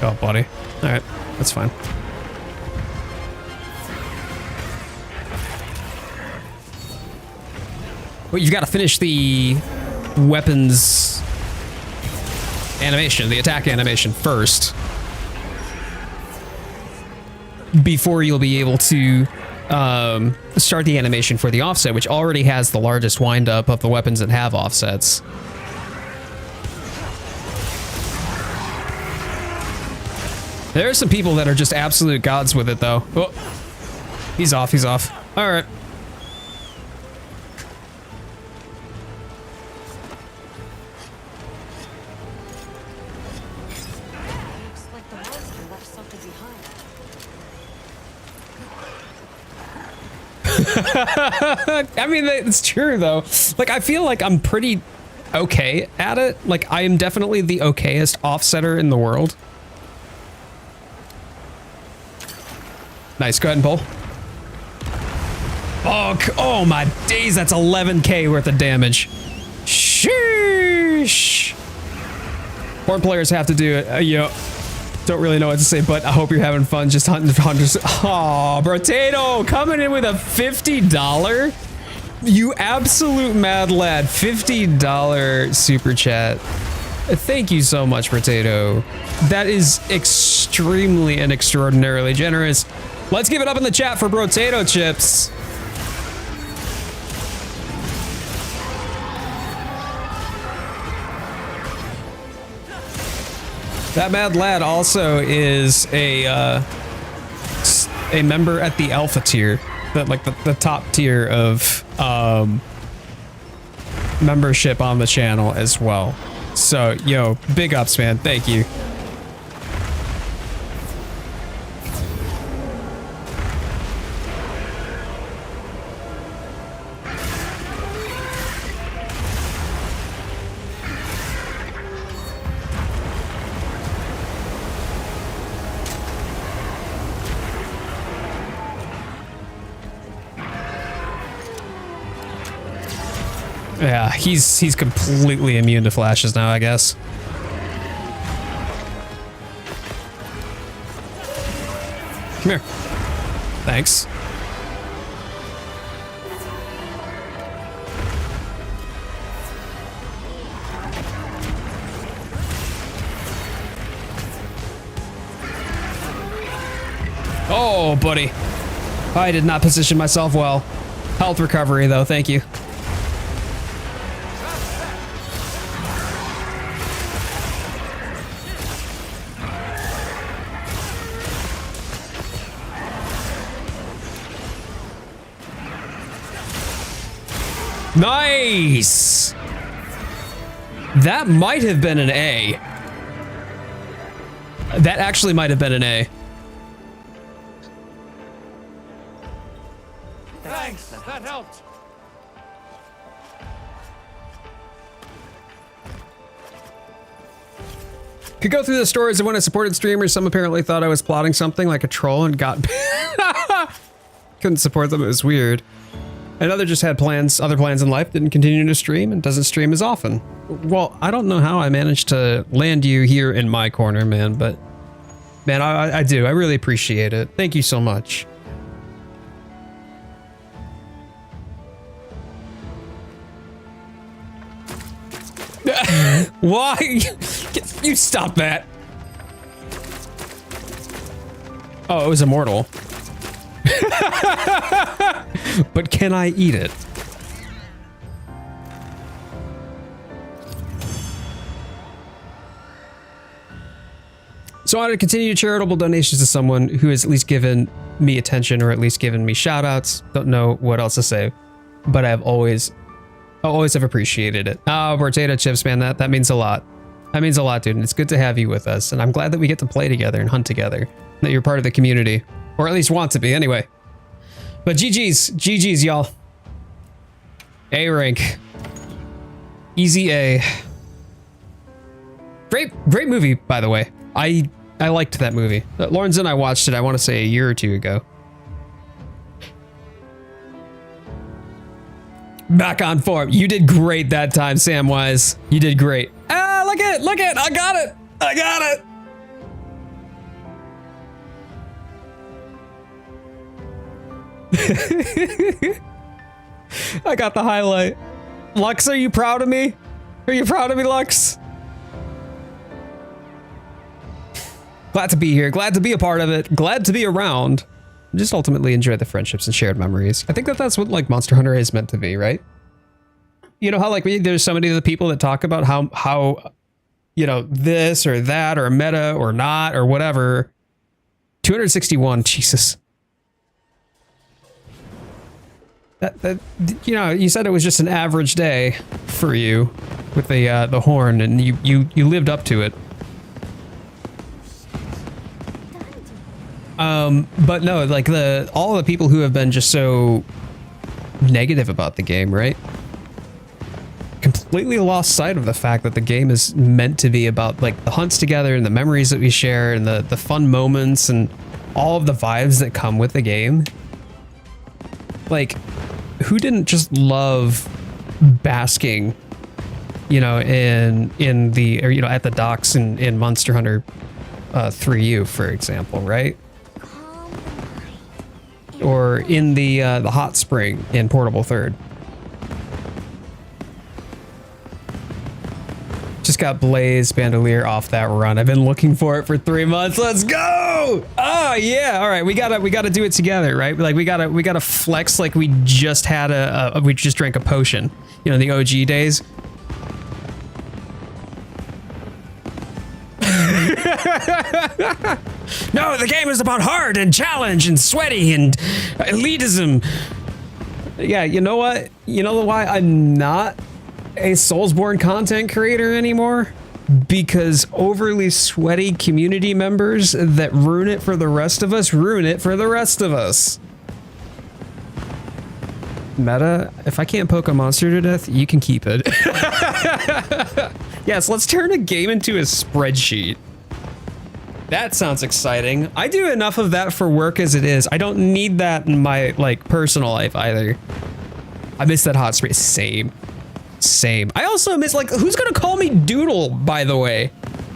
A: Oh, buddy. All right, that's fine. Well, you've got to finish the weapons animation, the attack animation first, before you'll be able to start the animation for the offset, which already has the largest windup of the weapons that have offsets. There are some people that are just absolute gods with it, though. Oh, he's off, he's off. All right.
D: Looks like the monster left something behind.
A: I mean, it's true, though. Like, I feel like I'm pretty okay at it. Like, I am definitely the okayest offsetter in the world. Nice, go ahead and pull. Oh, oh my days, that's 11k worth of damage. Sheesh. More players have to do it. Yo, don't really know what to say, but I hope you're having fun just hunting for hunters. Oh, Potato coming in with a $50. You absolute mad lad. $50 super chat. Thank you so much, Potato. That is extremely and extraordinarily generous. Let's give it up in the chat for Potato Chips. That mad lad also is a member at the alpha tier, the top tier of membership on the channel as well. So, yo, big ups, man. Thank you. Yeah, he's completely immune to flashes now, I guess. Come here. Thanks. Oh, buddy. I did not position myself well. Health recovery, though. Thank you. Nice! That might have been an A. That actually might have been an A.
B: Thanks, that helped.
A: Could go through the stories of when I supported streamers. Some apparently thought I was plotting something like a troll and got... Couldn't support them, it was weird. Another just had plans, other plans in life, didn't continue to stream and doesn't stream as often. Well, I don't know how I managed to land you here in my corner, man, but man, I do. I really appreciate it. Thank you so much. Why? You stop that. Oh, it was immortal. But can I eat it? So I want to continue charitable donations to someone who has at least given me attention or at least given me shout outs. Don't know what else to say, but I've always have appreciated it. Oh, potato chips, man, that means a lot. That means a lot, dude. And it's good to have you with us. And I'm glad that we get to play together and hunt together, that you're part of the community, or at least want to be anyway. But GG's, y'all. A rank. Easy A. Great movie, by the way. I liked that movie. Lawrence and I watched it, I want to say a year or two ago. Back on form. You did great that time, Samwise. You did great. Ah, look it, I got it. I got the highlight. Lux, are you proud of me? Are you proud of me, Lux? Glad to be here. Glad to be a part of it. Glad to be around. Just ultimately enjoy the friendships and shared memories. I think that that's what like Monster Hunter is meant to be, right? You know how like there's so many of the people that talk about how you know this or that or meta or not or whatever. 261, Jesus. That you know, you said it was just an average day for you with the horn, and you lived up to it. But no, like all the people who have been just so negative about the game, right? Completely lost sight of the fact that the game is meant to be about like the hunts together and the memories that we share and the fun moments and all of the vibes that come with the game. Like, who didn't just love basking, you know, in the, or, you know, at the docks in Monster Hunter 3U, for example, right? Or in the hot spring in Portable Third. Just got Blaze Bandolier off that run. I've been looking for it for 3 months. Let's go! Oh yeah! All right, we gotta do it together, right? Like we gotta flex like we just had we just drank a potion, you know, the OG days. No, the game is about hard and challenge and sweaty and elitism. Yeah, you know what? You know why I'm not a Soulsborne content creator anymore? Because overly sweaty community members that ruin it for the rest of us ruin it for the rest of us. Meta, if I can't poke a monster to death, you can keep it. Yes, let's turn a game into a spreadsheet. That sounds exciting. I do enough of that for work as it is. I don't need that in my like personal life either. I miss that hot spray. Same. I also miss, like, who's gonna call me Doodle, by the way?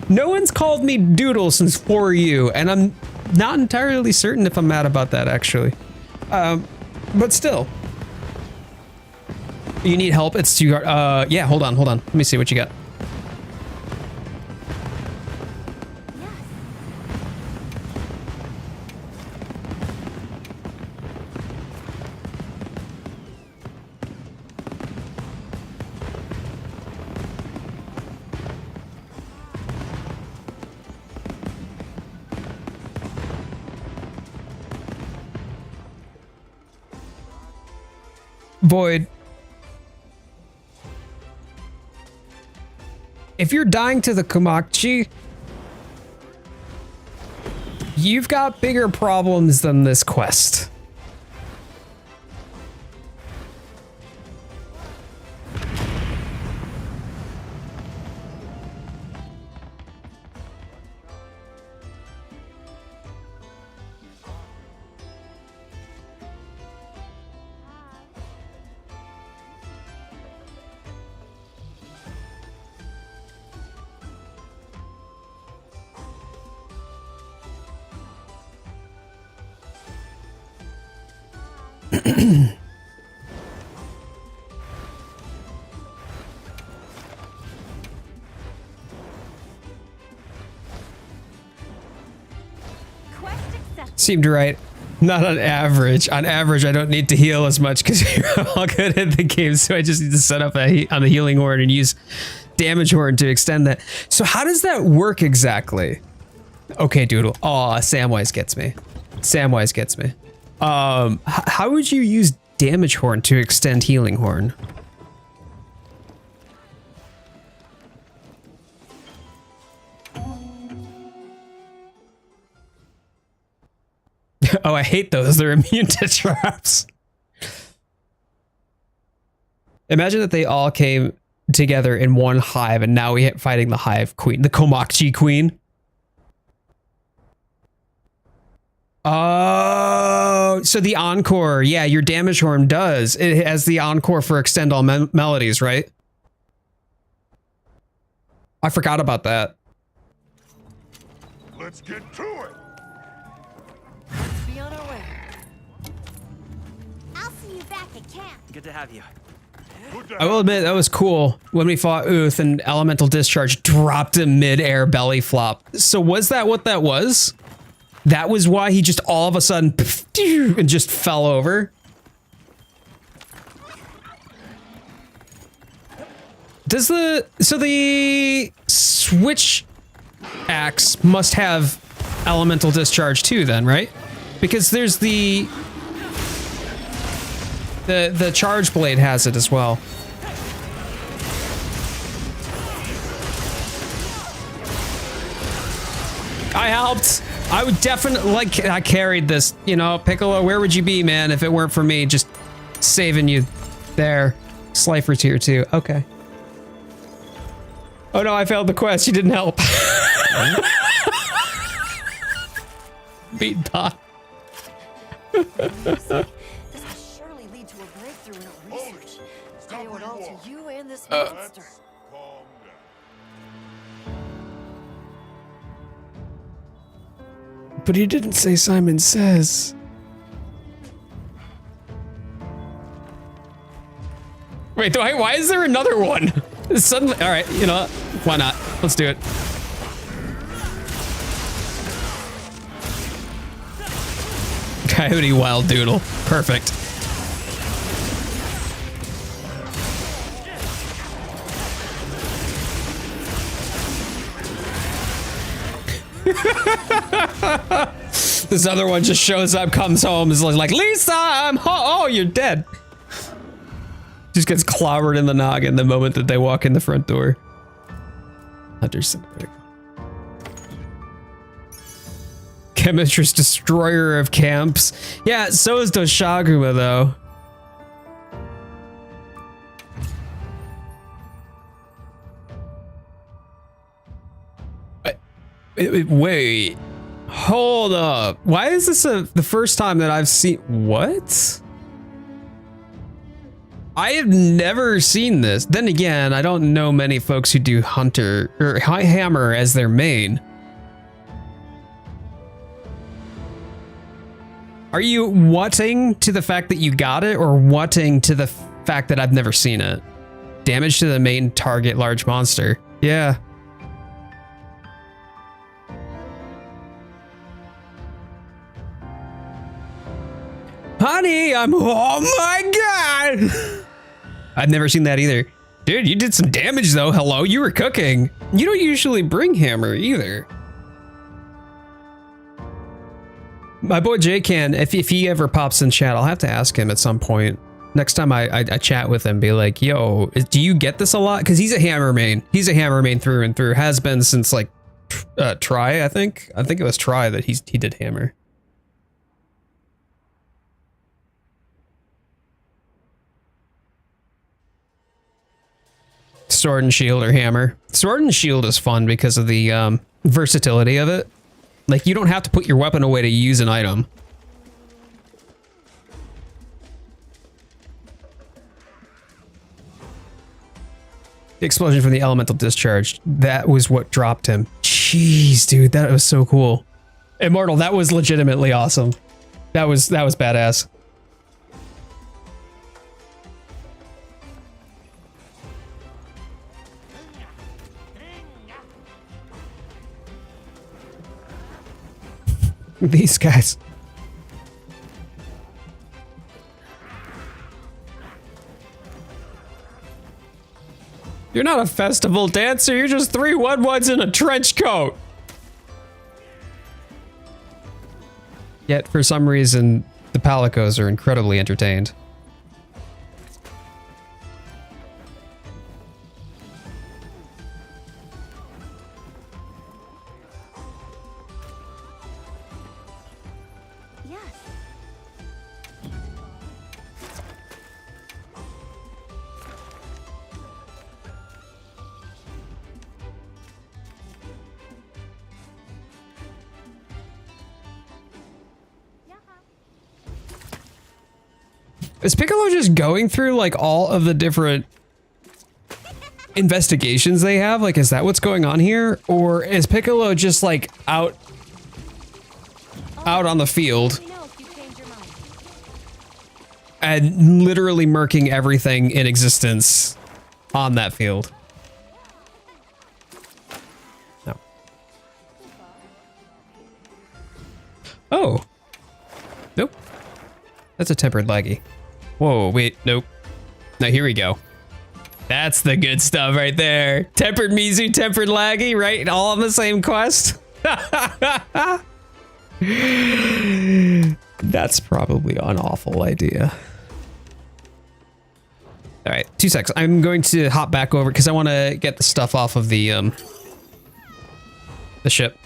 A: No one's called me Doodle since 4U, and I'm not entirely certain if I'm mad about that, actually. But still. You need help? It's too hard. Yeah, hold on. Let me see what you got. Void. If you're dying to the Kumakchi, you've got bigger problems than this quest. Seemed right. Not on average. On average, I don't need to heal as much because you're all good at the game, so I just need to set up on the healing horn and use damage horn to extend that. So how does that work exactly? Okay, Doodle. Aw, Samwise gets me. Samwise gets me. How would you use damage horn to extend healing horn? Oh, I hate those. They're immune to traps. Imagine that they all came together in one hive, and now we're fighting the hive queen, the Komakchi queen. Oh, so the encore. Yeah, your damage horn does. It has the encore for extend all melodies, right? I forgot about that.
B: Let's get to it.
D: Let's be on our way.
C: I'll see you back at camp.
E: Good to have you.
B: Good to
A: I will admit that was cool when we fought Uth and elemental discharge dropped a mid-air belly flop. So was that what that was? That was why he just all of a sudden and just fell over. Does the switch axe must have elemental discharge too then, right? Because there's the charge blade has it as well. I helped. I would definitely, like, I carried this, you know. Piccolo, where would you be, man, if it weren't for me just saving you there? Slifer's here too. Okay. Oh no, I failed the quest. You didn't help. Beat dot.
D: This will surely lead to a breakthrough in our research. I owe it all to you and this monster.
B: calm down.
A: But he didn't say Simon Says. Wait, why is there another one? Suddenly, all right, you know what? Why not? Let's do it. Coyote Wild Doodle. Perfect. This other one just shows up, comes home, is like, Lisa, I'm oh, you're dead. Just gets clobbered in the noggin the moment that they walk in the front door. Hunter sympathetic. Chemistress destroyer of camps. Yeah, so is Doshaguma though. Wait. Hold up. Why is this the first time that I've seen what? I have never seen this. Then again, I don't know many folks who do Hunter or Hammer as their main. Are you whatting to the fact that you got it or whatting to the fact that I've never seen it? Damage to the main target large monster. Yeah. Honey, I'm, oh my God. I've never seen that either. Dude, you did some damage though. Hello, you were cooking. You don't usually bring hammer either. My boy J-Can, if he ever pops in chat, I'll have to ask him at some point. Next time I chat with him, be like, yo, do you get this a lot? Because he's a hammer main. He's a hammer main through and through. Has been since like Try, I think. I think it was Try that he did hammer. Sword and shield or hammer. Sword and shield is fun because of the versatility of it. Like, you don't have to put your weapon away to use an item. The explosion from the elemental discharge. That was what dropped him. Jeez, dude, that was so cool. Immortal, that was legitimately awesome. That was badass. These guys. You're not a festival dancer, you're just 3 1-1s in a trench coat. Yet, for some reason, the Palicos are incredibly entertained.
C: Yes,
A: Is Piccolo just going through like all of the different investigations they have? Like, is that what's going on here? Or is Piccolo just like out on the field and literally murking everything in existence on that field? No. Oh. Nope. That's a tempered laggy. Whoa, wait, nope. Now here we go. That's the good stuff right there. Tempered Mizu, tempered laggy, right? All on the same quest. That's probably an awful idea. All right, 2 secs. I'm going to hop back over because I want to get the stuff off of the ship.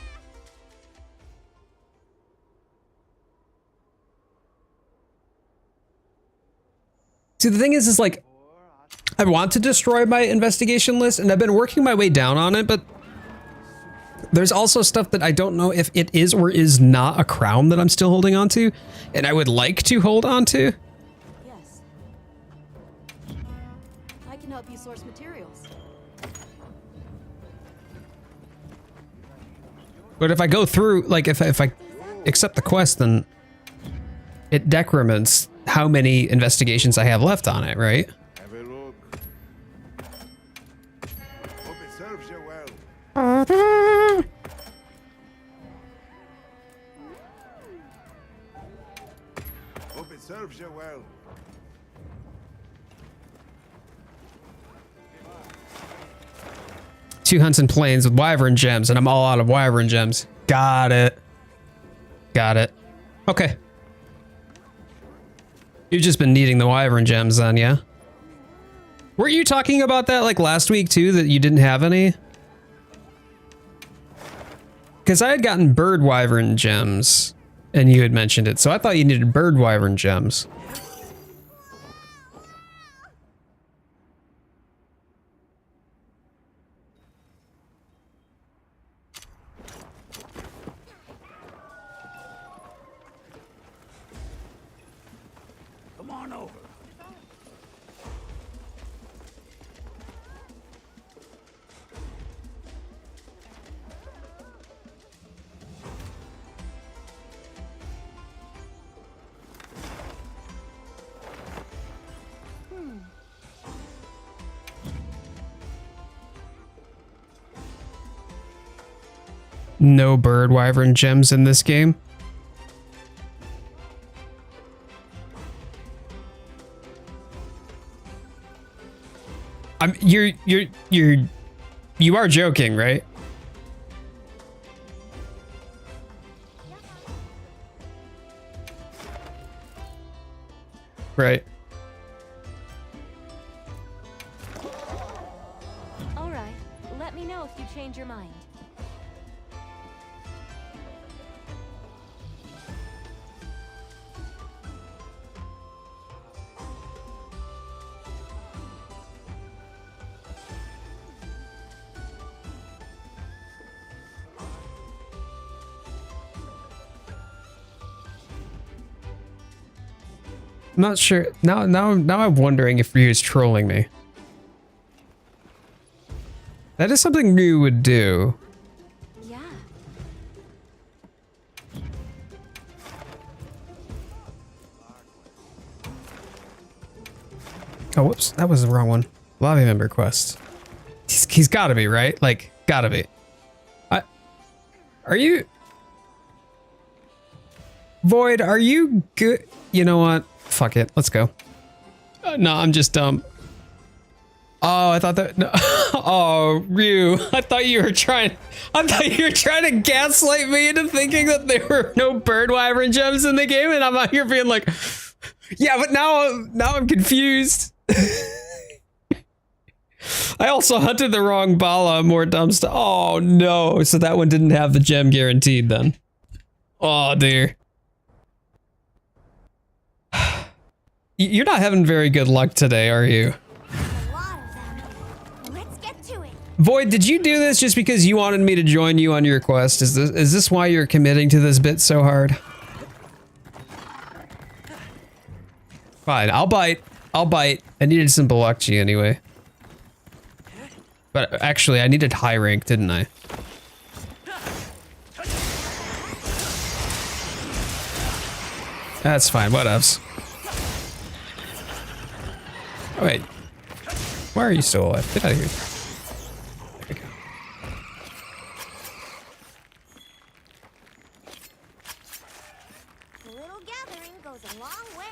A: See, the thing is like, I want to destroy my investigation list, and I've been working my way down on it, but there's also stuff that I don't know if it is or is not a crown that I'm still holding on to, and I would like to hold on to.
D: Yes. I can help you source materials.
A: But if I go through, like, if I accept the quest, then it decrements how many investigations I have left on it, right?
B: Have a look. Hope it serves you well. Hope it serves you well.
A: Two hunts and plains with wyvern gems, and I'm all out of wyvern gems. Got it. Got it. Okay. You've just been needing the wyvern gems then, yeah? Weren't you talking about that like last week too, that you didn't have any? Because I had gotten bird wyvern gems, and you had mentioned it, so I thought you needed bird wyvern gems.
B: Come on over.
A: No bird wyvern gems in this game. You are joking, right? Right.
C: All right. Let me know if you change your mind.
A: I'm not sure. Now I'm wondering if Ryu's trolling me. That is something Ryu would do.
C: Yeah.
A: Oh, whoops. That was the wrong one. Lobby member quest. He's gotta be, right? Like, gotta be. Are you... Void, are you good? You know what? Fuck it. Let's go. No, I'm just dumb. Oh, I thought that... No. Oh, Ryu. I thought you were trying to gaslight me into thinking that there were no bird wyvern gems in the game, and I'm out here being like... Yeah, but now I'm confused. I also hunted the wrong Bala, more dumb stuff. Oh, no. So that one didn't have the gem guaranteed then. Oh, dear. You're not having very good luck today, are you?
C: A lot of them. Let's get to it.
A: Void, did you do this just because you wanted me to join you on your quest? Is this why you're committing to this bit so hard? Fine, I'll bite. I'll bite. I needed some Biloxi anyway. But actually, I needed high rank, didn't I? That's fine, whatevs. Oh wait. Why are you still alive? Get out of here. There we go.
C: A little gathering goes a long way.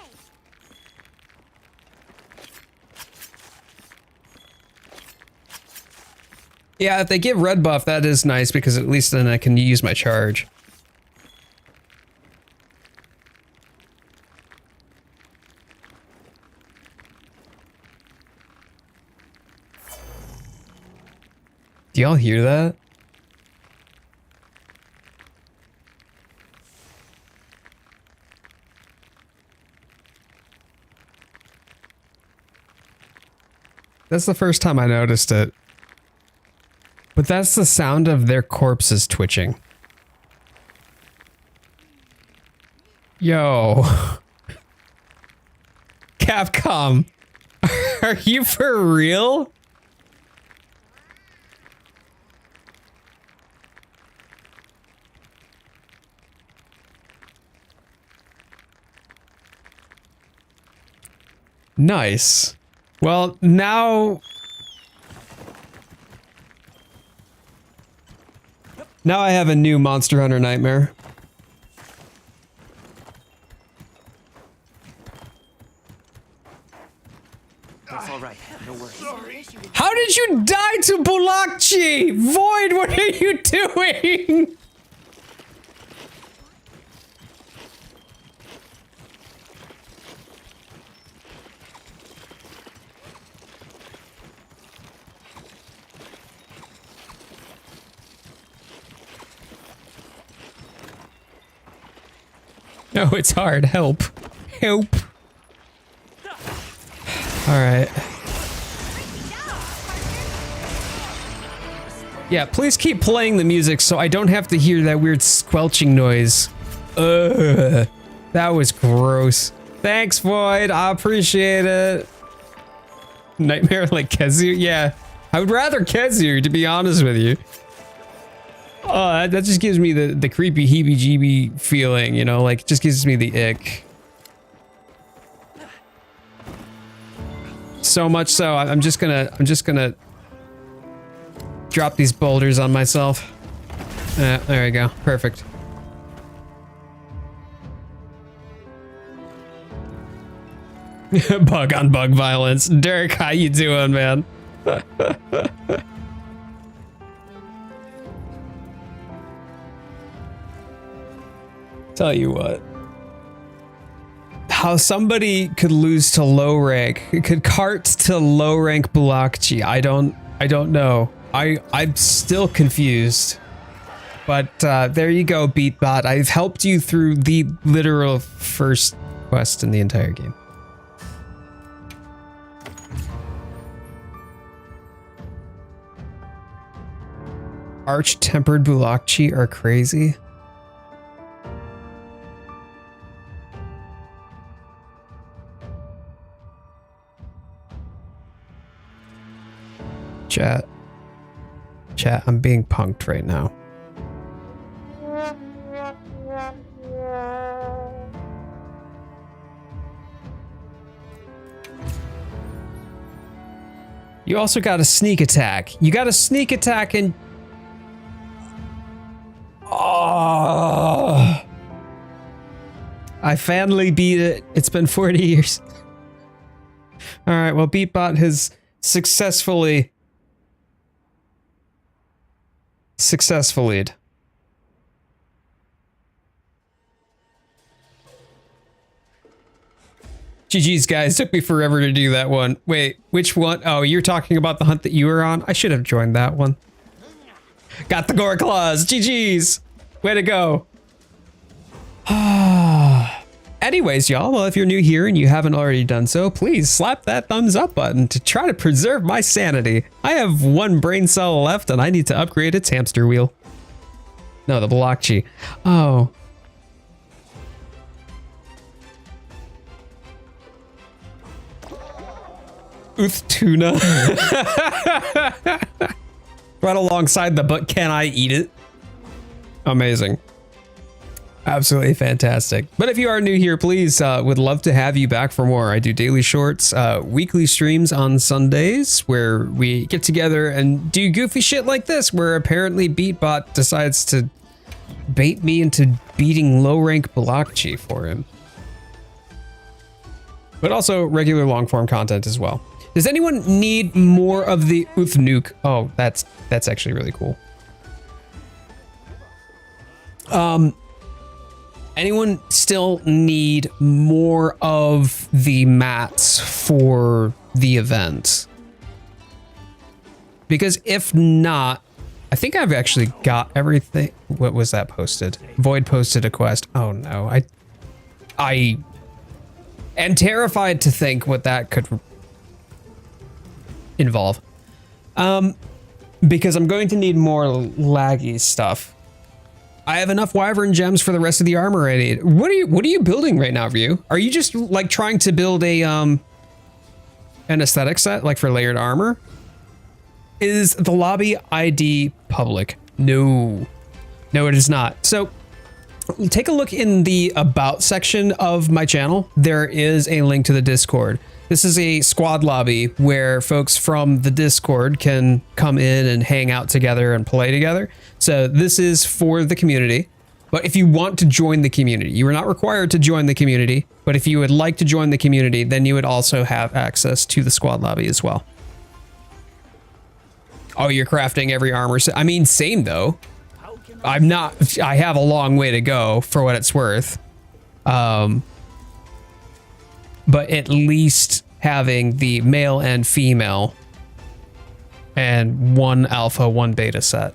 A: Yeah, if they give red buff, that is nice because at least then I can use my charge. Do y'all hear that? That's the first time I noticed it. But that's the sound of their corpses twitching. Yo. Capcom. Are you for real? Nice. Well, now I have a new Monster Hunter nightmare.
E: That's all right. No worries.
A: How did you die to Bulakchi? Void, what are you doing? No, it's hard. Help. Help. Alright. Yeah, please keep playing the music so I don't have to hear that weird squelching noise. Ugh. That was gross. Thanks, Void. I appreciate it. Nightmare like Kezir? Yeah. I would rather Kezir, to be honest with you. Oh, that just gives me the creepy heebie-jeebie feeling, you know, like, it just gives me the ick. So much so, I'm just gonna drop these boulders on myself. There we go, perfect. Bug on bug violence. Derek, how you doing, man? Tell you what. How somebody could lose to low rank, could cart to low rank Bulakchi. I don't know. I'm still confused. But there you go, Beatbot. I've helped you through the literal first quest in the entire game. Arch-tempered Bulakchi are crazy. Chat, I'm being punked right now. You also got a sneak attack. You got a sneak attack and... Oh, I finally beat it. It's been 40 years. All right, well, Beatbot has successfully... GG's, guys. Took me forever to do that one. Wait, which one? Oh, you're talking about the hunt that you were on? I should have joined that one. Got the gore claws. GG's. Way to go. Anyways, y'all, well, if you're new here and you haven't already done so, please slap that thumbs up button to try to preserve my sanity. I have one brain cell left and I need to upgrade its hamster wheel. No, the Bulakchi. Oh. Uth Duna. Right alongside the but can I eat it? Amazing. Absolutely fantastic. But if you are new here, please, would love to have you back for more. I do daily shorts, weekly streams on Sundays where we get together and do goofy shit like this, where apparently Beatbot decides to bait me into beating low rank Balakchi for him. But also regular long form content as well. Does anyone need more of the Uth Nuke? Oh, that's actually really cool. Anyone still need more of the mats for the event? Because if not, I think I've actually got everything. What was that posted? Void posted a quest. Oh no, I am terrified to think what that could involve. Because I'm going to need more laggy stuff. I have enough wyvern gems for the rest of the armor I need. What are you building right now, Ryu? Are you just like trying to build a an aesthetic set like for layered armor? Is the lobby ID public? No, it is not. So take a look in the about section of my channel. There is a link to the Discord. This is a squad lobby where folks from the Discord can come in and hang out together and play together. So this is for the community. But if you want to join the community, you are not required to join the community. But if you would like to join the community, then you would also have access to the squad lobby as well. Oh, you're crafting every armor set. I mean, same though. I'm not, I have a long way to go for what it's worth. But at least having the male and female and one alpha, one beta set.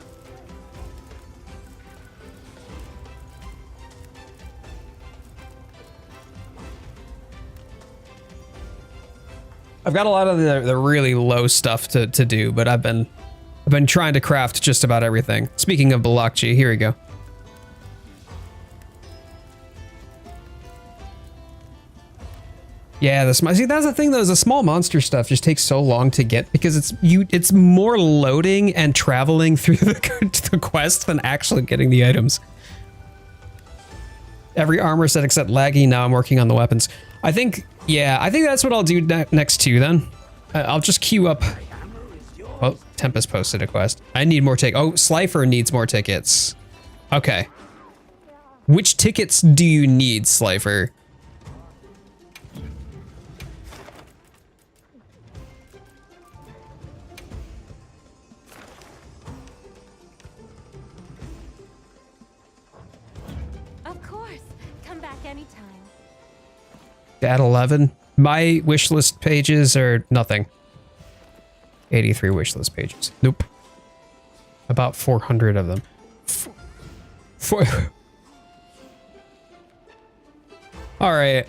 A: I've got a lot of the really low stuff to do, but I've been trying to craft just about everything. Speaking of Balakchi, here we go. Yeah, see, that's the thing though, is the small monster stuff just takes so long to get because it's more loading and traveling through the quest than actually getting the items. Every armor set except laggy. Now I'm working on the weapons. I think that's what I'll do next too then. I'll just queue up. Oh, Tempest posted a quest. I need more oh, Slifer needs more tickets. Okay. Which tickets do you need, Slifer? At 11. My wishlist pages are nothing. 83 wishlist pages. Nope. About 400 of them. All right.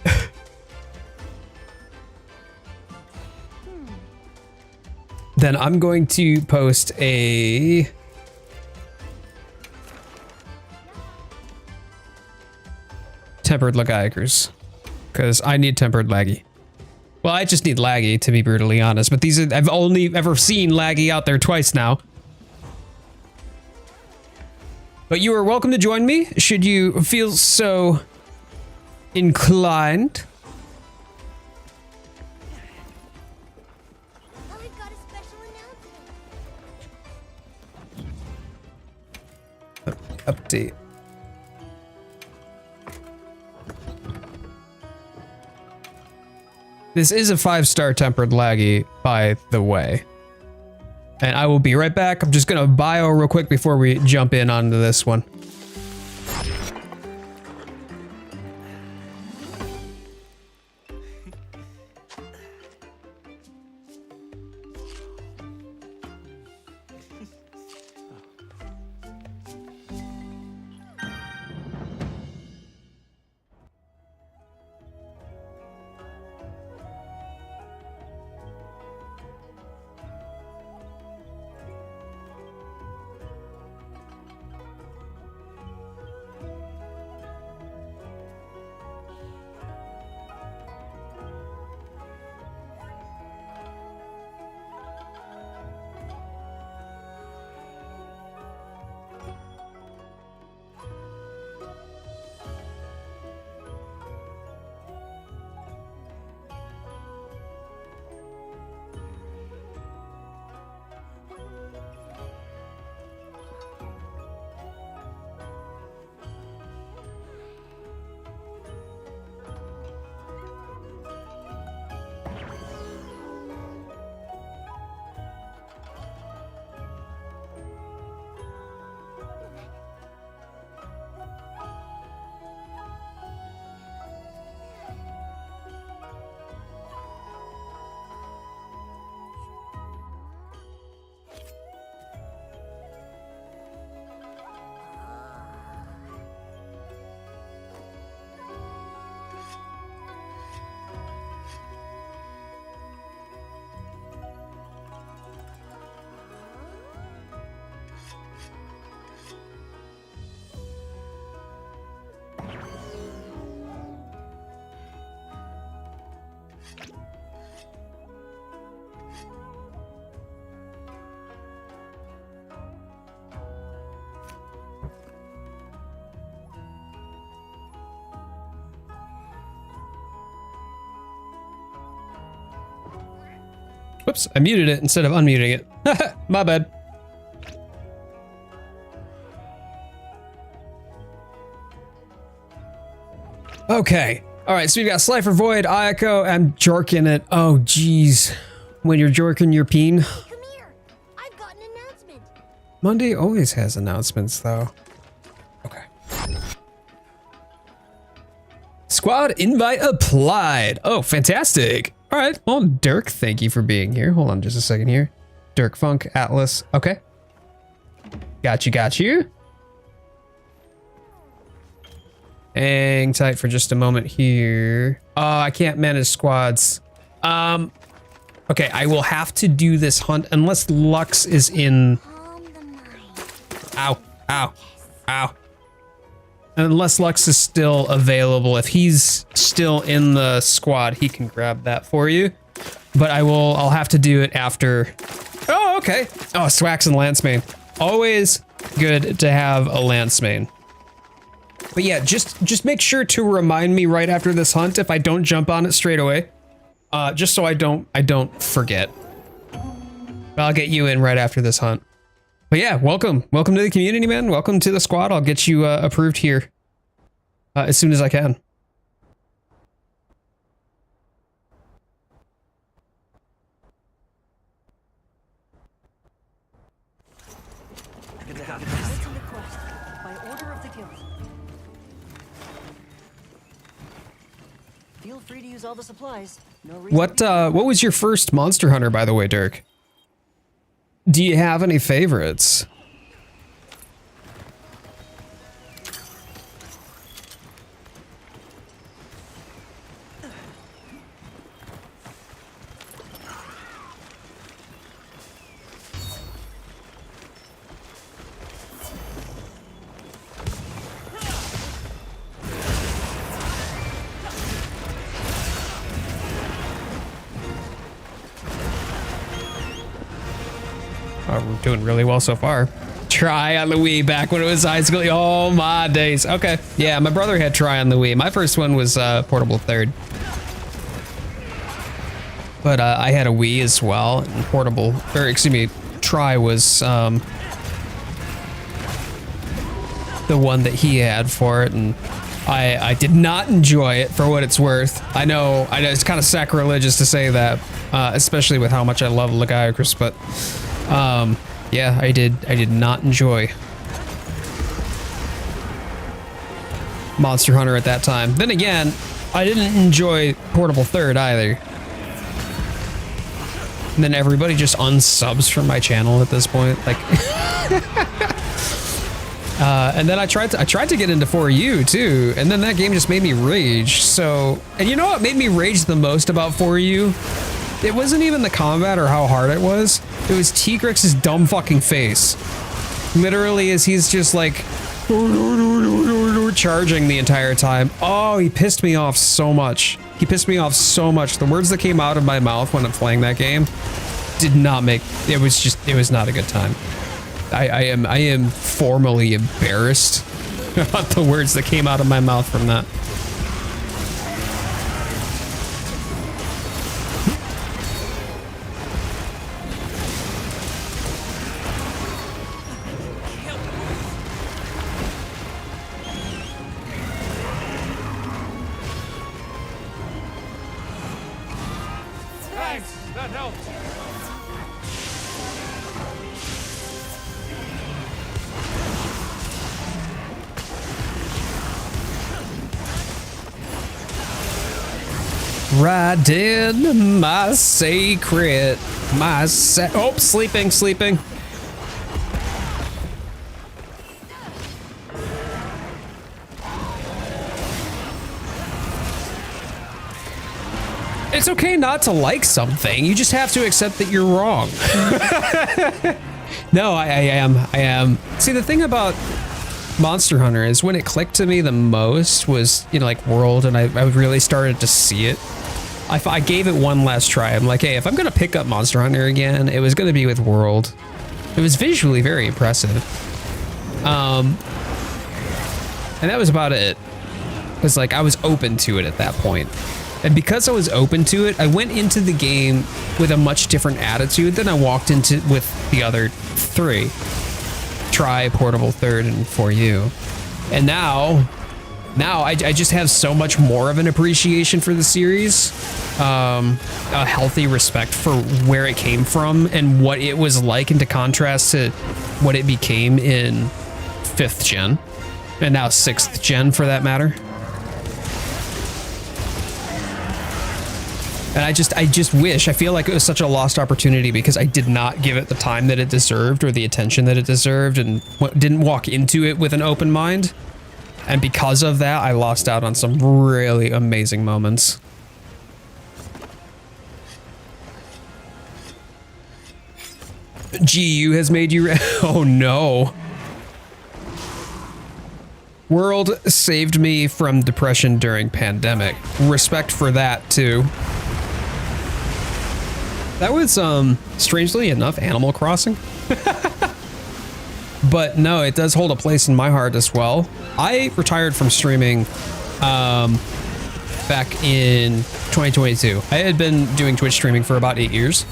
A: Then I'm going to post a tempered Lagikers. Because I need tempered laggy. Well, I just need laggy, to be brutally honest. But these are, I've only ever seen laggy out there twice now. But you are welcome to join me, should you feel so inclined.
C: Oh, we've got a special announcement.
A: Update. This is a 5-star tempered laggy, by the way. And I will be right back. I'm just gonna bio real quick before we jump in onto this one. Whoops, I muted it instead of unmuting it. My bad. Okay. All right, so we've got Slifer Void, Ayako, I'm jorking it. Oh, geez. When you're jorking your peen.
C: Come here. I've got an announcement.
A: Monday always has announcements, though. Okay. Squad invite applied. Oh, fantastic. All right. Well, Dirk, thank you for being here. Hold on just a second here. Dirk Funk, Atlas. Okay. Got you. Hang tight for just a moment here. Oh, I can't manage squads. Okay, I will have to do this hunt unless Lux is in.
C: Calm the mind.
A: Ow. Unless Lux is still available. If he's still in the squad, he can grab that for you. But I'll have to do it after. Oh, okay. Oh, Swax and Lance main. Always good to have a Lance main. But yeah, just make sure to remind me right after this hunt if I don't jump on it straight away. Just so I don't forget. I'll get you in right after this hunt. But yeah, welcome to the community, man. Welcome to the squad. I'll get you approved here as soon as I can.
D: Listen to quest. By order of the guild. Feel free to use all the supplies. No reason.
A: What was your first Monster Hunter, by the way, Dirk? Do you have any favorites? Oh, we're doing really well so far. Try on the Wii back when it was high school. Oh my days. Okay. Yeah, my brother had Try on the Wii. My first one was Portable Third. But I had a Wii as well. And Portable, or excuse me, Try was the one that he had for it, and I did not enjoy it for what it's worth. I know it's kind of sacrilegious to say that, especially with how much I love Lagiacrus, but yeah, I did not enjoy Monster Hunter at that time. Then again, I didn't enjoy Portable Third either. And then everybody just unsubs from my channel at this point, like. And then I tried to get into 4U too, and then that game just made me rage. So, and you know what made me rage the most about 4U? It wasn't even the combat or how hard it was. It was Tigrex's dumb fucking face. Literally, as he's just like charging the entire time. Oh, he pissed me off so much. He pissed me off so much. The words that came out of my mouth when I'm playing that game did not make. It was not a good time. I am formally embarrassed about the words that came out of my mouth from that.
B: Thanks, that helped.
A: Right in my sacred, oh, sleeping. It's okay not to like something. You just have to accept that you're wrong. No, I am. See, the thing about Monster Hunter is when it clicked to me the most was, you know, like World, and I really started to see it. I gave it one last try. I'm like, hey, if I'm gonna pick up Monster Hunter again, it was gonna be with World. It was visually very impressive. And that was about it. It's like I was open to it at that point. And because I was open to it, I went into the game with a much different attitude than I walked into with the other 3. Try, Portable Third, and For You. And now I just have so much more of an appreciation for the series, a healthy respect for where it came from and what it was like, into contrast to what it became in 5th gen, and now 6th gen for that matter. And I just wish, I feel like it was such a lost opportunity because I did not give it the time that it deserved or the attention that it deserved, and didn't walk into it with an open mind. And because of that, I lost out on some really amazing moments. GU has made you oh no. World saved me from depression during pandemic. Respect for that too. That was, strangely enough, Animal Crossing. But no, it does hold a place in my heart as well. I retired from streaming back in 2022. I had been doing Twitch streaming for about 8 years.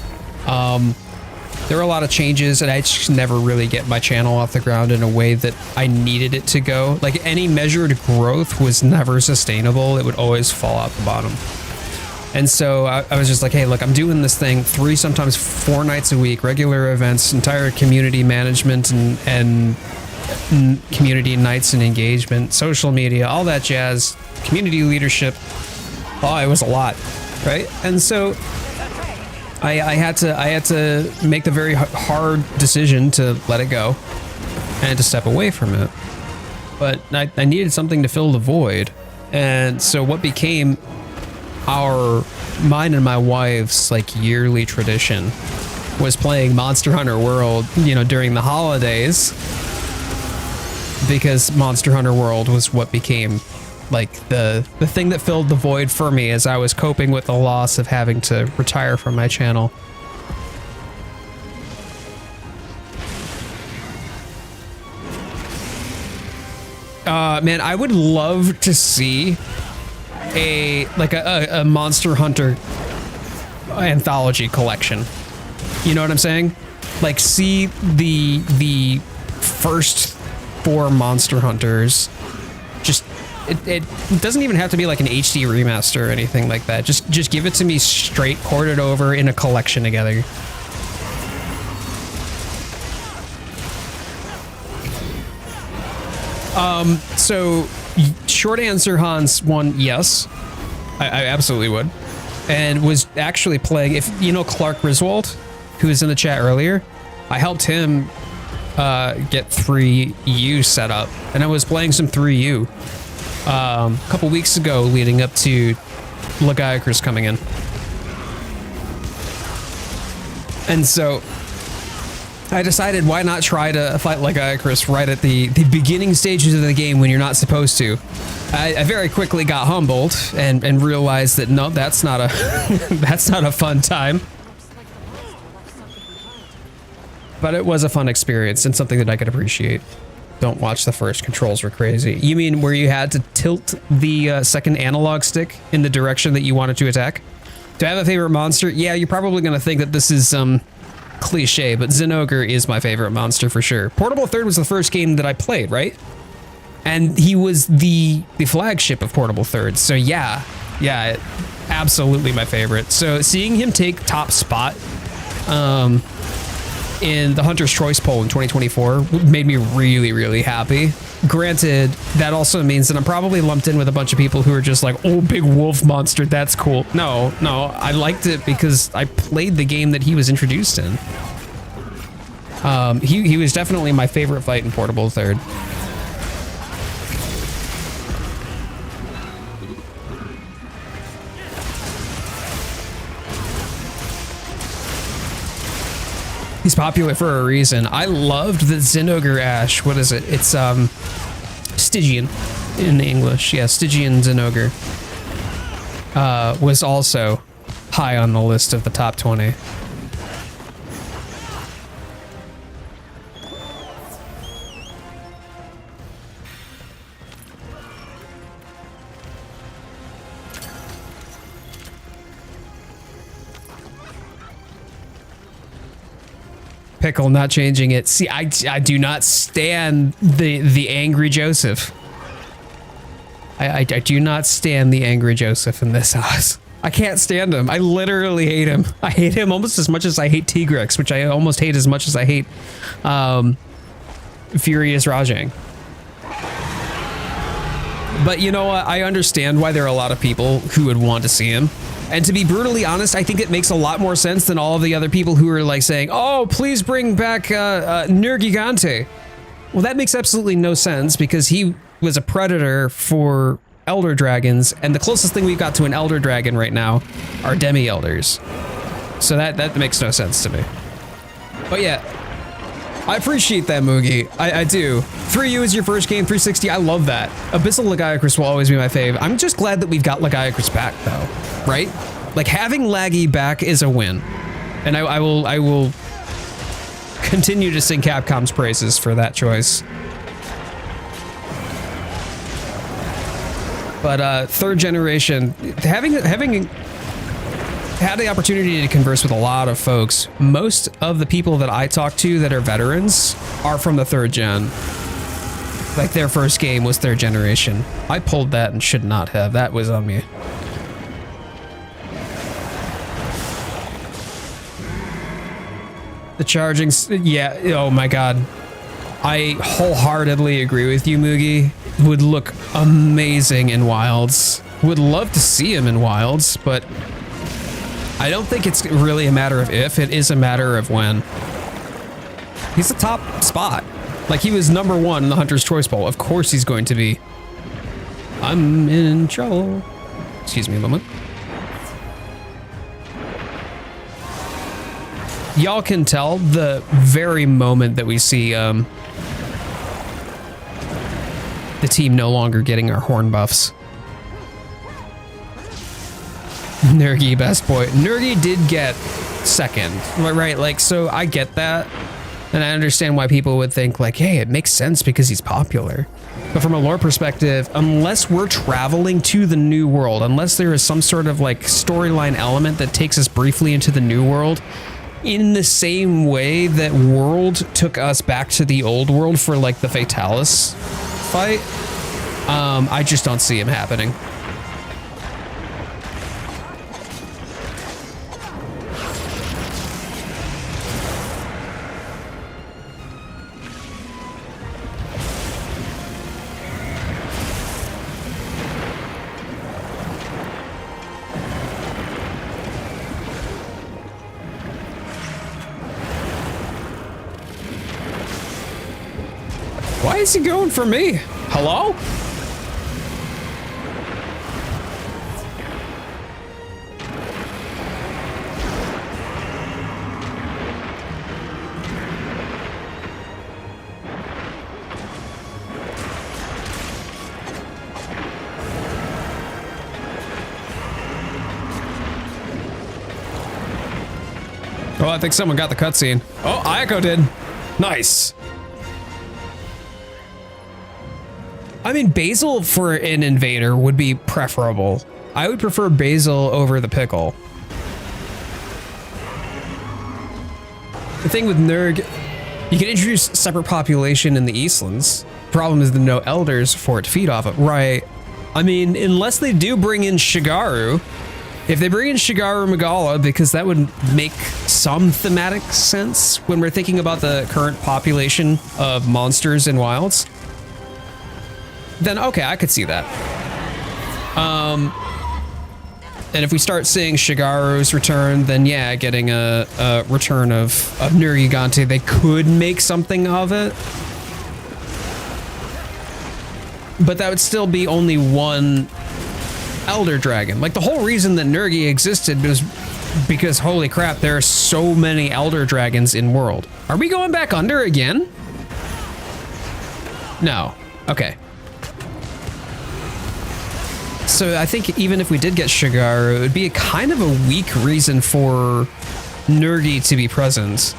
A: There were a lot of changes, and I just never really get my channel off the ground in a way that I needed it to go. Like, any measured growth was never sustainable. It would always fall out the bottom. And so I was just like, hey, look, I'm doing this thing 3, sometimes 4 nights a week, regular events, entire community management and community nights and engagement, social media, all that jazz, community leadership. Oh, it was a lot, right? And so I had to make the very hard decision to let it go and to step away from it. But I needed something to fill the void. And so what became mine and my wife's like yearly tradition was playing Monster Hunter World, you know, during the holidays, because Monster Hunter World was what became like the thing that filled the void for me as I was coping with the loss of having to retire from my channel. Man, I would love to see a Monster Hunter anthology collection. You know what I'm saying? Like, see the first 4 Monster Hunters. Just it doesn't even have to be like an HD remaster or anything like that. Just give it to me straight, ported over in a collection together. So short answer, Hans, 1, yes, I absolutely would, and was actually playing, if you know Clark Griswold, who was in the chat earlier, I helped him get 3U set up, and I was playing some 3U a couple weeks ago leading up to Lagiacrus coming in. And so I decided, why not try to fight Lagiacrus right at the beginning stages of the game when you're not supposed to. I very quickly got humbled and realized that no, that's not a that's not a fun time. But it was a fun experience and something that I could appreciate. Don't watch the first, controls were crazy. You mean where you had to tilt the second analog stick in the direction that you wanted to attack? Do I have a favorite monster? Yeah, you're probably gonna think that this is cliche, but Zinogre is my favorite monster for sure. Portable Third was the first game that I played, right? And he was the flagship of Portable Third. So yeah, absolutely my favorite. So seeing him take top spot in the Hunter's Choice poll in 2024 made me really, really happy. Granted, that also means that I'm probably lumped in with a bunch of people who are just like, oh, big wolf monster, that's cool. No, I liked it because I played the game that he was introduced in. He was definitely my favorite fight in Portable Third. He's popular for a reason. I loved the Zinogre Ash. What is it? It's Stygian in English. Yeah, Stygian Zinogre was also high on the list of the top 20. Pickle not changing it. See, I do not stand the angry Joseph. I do not stand the angry Joseph in this house. I can't stand him. I literally hate him. I hate him almost as much as I hate Tigrex, which I almost hate as much as I hate Furious Rajang. But you know what? I understand why there are a lot of people who would want to see him. And to be brutally honest, I think it makes a lot more sense than all of the other people who are like saying, oh, please bring back Nergigante. Well, that makes absolutely no sense because he was a predator for Elder Dragons, and the closest thing we've got to an Elder Dragon right now are Demi-Elders. So that makes no sense to me. But yeah, I appreciate that, Moogie. I do. 3U is your first game, 360. I love that. Abyssal Lagiacrus will always be my fave. I'm just glad that we've got Lagiacrus back, though. Right? Like, having Laggy back is a win. And I will continue to sing Capcom's praises for that choice. But third generation, having had the opportunity to converse with a lot of folks, most of the people that I talk to that are veterans are from the third gen. Like, their first game was third generation. I pulled that and should not have. That was on me. The charging, yeah, oh my god. I wholeheartedly agree with you, Moogie. Would look amazing in Wilds. Would love to see him in Wilds, but I don't think it's really a matter of if, it is a matter of when. He's the top spot. Like, he was #1 in the Hunter's Choice Bowl. Of course he's going to be. I'm in trouble. Excuse me a moment. Y'all can tell the very moment that we see the team no longer getting our horn buffs. Nergi, best boy. Nergi did get second, right? Like, so I get that. And I understand why people would think like, hey, it makes sense because he's popular. But from a lore perspective, unless we're traveling to the new world, unless there is some sort of like storyline element that takes us briefly into the new world, in the same way that World took us back to the old world for like the Fatalis fight, I just don't see him happening. Why is he going for me? Hello? Oh, I think someone got the cutscene. Oh, Ayako did. Nice. I mean, Basil for an invader would be preferable. I would prefer Basil over the Pickle. The thing with Nerg, you can introduce separate population in the Eastlands. Problem is the no elders for it to feed off of. Right. I mean, unless they do bring in Shigaru. If they bring in Shigaru Magala, because that would make some thematic sense when we're thinking about the current population of monsters in Wilds. Then okay, I could see that. And if we start seeing Shigaru's return, then yeah, getting a return of Nergigante, they could make something of it. But that would still be only one Elder Dragon. Like, the whole reason that Nergi existed was because, holy crap, there are so many Elder Dragons in World. Are we going back under again? No. Okay. So I think even if we did get Shigaru, it would be a kind of a weak reason for Nergi to be present.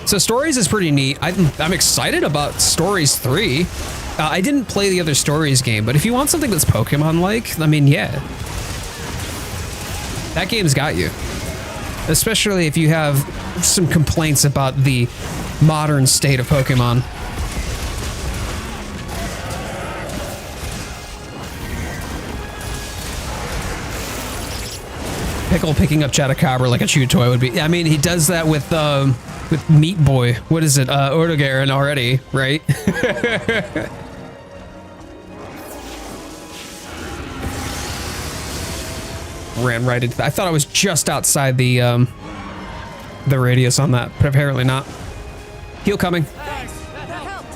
A: So Stories is pretty neat. I'm excited about Stories 3. I didn't play the other Stories game, but if you want something that's Pokemon-like, I mean, yeah. That game's got you. Especially if you have some complaints about the modern state of Pokemon. Pickle picking up Chatacabra like a chew toy would be. I mean, he does that with Meat Boy. What is it? Ortogaren already, right? Ran right into that. I thought I was just outside the radius on that, but apparently not. Heal coming.
B: Thanks, that helped.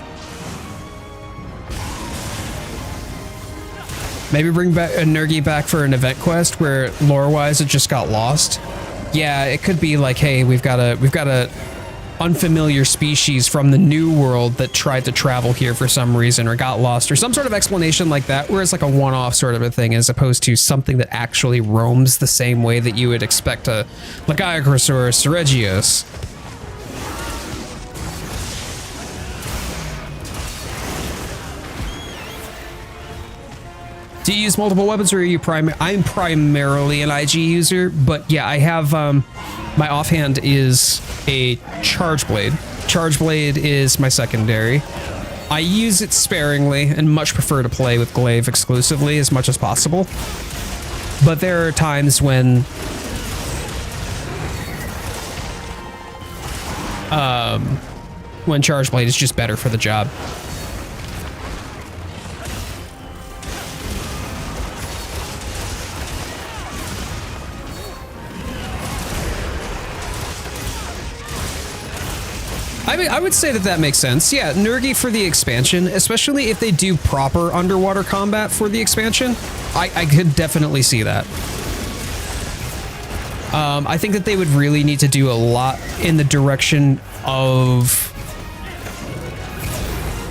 A: Maybe bring back a Nergie back for an event quest where lore-wise it just got lost. Yeah, it could be like, hey, we've got a unfamiliar species from the new world that tried to travel here for some reason or got lost or some sort of explanation like that, where it's like a one-off sort of a thing as opposed to something that actually roams the same way that you would expect a Lagiacrus or a Seregios. Do you use multiple weapons or are you I'm primarily an IG user, but yeah, I have, my offhand is a Charge Blade. Charge Blade is my secondary. I use it sparingly and much prefer to play with Glaive exclusively as much as possible. But there are times when Charge Blade is just better for the job. I would say that makes sense. Yeah, Nergie for the expansion, especially if they do proper underwater combat for the expansion. I could definitely see that. I think that they would really need to do a lot in the direction of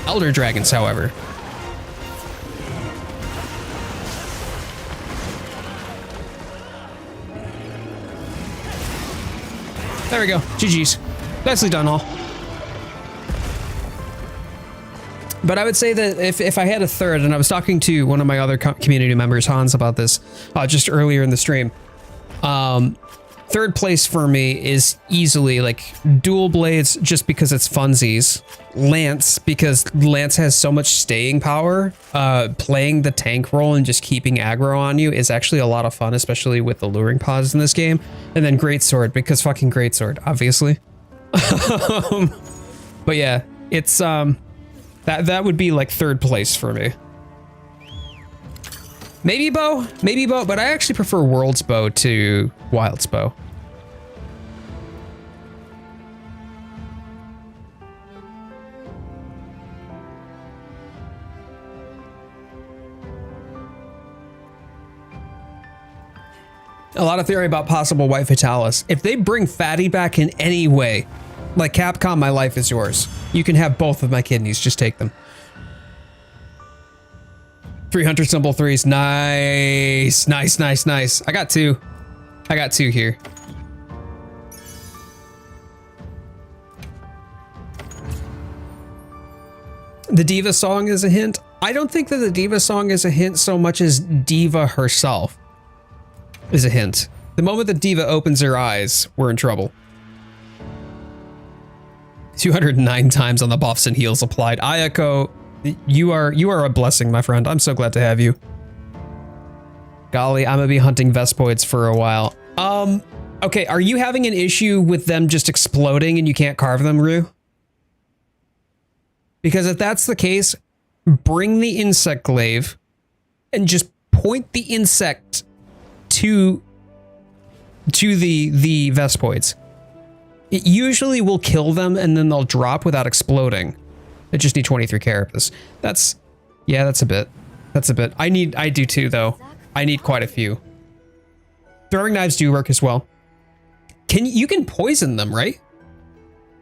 A: Elder Dragons, however. There we go. GG's. Nicely done, all. But I would say that if I had a third, and I was talking to one of my other community members, Hans, about this just earlier in the stream, third place for me is easily like Dual Blades just because it's funsies, Lance because Lance has so much staying power, playing the tank role and just keeping aggro on you is actually a lot of fun, especially with the luring pods in this game, and then Greatsword because fucking Greatsword, obviously. But yeah, it's that would be like third place for me. Maybe bow, but I actually prefer World's Bow to Wild's Bow. A lot of theory about possible White Fatalis. If they bring Fatty back in any way, like Capcom, my life is yours. You can have both of my kidneys, just take them. 300 symbol threes, nice, nice, nice, nice. I got two here. The Diva song is a hint. I don't think that the Diva song is a hint so much as Diva herself is a hint. The moment that Diva opens her eyes, we're in trouble. 209 times on the buffs and heals applied. Ayako, you are a blessing, my friend. I'm so glad to have you. Golly, I'm gonna be hunting Vespoids for a while. Okay, are you having an issue with them just exploding and you can't carve them, Rue? Because if that's the case, bring the insect glaive and just point the insect to the Vespoids. It usually will kill them and then they'll drop without exploding. They just need 23 carapace. That's a bit. I do too though. I need quite a few. Throwing knives do work as well. You can poison them, right?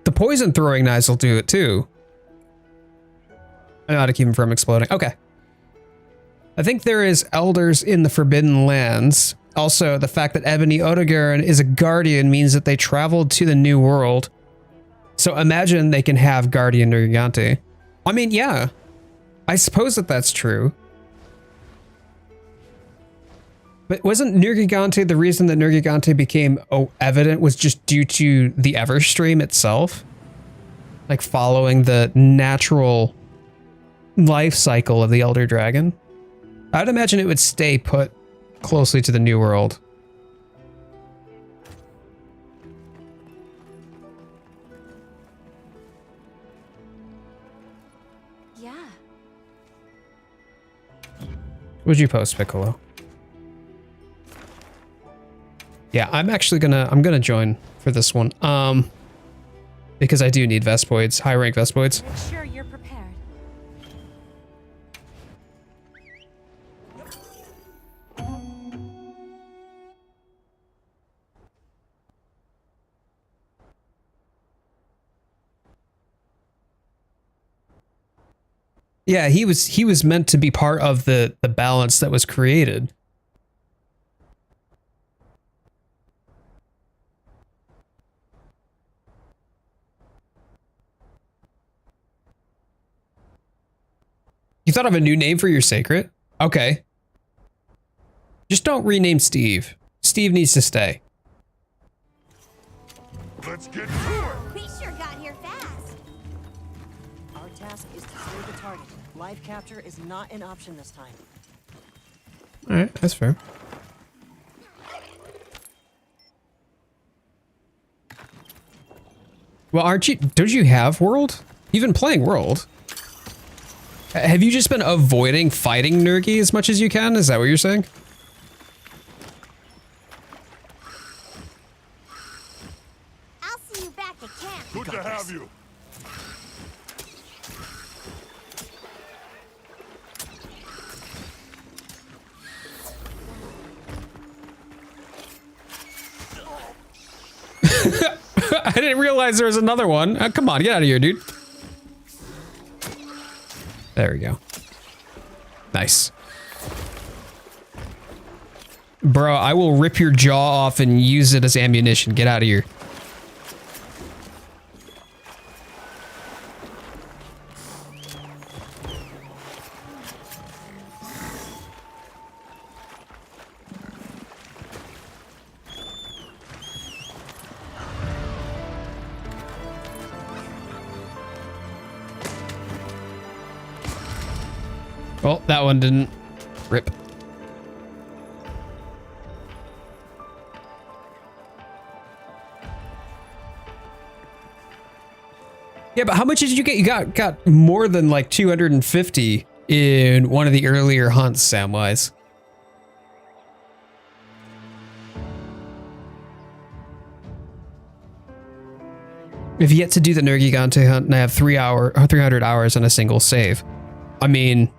A: The poison throwing knives will do it too. I know how to keep them from exploding. Okay. I think there is elders in the Forbidden Lands. Also, the fact that Ebony Odogaron is a guardian means that they traveled to the New World. So imagine they can have Guardian Gigante. I mean, yeah. I suppose that that's true. But wasn't Nergigante the reason that Nergigante became evident was just due to the Everstream itself? Like following the natural life cycle of the Elder Dragon? I'd imagine it would stay put closely to the New World.
D: Yeah.
A: What'd you post, Piccolo? Yeah, I'm gonna join for this one. Because I do need Vespoids, high rank Vespoids.
D: Make sure you're prepared.
A: Yeah, he was meant to be part of the balance that was created. You thought of a new name for your sacred? Okay. Just don't rename Steve. Steve needs to stay.
B: Let's get to it.
C: We sure got here fast.
D: Our task is to clear the target. Live capture is not an option this time.
A: Alright, that's fair. Well, don't you have World? You've been playing World. Have you just been avoiding fighting Nergi as much as you can? Is that what you're saying?
C: I'll see you back at camp.
B: Good to have you.
A: I didn't realize there was another one. Come on, get out of here, dude. There we go. Nice. Bro, I will rip your jaw off and use it as ammunition. Get out of here. Oh, that one didn't rip. Yeah, but how much did you get? You got more than like 250 in one of the earlier hunts, Samwise. I've yet to do the Nergigante hunt and I have 300 hours on a single save. I mean,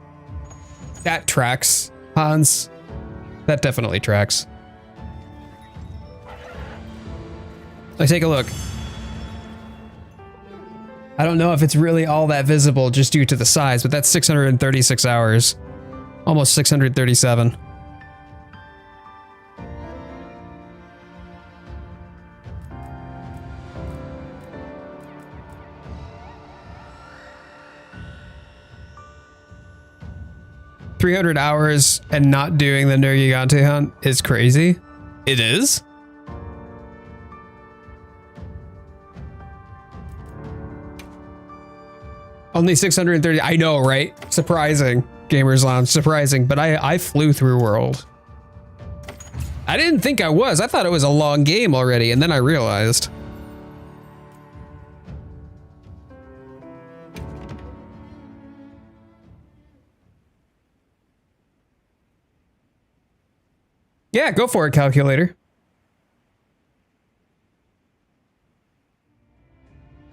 A: that tracks, Hans. That definitely tracks. Like, take a look. I don't know if it's really all that visible just due to the size, but that's 636 hours. Almost 637. $300 hours and not doing the Nergigante hunt is crazy. It is? Only 630. I know, right? Surprising. Gamers Lounge, surprising. But I flew through World. I didn't think I was. I thought it was a long game already, and then I realized. Yeah, go for it, calculator.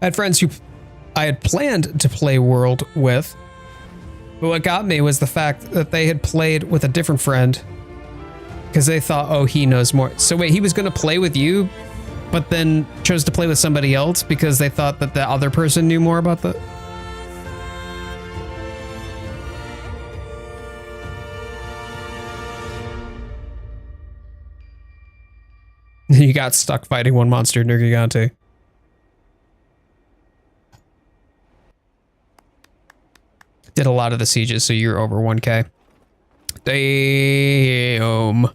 A: I had friends who I had planned to play World with, but what got me was the fact that they had played with a different friend because they thought, oh, he knows more. So wait, he was going to play with you, but then chose to play with somebody else because they thought that the other person knew more about the... You got stuck fighting one monster, Nergigante. Did a lot of the sieges, so you're over 1K. Damn.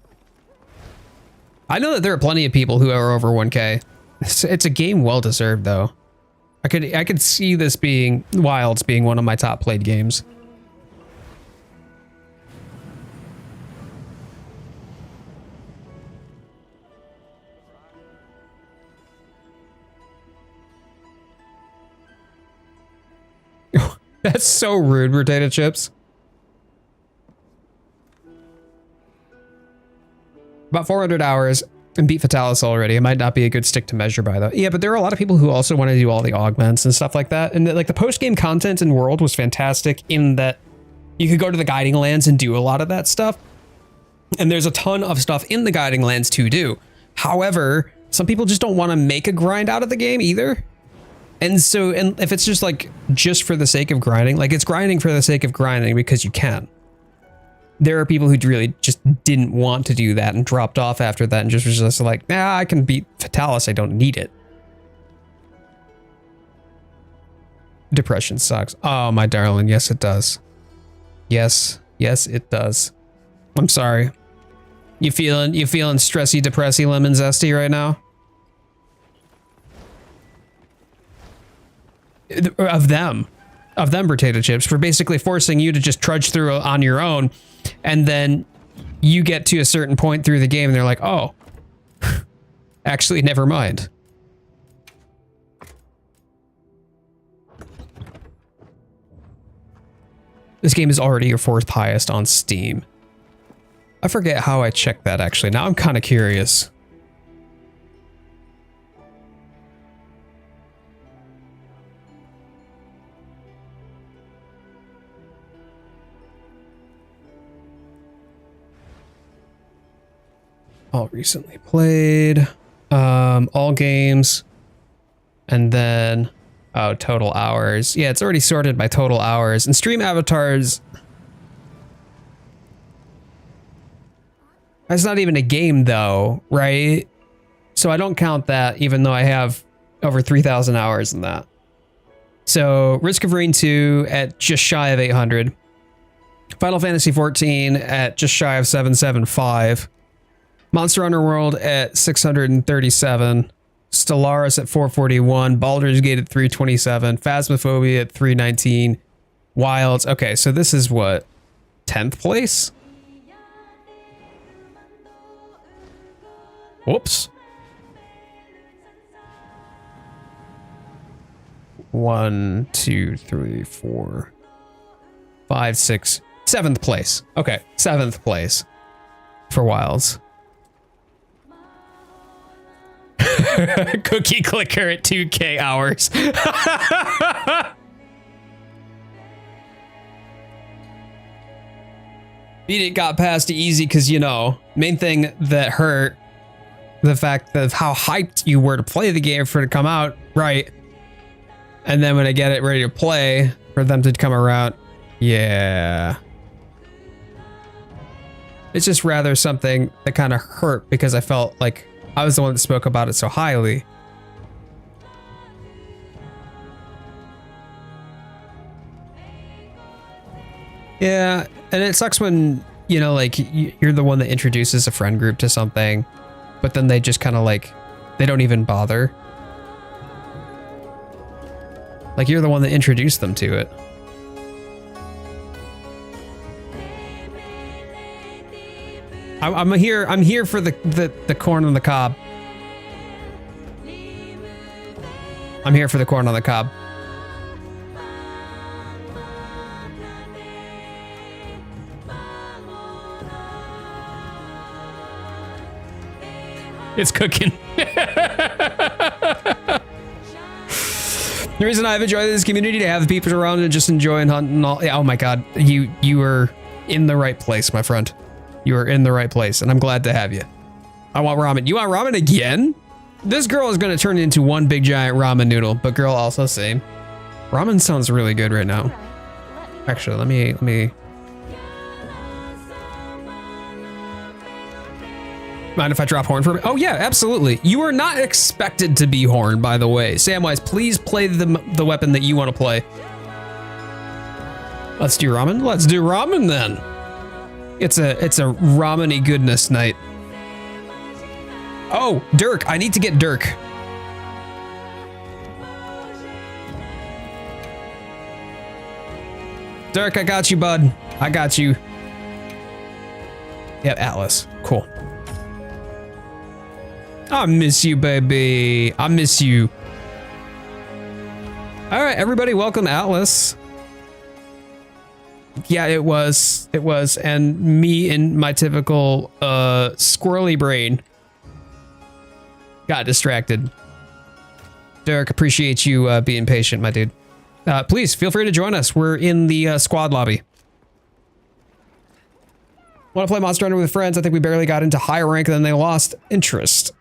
A: I know that there are plenty of people who are over 1K. It's a game well deserved though. I could see this being Wilds being one of my top played games. That's so rude, potato chips. About 400 hours and beat Fatalis already. It might not be a good stick to measure by though. Yeah, but there are a lot of people who also want to do all the augments and stuff like that. And like the post-game content in World was fantastic in that you could go to the guiding lands and do a lot of that stuff. And there's a ton of stuff in the guiding lands to do. However, some people just don't want to make a grind out of the game either. And so, and if it's just like, just for the sake of grinding, like it's grinding for the sake of grinding because you can. There are people who really just didn't want to do that and dropped off after that and just was just like, nah, I can beat Fatalis, I don't need it. Depression sucks. Oh, my darling, yes it does. Yes, it does. I'm sorry. You feeling stressy, depressy, lemon zesty right now? Of them potato chips for basically forcing you to just trudge through on your own, and then you get to a certain point through the game and they're like, oh, actually never mind. This game is already your 4th highest on Steam. I forget how I checked that actually. Now I'm kind of curious. All recently played, all games, and then, oh, total hours. Yeah, it's already sorted by total hours. And stream avatars, that's not even a game though, right? So I don't count that even though I have over 3,000 hours in that. So Risk of Rain 2 at just shy of 800. Final Fantasy 14 at just shy of 775. Monster Hunter World at 637, Stellaris at 441, Baldur's Gate at 327, Phasmophobia at 319, Wilds. Okay, so this is what, 10th place? Whoops. 1, 2, 3, 4, 5, 6, 7th place. Okay, 7th place for Wilds. Cookie clicker at 2K hours. Beat it got past easy because, you know, main thing that hurt, the fact of how hyped you were to play the game for it to come out, right? And then when I get it ready to play, for them to come around, yeah. It's just rather something that kind of hurt because I felt like I was the one that spoke about it so highly. Yeah, and it sucks when, you know, like you're the one that introduces a friend group to something, but then they just kind of like, they don't even bother. Like you're the one that introduced them to it. I'm here for the corn on the cob. I'm here for the corn on the cob. It's cooking. The reason I've enjoyed this community to have the people around and just enjoy and hunt and all. Oh my God, you are in the right place, my friend. You are in the right place, and I'm glad to have you. I want ramen. You want ramen again? This girl is going to turn into one big giant ramen noodle, but girl also same. Ramen sounds really good right now. Actually, let me. Mind if I drop horn for a bit? Oh yeah, absolutely. You are not expected to be horn, by the way. Samwise, please play the weapon that you want to play. Let's do ramen. Let's do ramen then. It's a ramen-y goodness night. Oh, Dirk. I need to get Dirk. Dirk, I got you, bud. I got you. Yep, Atlas. Cool. I miss you, baby. I miss you. All right, everybody, welcome Atlas. Yeah, it was. And me in my typical squirrely brain got distracted. Derek, appreciate you being patient, my dude. Please feel free to join us. We're in the squad lobby. Want to play Monster Hunter with friends? I think we barely got into higher rank, then they lost interest.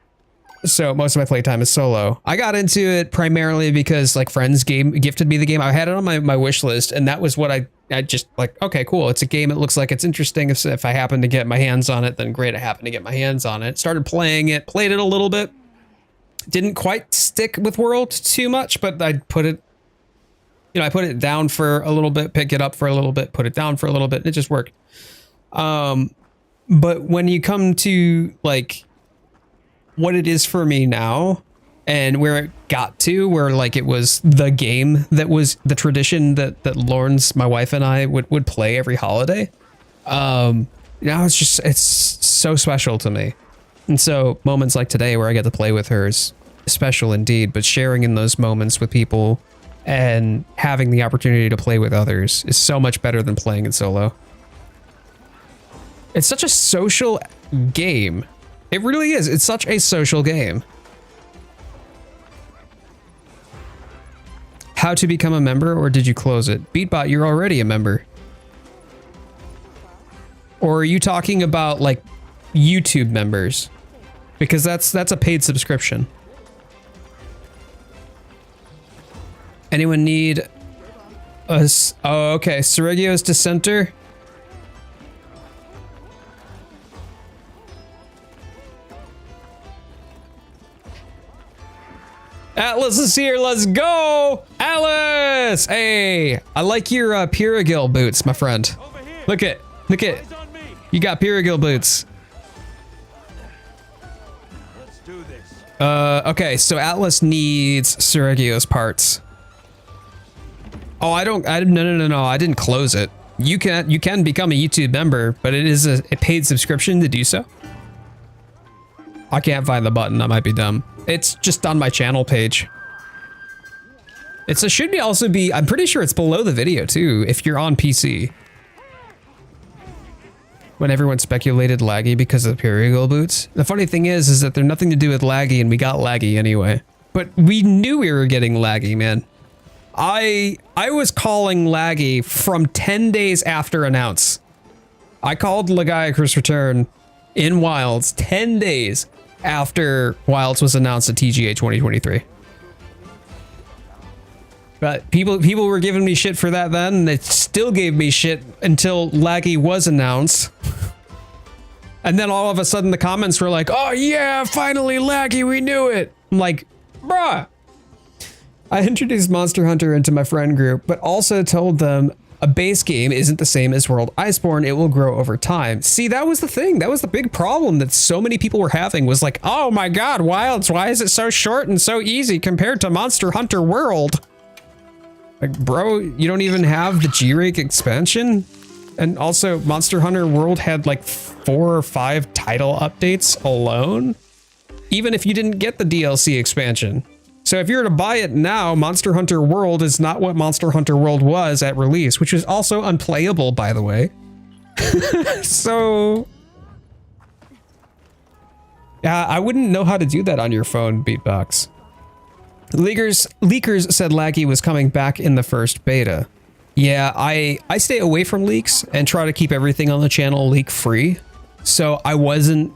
A: So most of my playtime is solo. I got into it primarily because like friends gifted me the game. I had it on my wish list, and that was what I just like, okay, cool. It's a game. It looks like it's interesting. If I happen to get my hands on it, then great. I happened to get my hands on it. Started playing it, played it a little bit. Didn't quite stick with World too much, but I put it, I put it down for a little bit, pick it up for a little bit, put it down for a little bit. And it just worked. But when you come to like what it is for me now and where it got to, where like it was the game that was the tradition that Lawrence, my wife, and I would play every holiday. Now it's so special to me. And so moments like today where I get to play with her is special indeed, but sharing in those moments with people and having the opportunity to play with others is so much better than playing in solo. It's such a social game. It really is. It's such a social game. How to become a member, or did you close it? Beatbot, you're already a member. Or are you talking about like YouTube members? Because that's a paid subscription. Anyone need us? Oh, okay. Sergio's Dissenter. Atlas is here. Let's go. Atlas. Hey, I like your Piragil boots, my friend. Look at. You got Piragil boots.
B: Let's do this.
A: Okay, so Atlas needs Sergio's parts. Oh, no, I didn't close it. You can become a YouTube member, but it is a paid subscription to do so. I can't find the button. I might be dumb. It's just on my channel page. Should also be, I'm pretty sure it's below the video too, if you're on PC. When everyone speculated laggy because of the Piragil boots. The funny thing is that they're nothing to do with laggy, and we got laggy anyway. But we knew we were getting laggy, man. I was calling laggy from 10 days after announce. I called Lagiacrus Return in Wilds 10 days after Wilds was announced at TGA 2023. But people were giving me shit for that then, and they still gave me shit until laggy was announced. And then all of a sudden the comments were like, oh yeah, finally laggy, we knew it. I'm like, bruh. I introduced Monster Hunter into my friend group, but also told them a base game isn't the same as World Iceborne. It will grow over time. See, that was the thing. That was the big problem that so many people were having, was like, oh my God, Wilds, why is it so short and so easy compared to Monster Hunter World? Like, bro, you don't even have the G-Rake expansion? And also, Monster Hunter World had like 4 or 5 title updates alone, even if you didn't get the DLC expansion. So if you were to buy it now, Monster Hunter World is not what Monster Hunter World was at release, which was also unplayable, by the way. So yeah, I wouldn't know how to do that on your phone, Beatbox. Leakers said laggy was coming back in the first beta. Yeah, I stay away from leaks and try to keep everything on the channel leak free. So I wasn't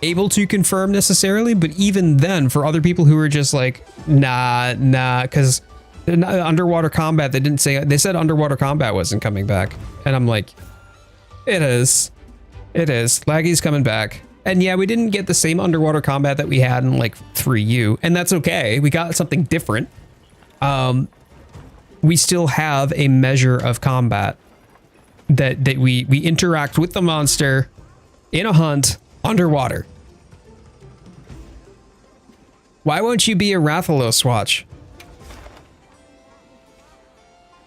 A: able to confirm necessarily, but even then, for other people who were just like, nah, because underwater combat, they said underwater combat wasn't coming back. And I'm like, it is. Laggy's coming back. And yeah, we didn't get the same underwater combat that we had in like 3U, and that's okay. We got something different. We still have a measure of combat that we interact with the monster in a hunt underwater. Why won't you be a Rathalos watch?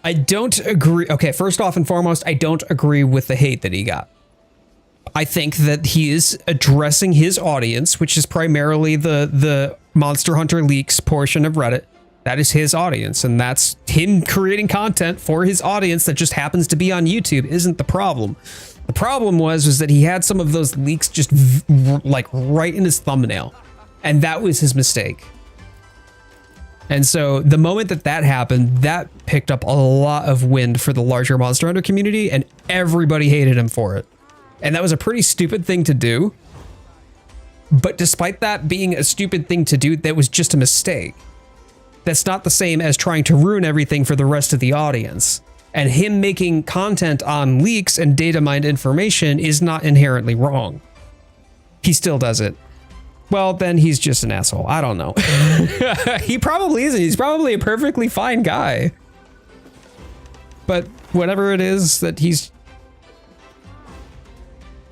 A: I don't agree. Okay, first off and foremost, I don't agree with the hate that he got. I think that he is addressing his audience, which is primarily the Monster Hunter Leaks portion of Reddit. That is his audience, and that's him creating content for his audience that just happens to be on YouTube isn't the problem. The problem was that he had some of those leaks just like right in his thumbnail, and that was his mistake. And so the moment that that happened, that picked up a lot of wind for the larger Monster Hunter community, and everybody hated him for it. And that was a pretty stupid thing to do. But despite that being a stupid thing to do, that was just a mistake. That's not the same as trying to ruin everything for the rest of the audience. And him making content on leaks and data mined information is not inherently wrong. He still does it. Well, then he's just an asshole. I don't know. He probably isn't. He's probably a perfectly fine guy. But whatever it is that he's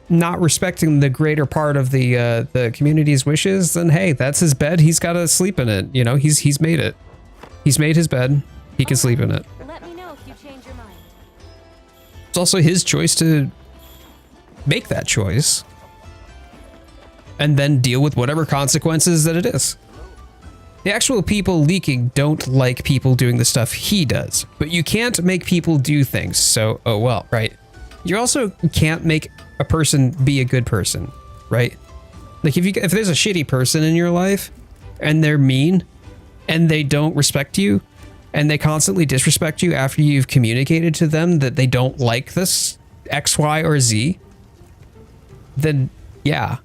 A: not respecting the greater part of the community's wishes, then hey, that's his bed. He's got to sleep in it. You know, he's made it. He's made his bed. He can sleep in it.
C: Let me know if you change your mind.
A: It's also his choice to make that choice and then deal with whatever consequences that it is. The actual people leaking don't like people doing the stuff he does, but you can't make people do things. So, oh well, right? You also can't make a person be a good person, right? Like if there's a shitty person in your life and they're mean and they don't respect you and they constantly disrespect you after you've communicated to them that they don't like this X, Y, or Z, then yeah.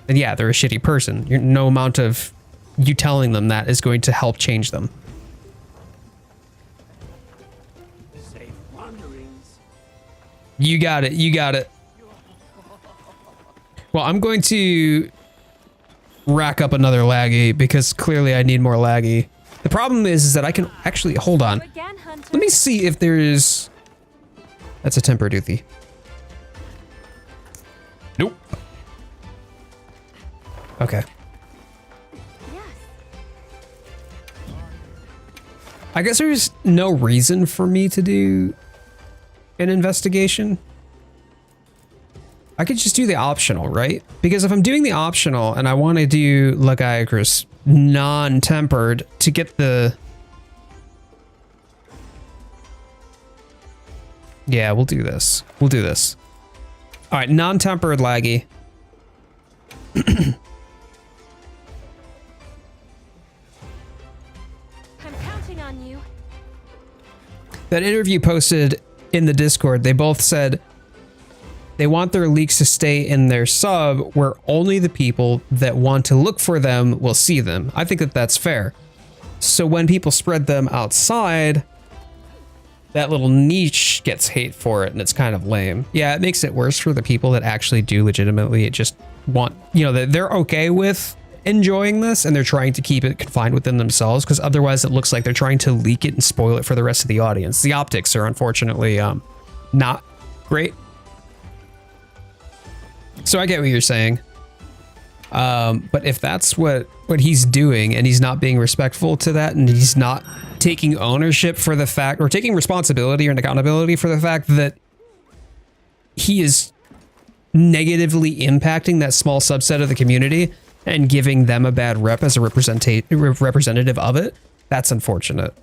A: And yeah, they're a shitty person. No amount of you telling them that is going to help change them.
B: Safe wanderings.
A: You got it. You got it. Well, I'm going to rack up another laggy because clearly I need more laggy. The problem is that I can actually hold on.
C: Again, Hunter.
A: Let me see if there's. That's a tempered Uthi. Nope. Okay.
C: Yes.
A: I guess there's no reason for me to do an investigation. I could just do the optional, right? Because if I'm doing the optional and I want to do Lagiacrus non-tempered to get the... Yeah, we'll do this. We'll do this. All right, non-tempered laggy.
C: On you.
A: That interview posted in the Discord, they both said they want their leaks to stay in their sub where only the people that want to look for them will see them. I think that that's fair. So when people spread them outside, that little niche gets hate for it and it's kind of lame. Yeah, it makes it worse for the people that actually do legitimately just want, you know, that they're okay with enjoying this and they're trying to keep it confined within themselves, because otherwise it looks like they're trying to leak it and spoil it for the rest of the audience. The optics are unfortunately not great. So I get what you're saying. But if that's what he's doing and he's not being respectful to that and he's not taking ownership for the fact, or taking responsibility and accountability for the fact that he is negatively impacting that small subset of the community and giving them a bad rep as a representative of it, that's unfortunate.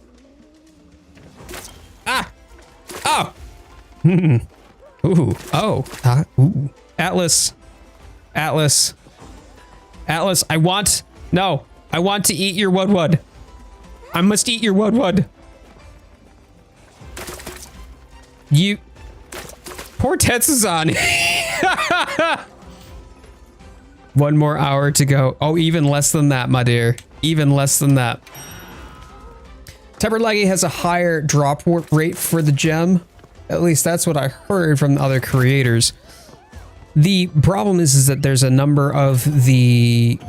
A: Ah! Oh! Ooh. Oh. Ooh. Atlas. Atlas. Atlas, I want to eat your Wud. I must eat your Wud. You... Poor Tetsuzan. 1 more hour to go. Oh, even less than that, my dear. Even less than that. Tempered Laggy has a higher drop rate for the gem. At least that's what I heard from other creators. The problem is that there's a number of the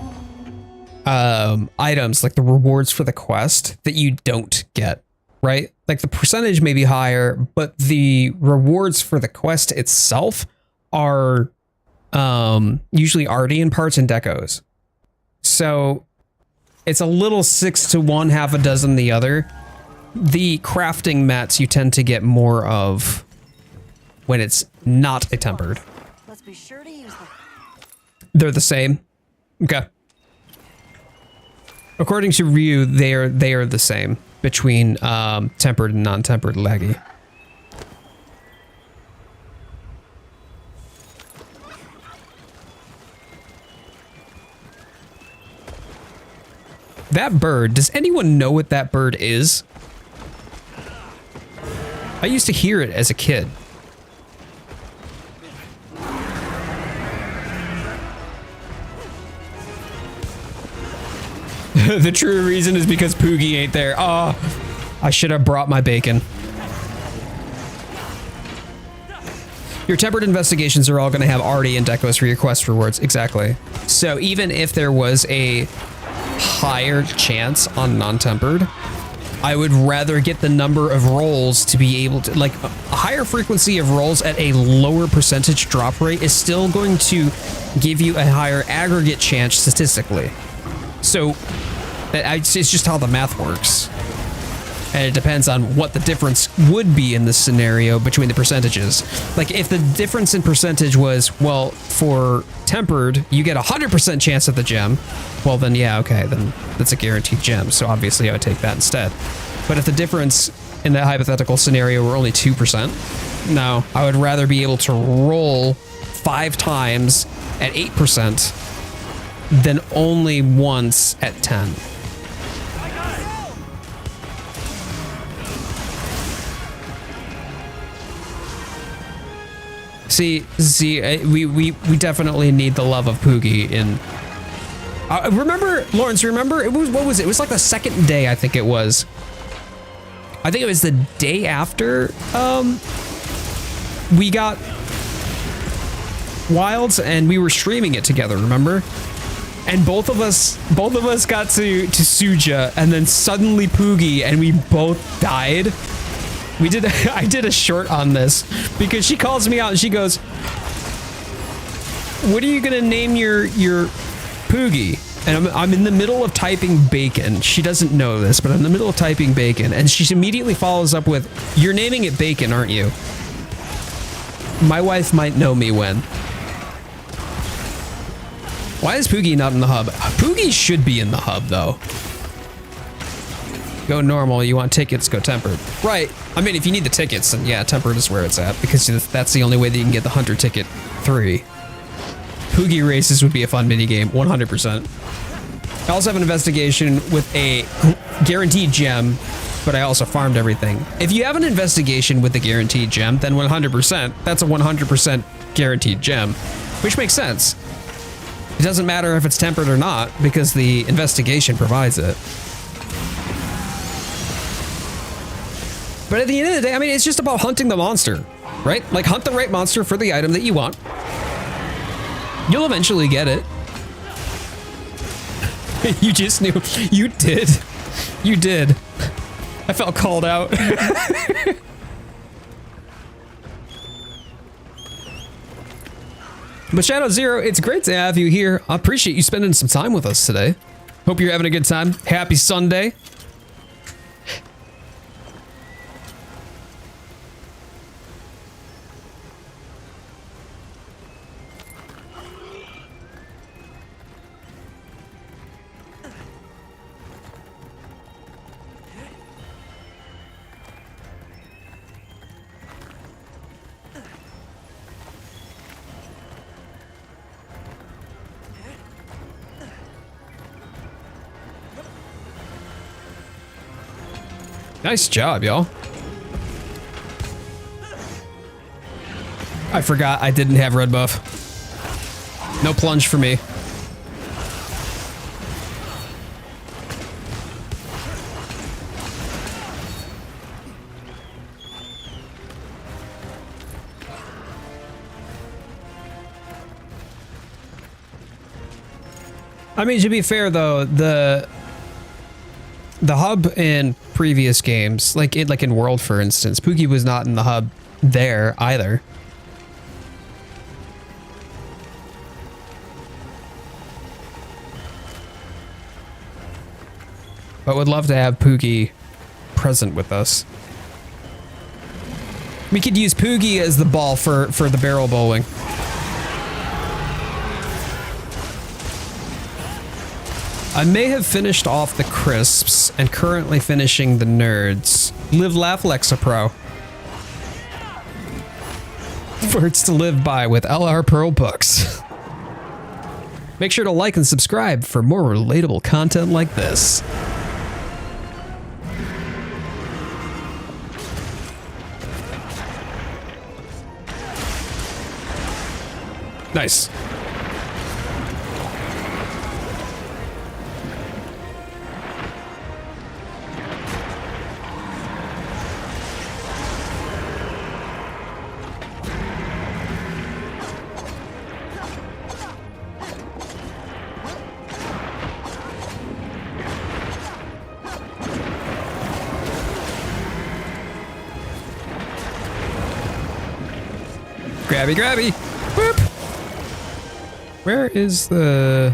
A: items, like the rewards for the quest, that you don't get, right? Like the percentage may be higher, but the rewards for the quest itself are usually Ardean parts and decos. So it's a little 6 to 1, half a dozen the other. The crafting mats you tend to get more of when it's not a tempered.
D: Let's be sure to use them.
A: They're the same. Okay. According to Ryu, they are the same between tempered and non-tempered laggy. That bird, does anyone know what that bird is? I used to hear it as a kid. The true reason is because Poogie ain't there. Oh, I should have brought my bacon. Your tempered investigations are all going to have already in decos for your quest rewards. Exactly. So even if there was a higher chance on non-tempered, I would rather get the number of rolls to be able to, like, a higher frequency of rolls at a lower percentage drop rate is still going to give you a higher aggregate chance statistically. So it's just how the math works. And it depends on what the difference would be in this scenario between the percentages. Like if the difference in percentage was, well, for tempered, you get 100% chance at the gem. Well, then yeah, okay, then that's a guaranteed gem. So obviously I would take that instead. But if the difference in that hypothetical scenario were only 2%, no, I would rather be able to roll 5 times at 8% than only once at 10. See, we definitely need the love of Poogie in. Remember, Lawrence, remember, it was, what was it? It was like the second day, I think it was. I think it was the day after we got Wilds and we were streaming it together, remember? And both of us got to Suja and then suddenly Poogie and we both died. I did a short on this because she calls me out and she goes, "What are you gonna name your Poogie?" And I'm in the middle of typing bacon. She doesn't know this, but I'm in the middle of typing bacon, and she immediately follows up with, "You're naming it Bacon, aren't you?" My wife might know me when. Why is Poogie not in the hub? Poogie should be in the hub though. Go normal, you want tickets, go tempered. Right, I mean, if you need the tickets, then yeah, tempered is where it's at, because that's the only way that you can get the Hunter ticket 3. Poogie races would be a fun minigame, 100%. I also have an investigation with a guaranteed gem, but I also farmed everything. If you have an investigation with a guaranteed gem, then 100%, that's a 100% guaranteed gem, which makes sense. It doesn't matter if it's tempered or not, because the investigation provides it. But at the end of the day, I mean, it's just about hunting the monster, right? Like, hunt the right monster for the item that you want. You'll eventually get it. You just knew. You did. You did. I felt called out. But Shadow Zero, it's great to have you here. I appreciate you spending some time with us today. Hope you're having a good time. Happy Sunday. Nice job, y'all. I forgot I didn't have red buff. No plunge for me. I mean, to be fair though, the hub in previous games, like in World, for instance, Poogie was not in the hub there either. but would love to have Poogie present with us. We could use Poogie as the ball for the barrel bowling. I may have finished off the crisps and currently finishing the nerds. Live, laugh, Lexapro. Words to live by with LR Pearl books. Make sure to like and subscribe for more relatable content like this. Nice. Grabby, grabby. Boop. Where is the...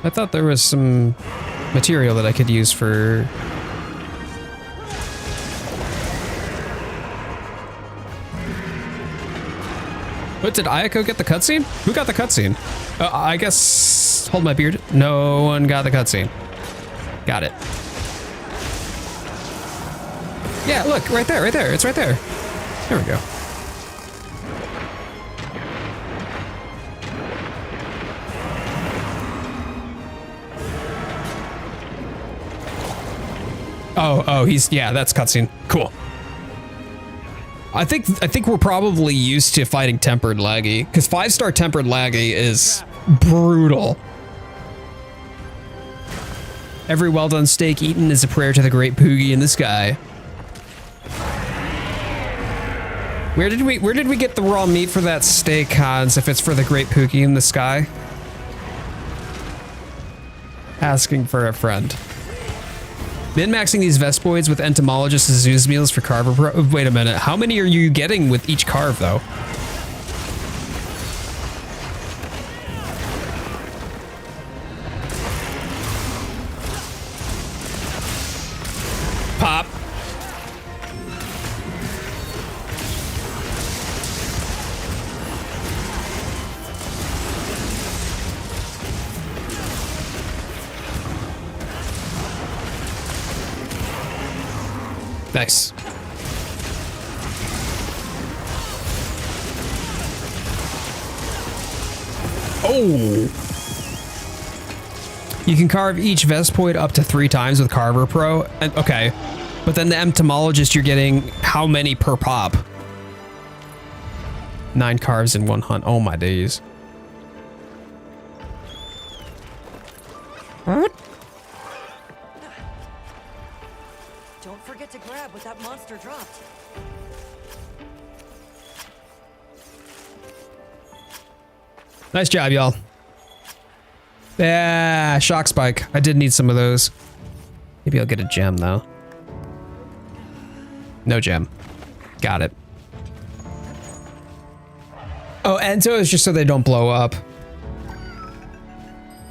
A: I thought there was some material that I could use for... What, did Ayako get the cutscene? Who got the cutscene? I guess... Hold my beard. No one got the cutscene. Got it. Yeah, look, right there, right there. It's right there. There we go. Oh, he's, yeah, that's cutscene. Cool. I think we're probably used to fighting tempered laggy, because 5-star tempered laggy is brutal. Every well done steak eaten is a prayer to the great Poogie in the sky. Where did we get the raw meat for that steak, Hans, if it's for the great Poogie in the sky? Asking for a friend. Min-maxing these Vespoids with Entomologist Zeus meals for Carver Pro. Wait a minute, how many are you getting with each carve though? Pop. Nice. Oh! You can carve each Vespoid up to 3 times with Carver Pro. And, okay. But then the Entomologist, you're getting how many per pop? 9 carves in 1 hunt. Oh my days.
D: Don't forget to grab what that monster dropped.
A: Nice job, y'all. Yeah, shock spike. I did need some of those. Maybe I'll get a gem though. No gem. Got it. Oh, and so it's just so they don't blow up.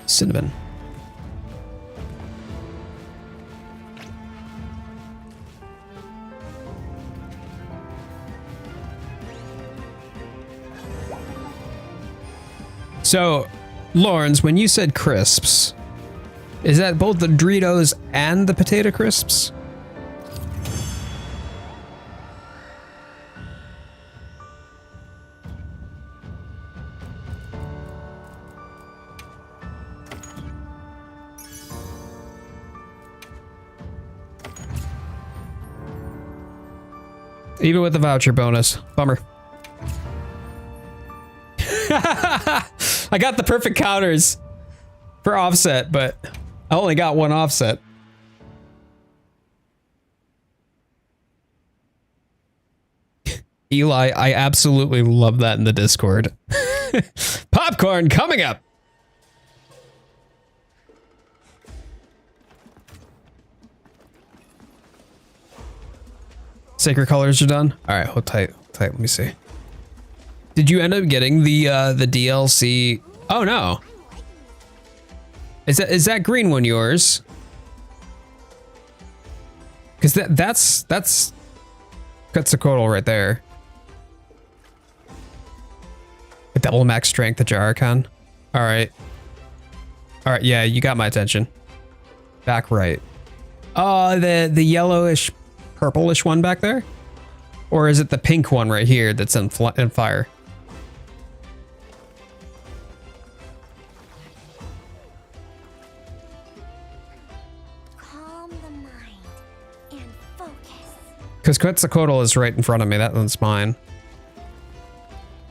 A: Cinnamon. So, Lawrence, when you said crisps, is that both the Doritos and the potato crisps? Even with the voucher bonus. Bummer. I got the perfect counters for offset, but I only got 1 offset. Eli, I absolutely love that in the Discord. Popcorn coming up. Sacred colors are done. All right, hold tight, hold tight. Let me see. Did you end up getting the DLC? Oh no. Is that green one yours? Because that's Quetzalcoatl right there. A double max strength, the Jarakan. All right. All right, yeah, you got my attention. Back right. The yellowish, purplish one back there? Or is it the pink one right here that's in fire?
C: Calm the mind and focus.
A: Because Quetzalcoatl is right in front of me. That one's mine.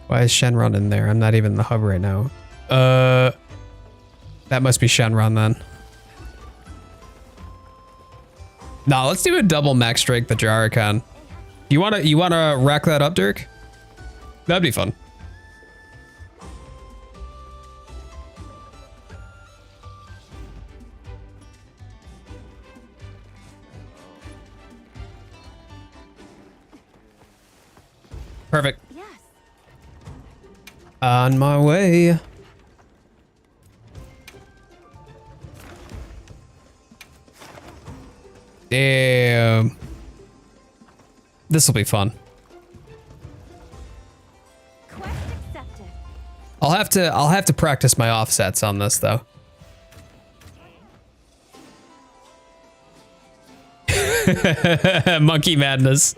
A: Why is Shenron in there? I'm not even in the hub right now. That must be Shenron then. Nah, let's do a double max strike the Jarakan. You wanna rack that up, Dirk? That'd be fun. Perfect.
C: Yes.
A: On my way. Damn. This will be fun.
C: Quest accepted.
A: I'll have to practice my offsets on this though. Monkey madness.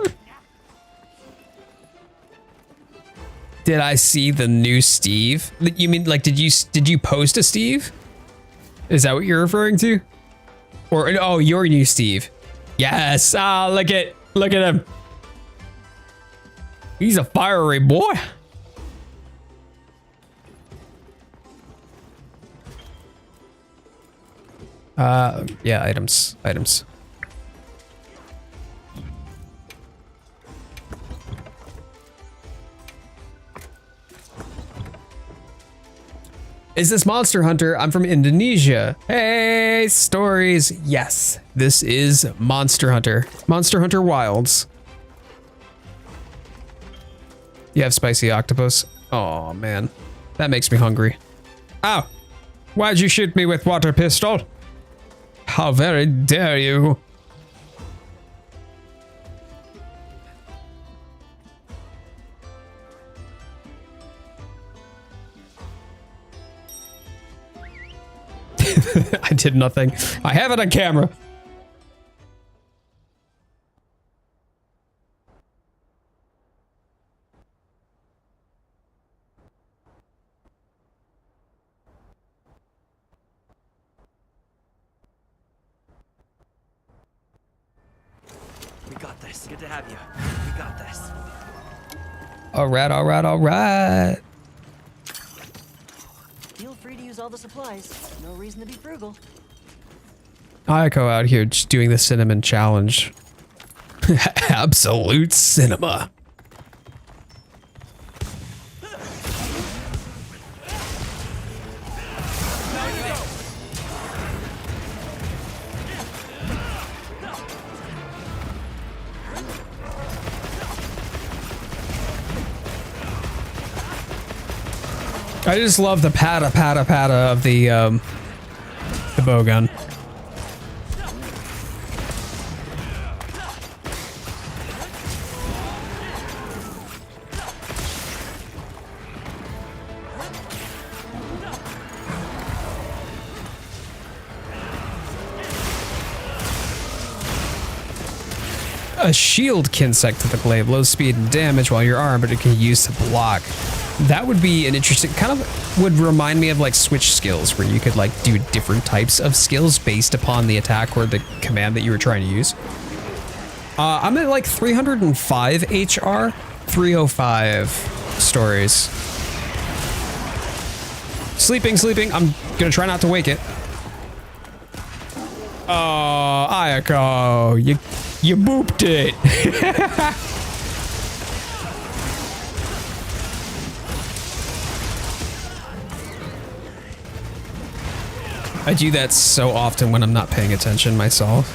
A: Did I see the new Steve? You mean like did you post a Steve? Is that what you're referring to? Or oh, your new Steve. Yes. Ah, look at him. He's a fiery boy. Yeah, items. Is this Monster Hunter? I'm from Indonesia. Hey, stories. Yes, this is Monster Hunter. Monster Hunter Wilds. You have spicy octopus? Oh man, that makes me hungry. Ow! Why'd you shoot me with water pistol? How very dare you! I did nothing. I have it on camera.
E: We got this. Good to have you. We got this.
A: All right.
D: Feel free to use all the supplies. No reason to be frugal.
A: Ayako out here just doing the cinnamon challenge. Absolute cinema. I just love the patta of the bow gun. A shield kinsect to the glaive, low speed and damage while you're armed, but it can be used to block. That would be an interesting, kind of would remind me of like Switch skills where you could like do different types of skills based upon the attack or the command that you were trying to use. I'm at like 305 HR, 305 stories. Sleeping. I'm gonna try not to wake it. Oh, Ayako, you booped it. I do that so often when I'm not paying attention myself.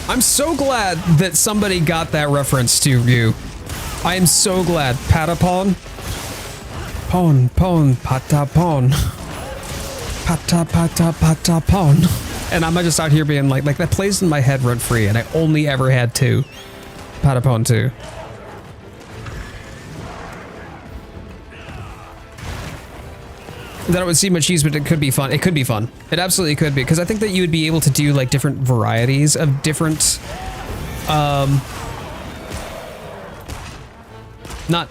A: I'm so glad that somebody got that reference to you. I am so glad. Patapon. Pon, pata pon. Pata pon. And I'm just out here being like that plays in my head rent free, and I only ever had 2. Patapon 2. That it would seem much easier, but it could be fun. It could be fun. It absolutely could be, because I think that you would be able to do like different varieties of different, not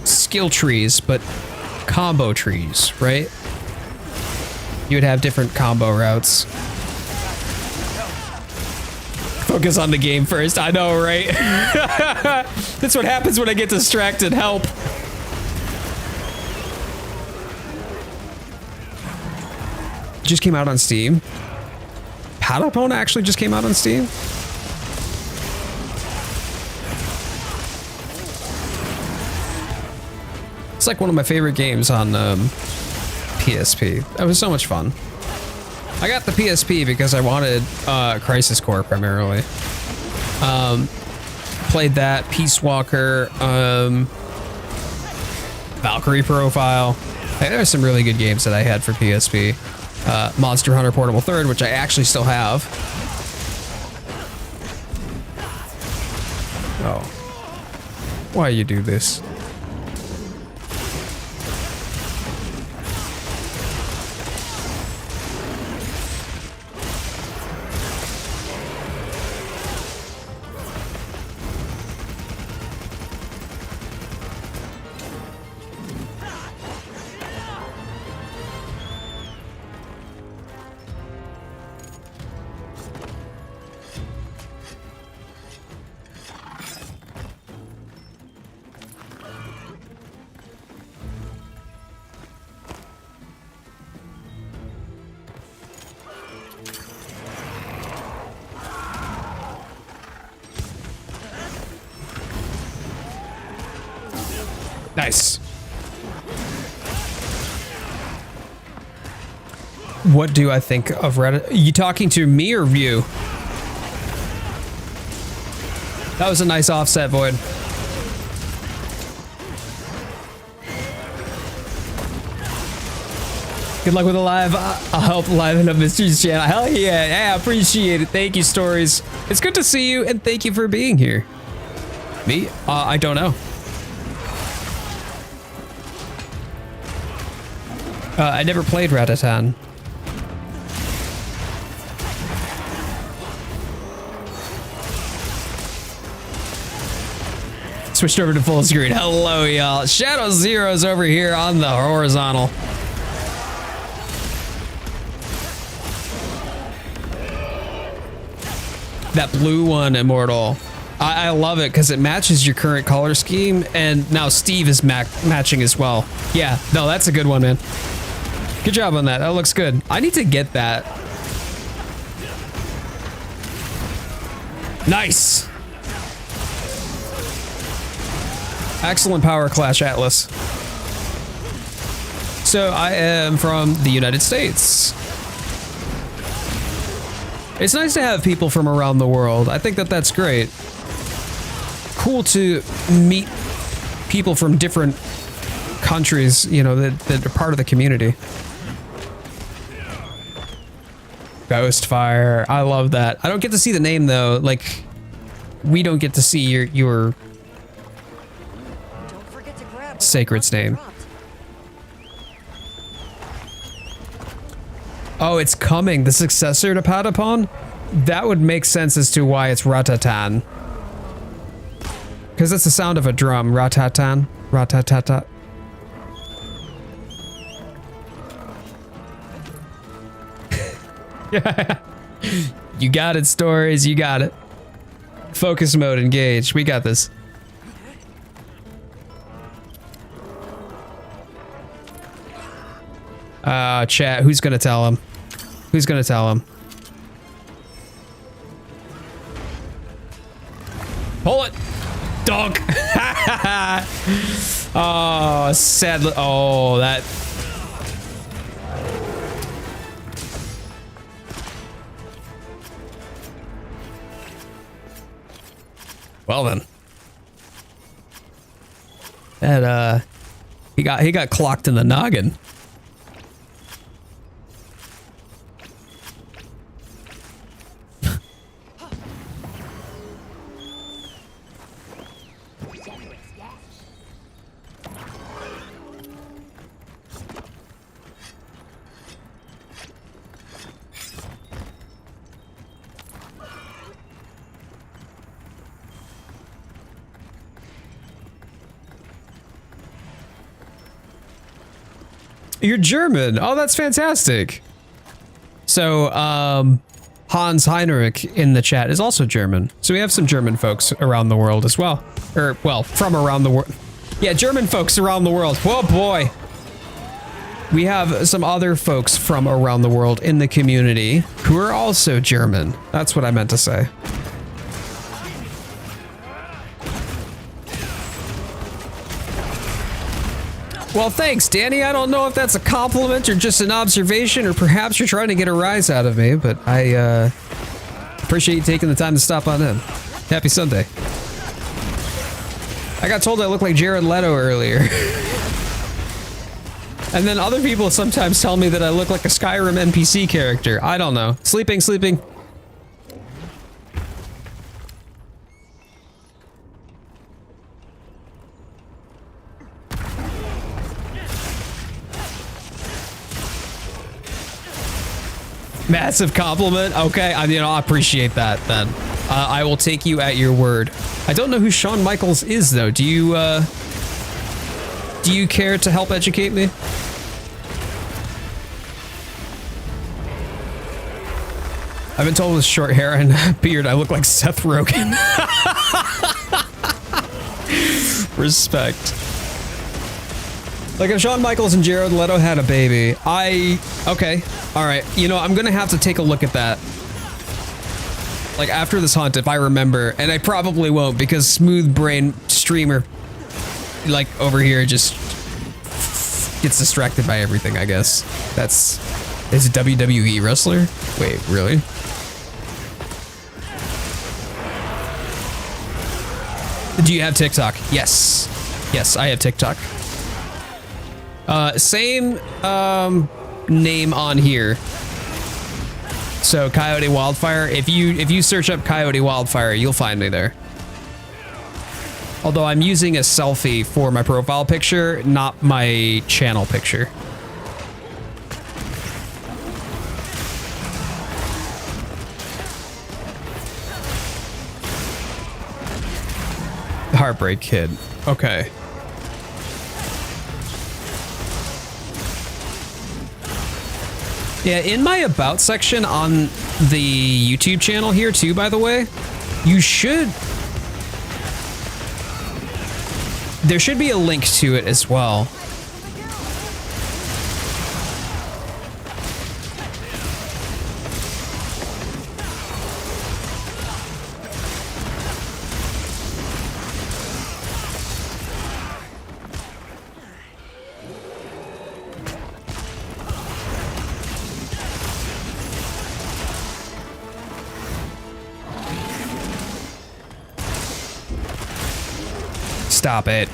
A: skill trees, but combo trees, right? You would have different combo routes. Focus on the game first. I know, right? That's what happens when I get distracted. Help. Just came out on Steam. Patapon actually just came out on Steam. It's like one of my favorite games on PSP. That was so much fun. I got the PSP because I wanted Crisis Core primarily. Played that, Peace Walker, Valkyrie Profile. Hey, there are some really good games that I had for PSP. Monster Hunter Portable Third, which I actually still have. Oh. Why you do this? Nice. What do I think of Reddit? Are you talking to me or you? That was a nice offset, Void. Good luck with the live. I'll help liven up Mystery's channel. Hell yeah. Yeah, I appreciate it. Thank you, Stories. It's good to see you, and thank you for being here. Me? I don't know. I never played Ratatan. Switched over to full screen. Hello, y'all. Shadow Zero's over here on the horizontal. That blue one, Immortal. I love it because it matches your current color scheme, and now Steve is matching as well. Yeah, no, that's a good one, man. Good job on that. That looks good. I need to get that. Nice. Excellent power clash, Atlas. So I am from the United States. It's nice to have people from around the world. I think that that's great. Cool to meet people from different countries, you know, that are part of the community. Ghostfire. I love that. I don't get to see the name though. Like, we don't get to see your Sacred's name. Oh, it's coming. The successor to Patapon? That would make sense as to why it's Ratatan. Because it's the sound of a drum. Ratatan. Ratatata. You got it, Stories. You got it. Focus mode engaged. We got this. Chat. Who's gonna tell him? Who's gonna tell him? Pull it! Dunk! Oh, sad. Oh, that. Well then. That he got clocked in the noggin. You're German. Oh, that's fantastic. So, Hans Heinrich in the chat is also German. So we have some German folks around the world as well. Or, well, from around the world. Yeah, German folks around the world. Whoa, boy. We have some other folks from around the world in the community who are also German. That's what I meant to say. Well, thanks, Danny. I don't know if that's a compliment or just an observation, or perhaps you're trying to get a rise out of me, but I appreciate you taking the time to stop on in. Happy Sunday. I got told I look like Jared Leto earlier. And then other people sometimes tell me that I look like a Skyrim NPC character. I don't know. Sleeping, sleeping. Massive compliment. Okay, I appreciate that then. I will take you at your word. I don't know who Shawn Michaels is though. Do you care to help educate me? I've been told with short hair and beard I look like Seth Rogen. Respect. Like if Shawn Michaels and Jared Leto had a baby, okay, all right. You know, I'm gonna have to take a look at that. Like after this hunt, if I remember, and I probably won't because Smooth Brain Streamer, like over here, just gets distracted by everything, I guess. Is a WWE wrestler? Wait, really? Do you have TikTok? Yes. Yes, I have TikTok. Same name on here. So CoyoteWildfire. If you search up CoyoteWildfire, you'll find me there. Although I'm using a selfie for my profile picture, not my channel picture. Heartbreak Kid. Okay. Yeah, in my about section on the YouTube channel here too, by the way, there should be a link to it as well. Stop it.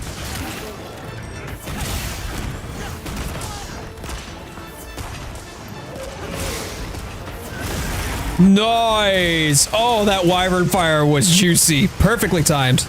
A: Nice. Oh, that wyvern fire was juicy. Perfectly timed.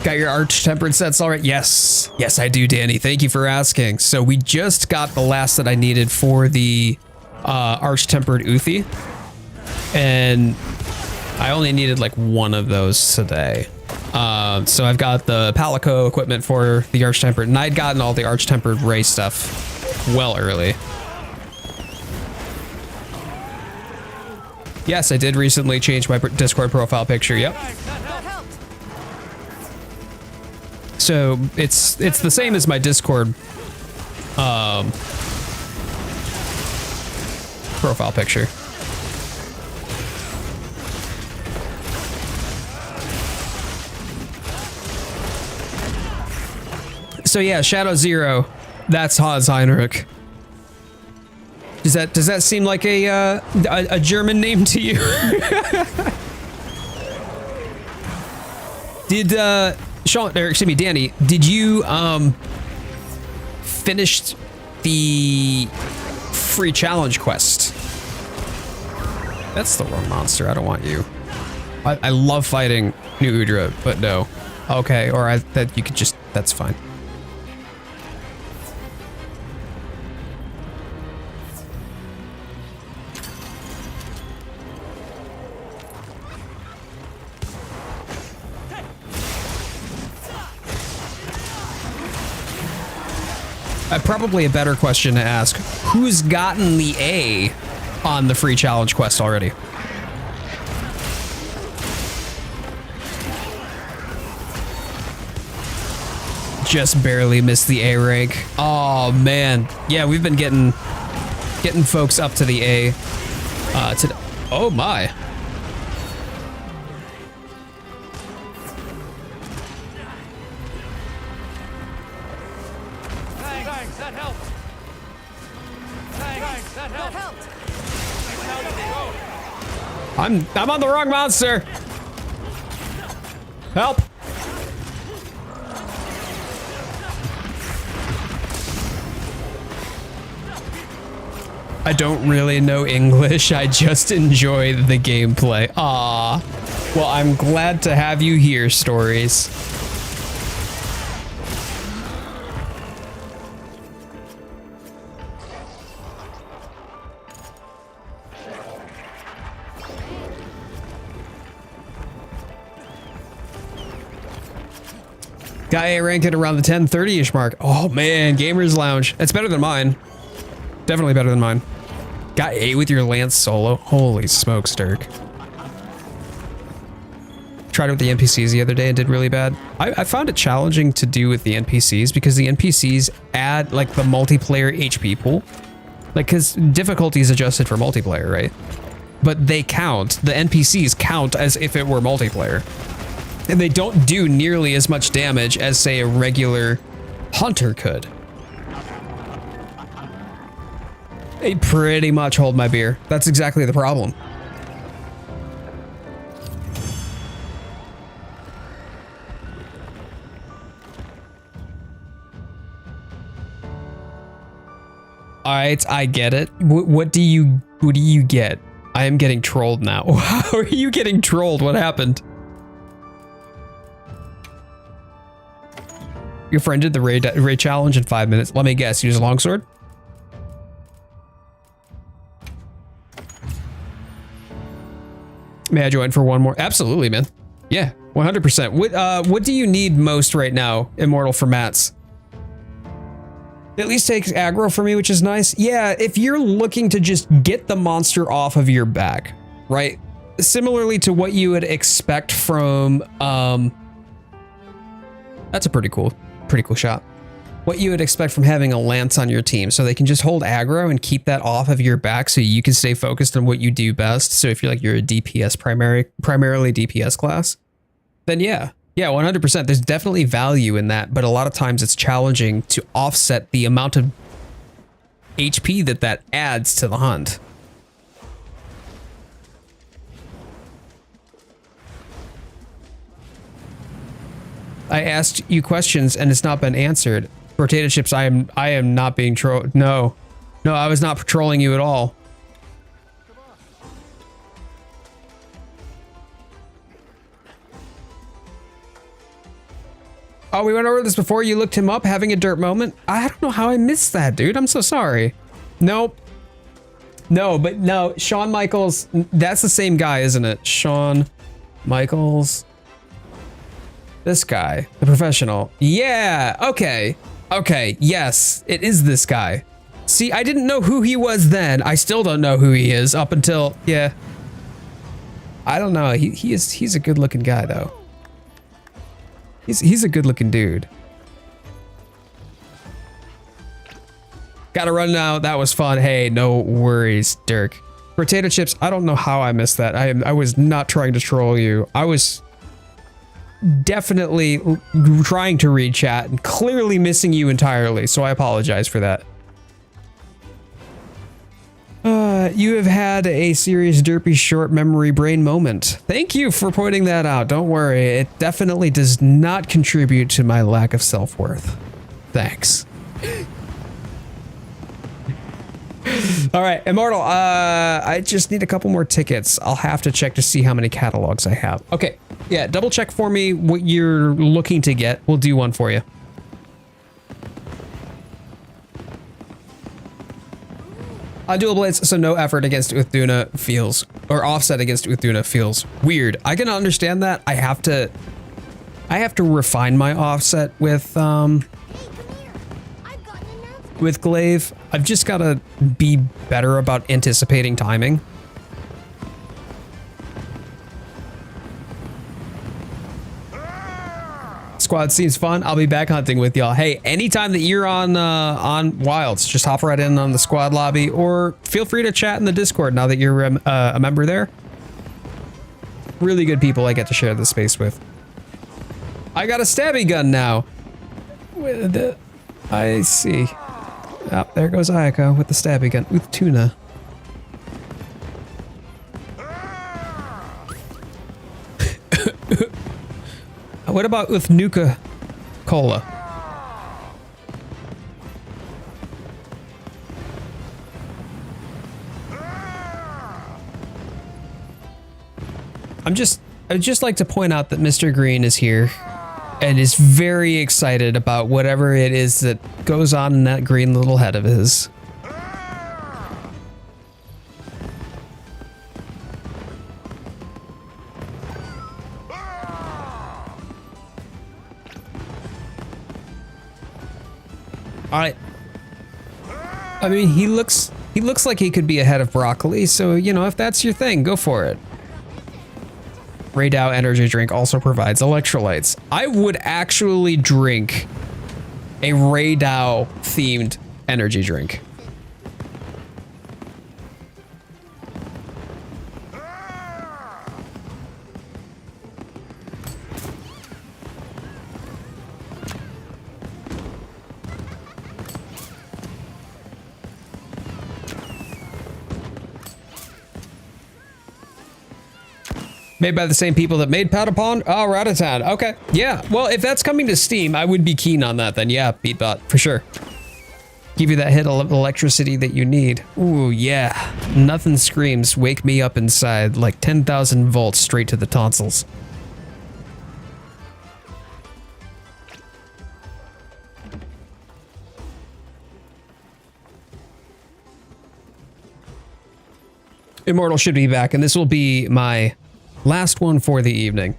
A: Got your arch-tempered sets all right? Yes. Yes, I do, Danny. Thank you for asking. So we just got the last that I needed for the arch-tempered Uthi. And I only needed like one of those today. So I've got the Palico equipment for the arch-tempered, and I'd gotten all the arch-tempered Ray stuff well early. Yes, I did recently change my Discord profile picture. Yep. So it's the same as my Discord profile picture. So yeah, Shadow Zero, that's Hans Heinrich. Does that seem like a German name to you? Did Sean, or excuse me, Danny, did you finish the free challenge quest? That's the wrong monster. I don't want you. I love fighting New Udra, but no. Okay, or that you could just, that's fine. Probably a better question to ask, who's gotten the A on the free challenge quest already? Just barely missed the A rank. Oh man. Yeah, we've been getting folks up to the A today. Oh my.
B: Thanks, that helped. Thanks, that helped.
A: I'm on the wrong monster. Help. I don't really know English. I just enjoy the gameplay. Ah. Well, I'm glad to have you here, Stories. Got A ranked at around the 10:30-ish mark. Oh man, Gamers Lounge. It's better than mine. Definitely better than mine. Got A with your Lance solo. Holy smokes, Dirk. Tried it with the NPCs the other day and did really bad. I found it challenging to do with the NPCs because the NPCs add like the multiplayer HP pool. Like, because difficulty is adjusted for multiplayer, right? But they count. The NPCs count as if it were multiplayer. And they don't do nearly as much damage as, say, a regular hunter could. They pretty much hold my beer. That's exactly the problem. All right, I get it. What do you get? I am getting trolled now. How are you getting trolled? What happened? Your friend did the raid challenge in 5 minutes. Let me guess, use a longsword? May I join for one more? Absolutely, man. Yeah, 100%. What do you need most right now, Immortal, for mats? It at least takes aggro for me, which is nice. Yeah, if you're looking to just get the monster off of your back, right? Similarly to what you would expect from, that's a pretty cool shot. What you would expect from having a lance on your team, so they can just hold aggro and keep that off of your back so you can stay focused on what you do best. So if you're like, you're a DPS primarily DPS class, then yeah, 100%. There's definitely value in that, but a lot of times it's challenging to offset the amount of HP that adds to the hunt. I asked you questions and it's not been answered. Potato chips, I am not being trolled. No, I was not trolling you at all. Oh, we went over this before. You looked him up, having a dirt moment. I don't know how I missed that, dude. I'm so sorry. Nope. No, but no, Shawn Michaels, that's the same guy, isn't it? Shawn Michaels. This guy, the professional. Yeah, okay. Okay, yes, it is this guy. See, I didn't know who he was then. I still don't know who he is up until, yeah. I don't know, he's a good looking guy though. He's a good looking dude. Gotta run now, that was fun. Hey, no worries, Dirk. Potato chips, I don't know how I missed that. I was not trying to troll you. I was definitely trying to read chat and clearly missing you entirely, so I apologize for that. You have had a serious derpy short memory brain moment. Thank you for pointing that out. Don't worry, it definitely does not contribute to my lack of self-worth. Thanks. All right, Immortal. I just need a couple more tickets. I'll have to check to see how many catalogs I have. Okay, yeah, double check for me what you're looking to get. We'll do one for you. On dual blades, so no effort against Uth Duna feels, or offset against Uth Duna feels weird. I can understand that. I have to refine my offset with glaive. I've just got to be better about anticipating timing. Squad seems fun. I'll be back hunting with y'all. Hey, anytime that you're on Wilds, just hop right in on the squad lobby, or feel free to chat in the Discord now that you're a member there. Really good people I get to share this space with. I got a stabby gun now. I see. Oh, there goes Ayako with the stabby gun. Uth Duna. What about Uth Nuka Cola? I'd just like to point out that Mr. Green is here and is very excited about whatever it is that goes on in that green little head of his. Alright. I mean, he looks like he could be a head of broccoli, so, you know, if that's your thing, go for it. Raydow energy drink also provides electrolytes. I would actually drink a Raydow themed energy drink. Made by the same people that made Patapon? Oh, we're out of town. Okay. Yeah. Well, if that's coming to Steam, I would be keen on that then. Yeah, Beatbot, for sure. Give you that hit of electricity that you need. Ooh, yeah. Nothing screams, wake me up inside, like 10,000 volts straight to the tonsils. Immortal should be back, and this will be my last one for the evening.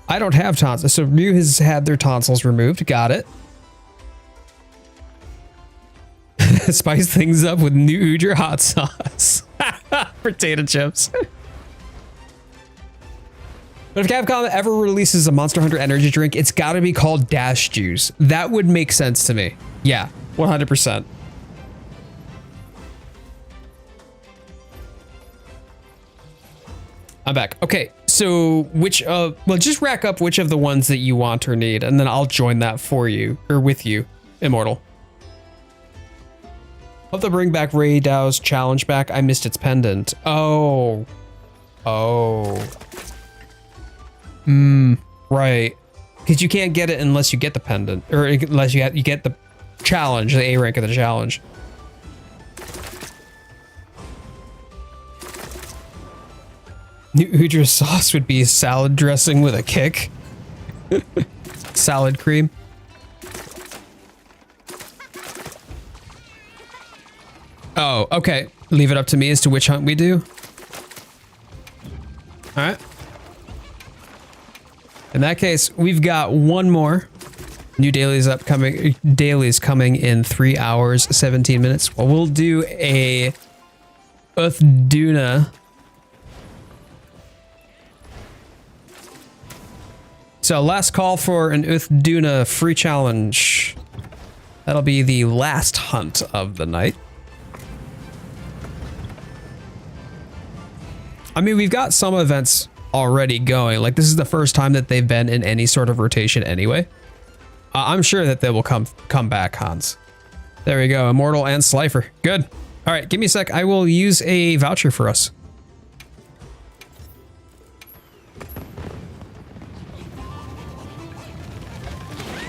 A: I don't have tonsils, so Ryu has had their tonsils removed. Got it. Spice things up with new Udra hot sauce. Potato chips. But if Capcom ever releases a Monster Hunter energy drink, it's got to be called Dash Juice. That would make sense to me. Yeah, 100%. I'm back. Okay, so well, just rack up which of the ones that you want or need, and then I'll join that for you, or with you, Immortal. Hope to bring back Ray Dow's challenge back. I missed its pendant. Oh. Right. Because you can't get it unless you get the pendant, or unless you get the challenge, the A rank of the challenge. New Udra sauce would be salad dressing with a kick. Salad cream. Oh, okay. Leave it up to me as to which hunt we do. All right. In that case, we've got one more. New dailies upcoming. Dailies coming in 3 hours, 17 minutes. Well, we'll do a Uth Duna. So last call for an Uth Duna free challenge. That'll be the last hunt of the night. I mean, we've got some events already going. Like, this is the first time that they've been in any sort of rotation anyway. I'm sure that they will come back, Hans. There we go, Immortal and Slifer. Good. All right, give me a sec. I will use a voucher for us.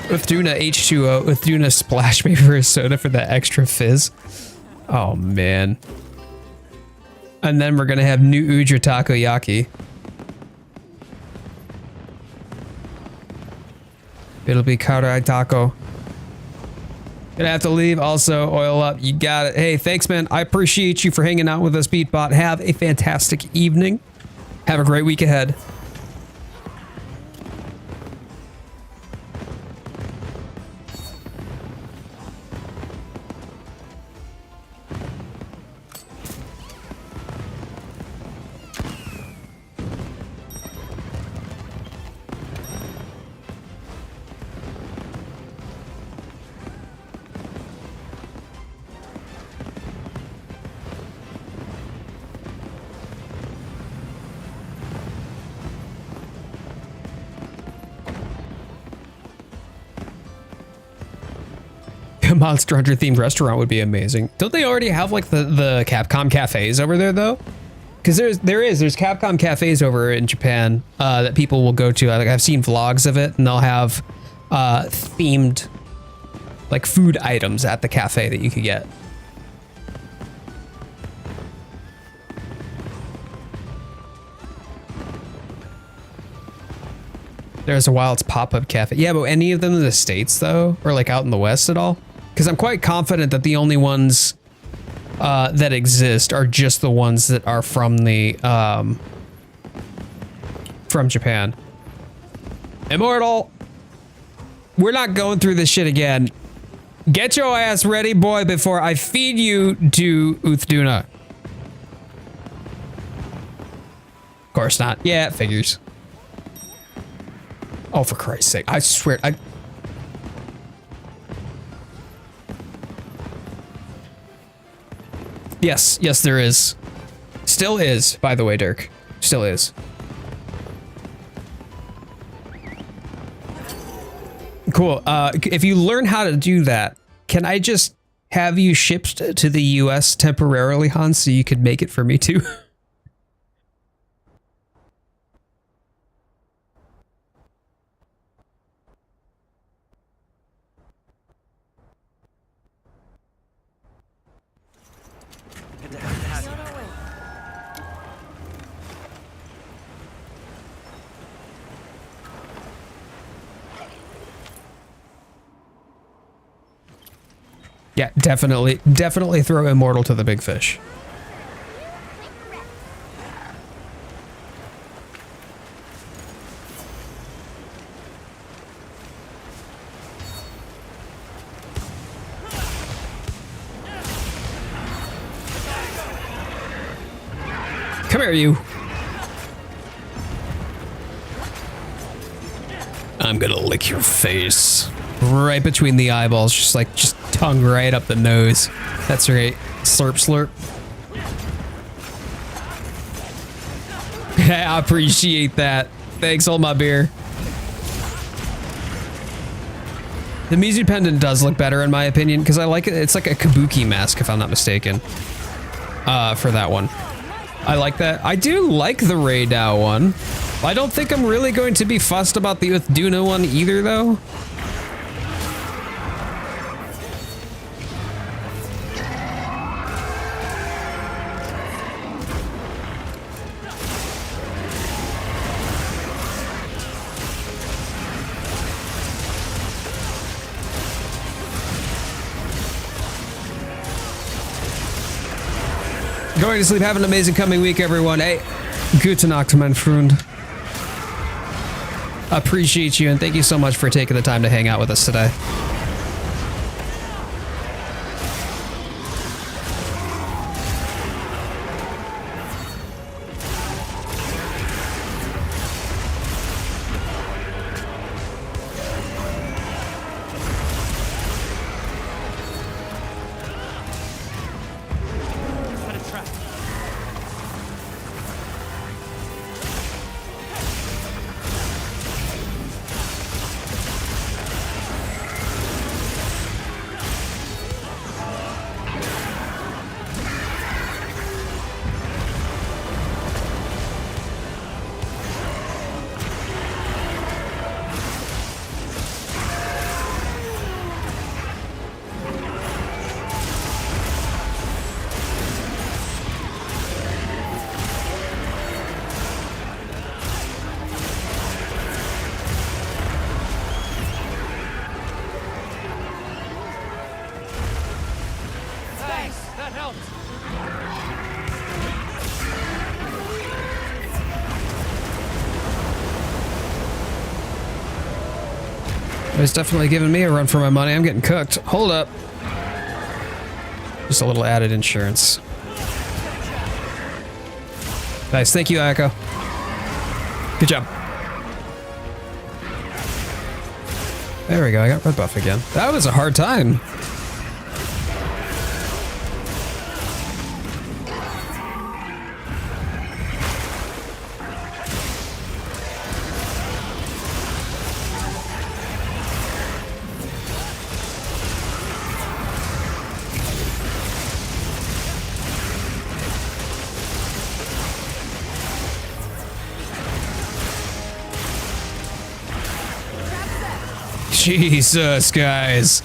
A: Uth Duna H2O, Uth Duna splash me for a soda for that extra fizz. Oh man. And then we're gonna have new Udra Takoyaki. It'll be Karai Taco. Gonna have to leave. Also, oil up. You got it. Hey, thanks, man. I appreciate you for hanging out with us, Beatbot. Have a fantastic evening. Have a great week ahead. A Monster Hunter themed restaurant would be amazing. Don't they already have like the Capcom cafes over there though? Because there's Capcom cafes over in Japan that people will go to. Like I've seen vlogs of it, and they'll have themed like food items at the cafe that you could get. There's a Wilds pop-up cafe. Yeah, but any of them in the States though, or like out in the West at all? Because I'm quite confident that the only ones that exist are just the ones that are from the from Japan. Immortal, we're not going through this shit again. Get your ass ready, boy, before I feed you to Uth Duna. Of course not. Yeah, it figures. Oh, for Christ's sake! I swear, Yes, yes, there is. Still is, by the way, Dirk. Still is. Cool. If you learn how to do that, can I just have you shipped to the US temporarily, Hans, so you could make it for me too?
E: Good to have you.
A: Yeah, definitely throw Immortal to the big fish. Come here, you. I'm gonna lick your face. Right between the eyeballs, just tongue right up the nose. That's right. Slurp, slurp. I appreciate that. Thanks, hold my beer. The Mizu pendant does look better in my opinion, because I like it. It's like a kabuki mask, if I'm not mistaken. For that one. I like that. I do like the Raydao one. I don't think I'm really going to be fussed about the Uth Duna one either, though. Going to sleep. Have an amazing coming week, everyone. Hey, gute Nacht, mein Freund. Appreciate you, and thank you so much for taking the time to hang out with us today.
B: helped.
A: It's definitely giving me a run for my money. I'm getting cooked. Hold up. Just a little added insurance. Nice. Thank you, Echo. Good job. There we go. I got red buff again. That was a hard time. Jesus, guys.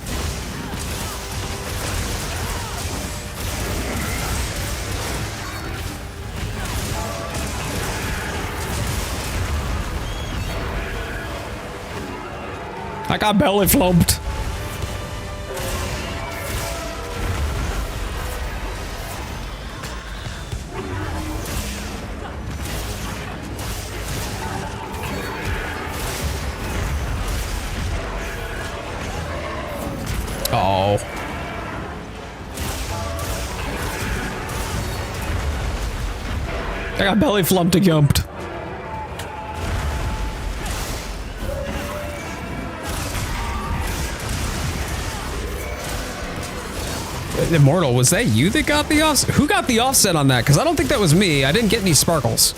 A: I got belly flumped. Oh. I got belly flumped and gumped. Immortal, was that you that got the offset? Who got the offset on that? Because I don't think that was me. I didn't get any sparkles.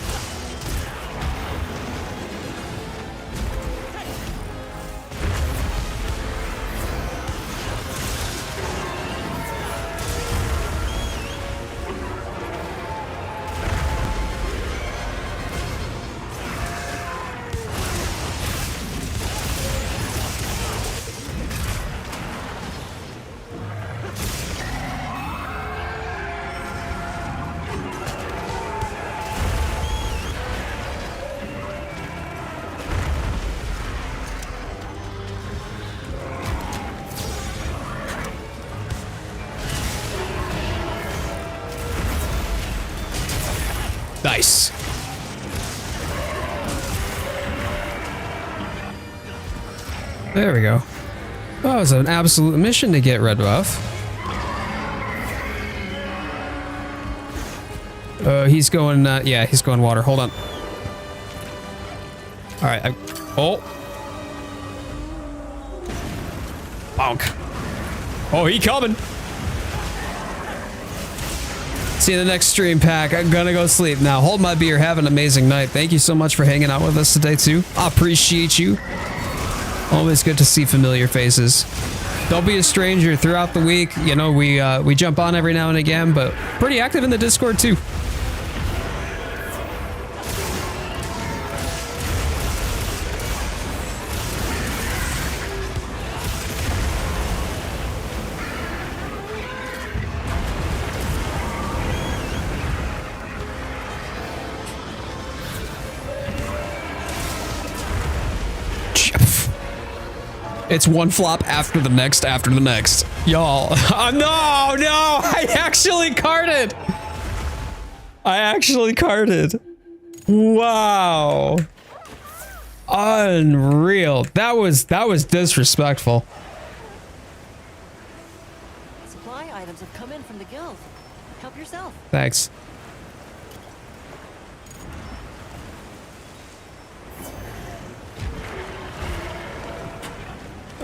A: Nice. There we go. That was an absolute mission to get red buff. He's going, yeah, he's going water. Hold on. All right. Oh. Bonk. Oh, he coming. See you in the next stream, Pack. I'm gonna go sleep now. Hold my beer. Have an amazing night. Thank you so much for hanging out with us today, too. I appreciate you. Always good to see familiar faces. Don't be a stranger throughout the week. You know, we jump on every now and again, but pretty active in the Discord, too. It's one flop after the next, after the next. Y'all. No! I actually carded! I actually carded. Wow. Unreal. That was disrespectful.
D: Supply items have come in from the guild. Help yourself.
A: Thanks.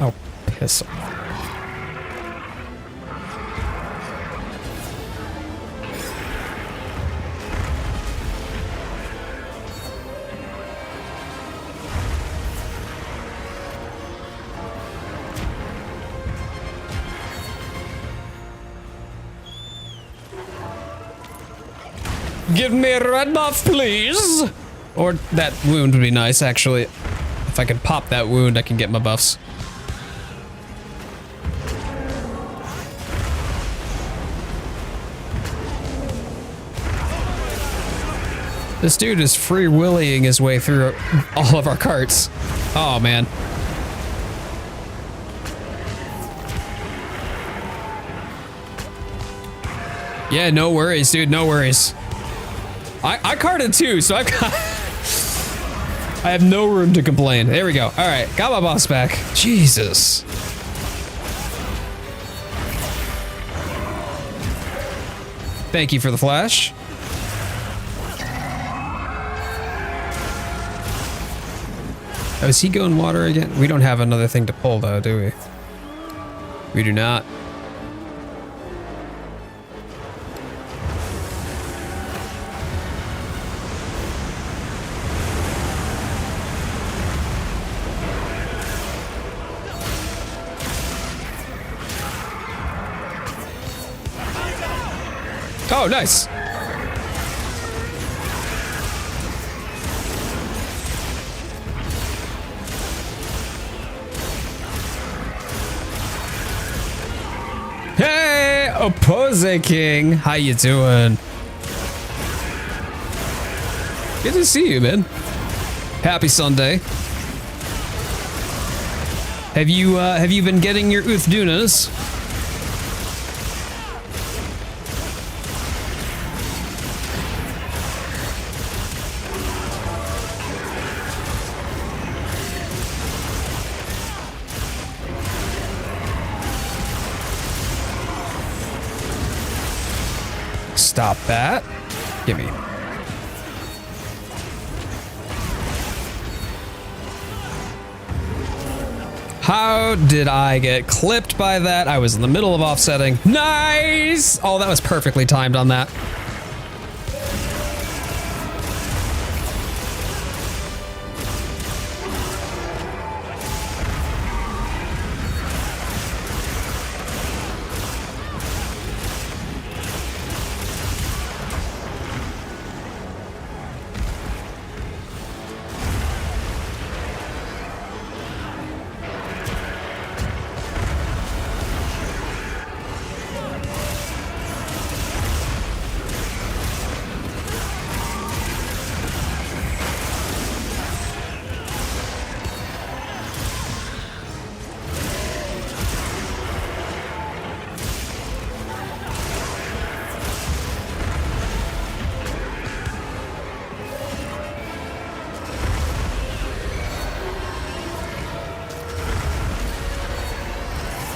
A: Oh, piss off. Give me a red buff, please. Or that wound would be nice, actually. If I could pop that wound, I can get my buffs. This dude is free-willying his way through all of our carts. Oh, man. Yeah, no worries, dude. No worries. I carded too, so I've got... I have no room to complain. There we go. All right, got my boss back. Jesus. Thank you for the flash. Oh, is he going water again? We don't have another thing to pull though, do we? We do not. Oh, nice. Hey, Opposing King. How you doing? Good to see you, man. Happy Sunday. Have you been getting your Uth Dunas? Stop that. Gimme. How did I get clipped by that? I was in the middle of offsetting. Nice! Oh, that was perfectly timed on that.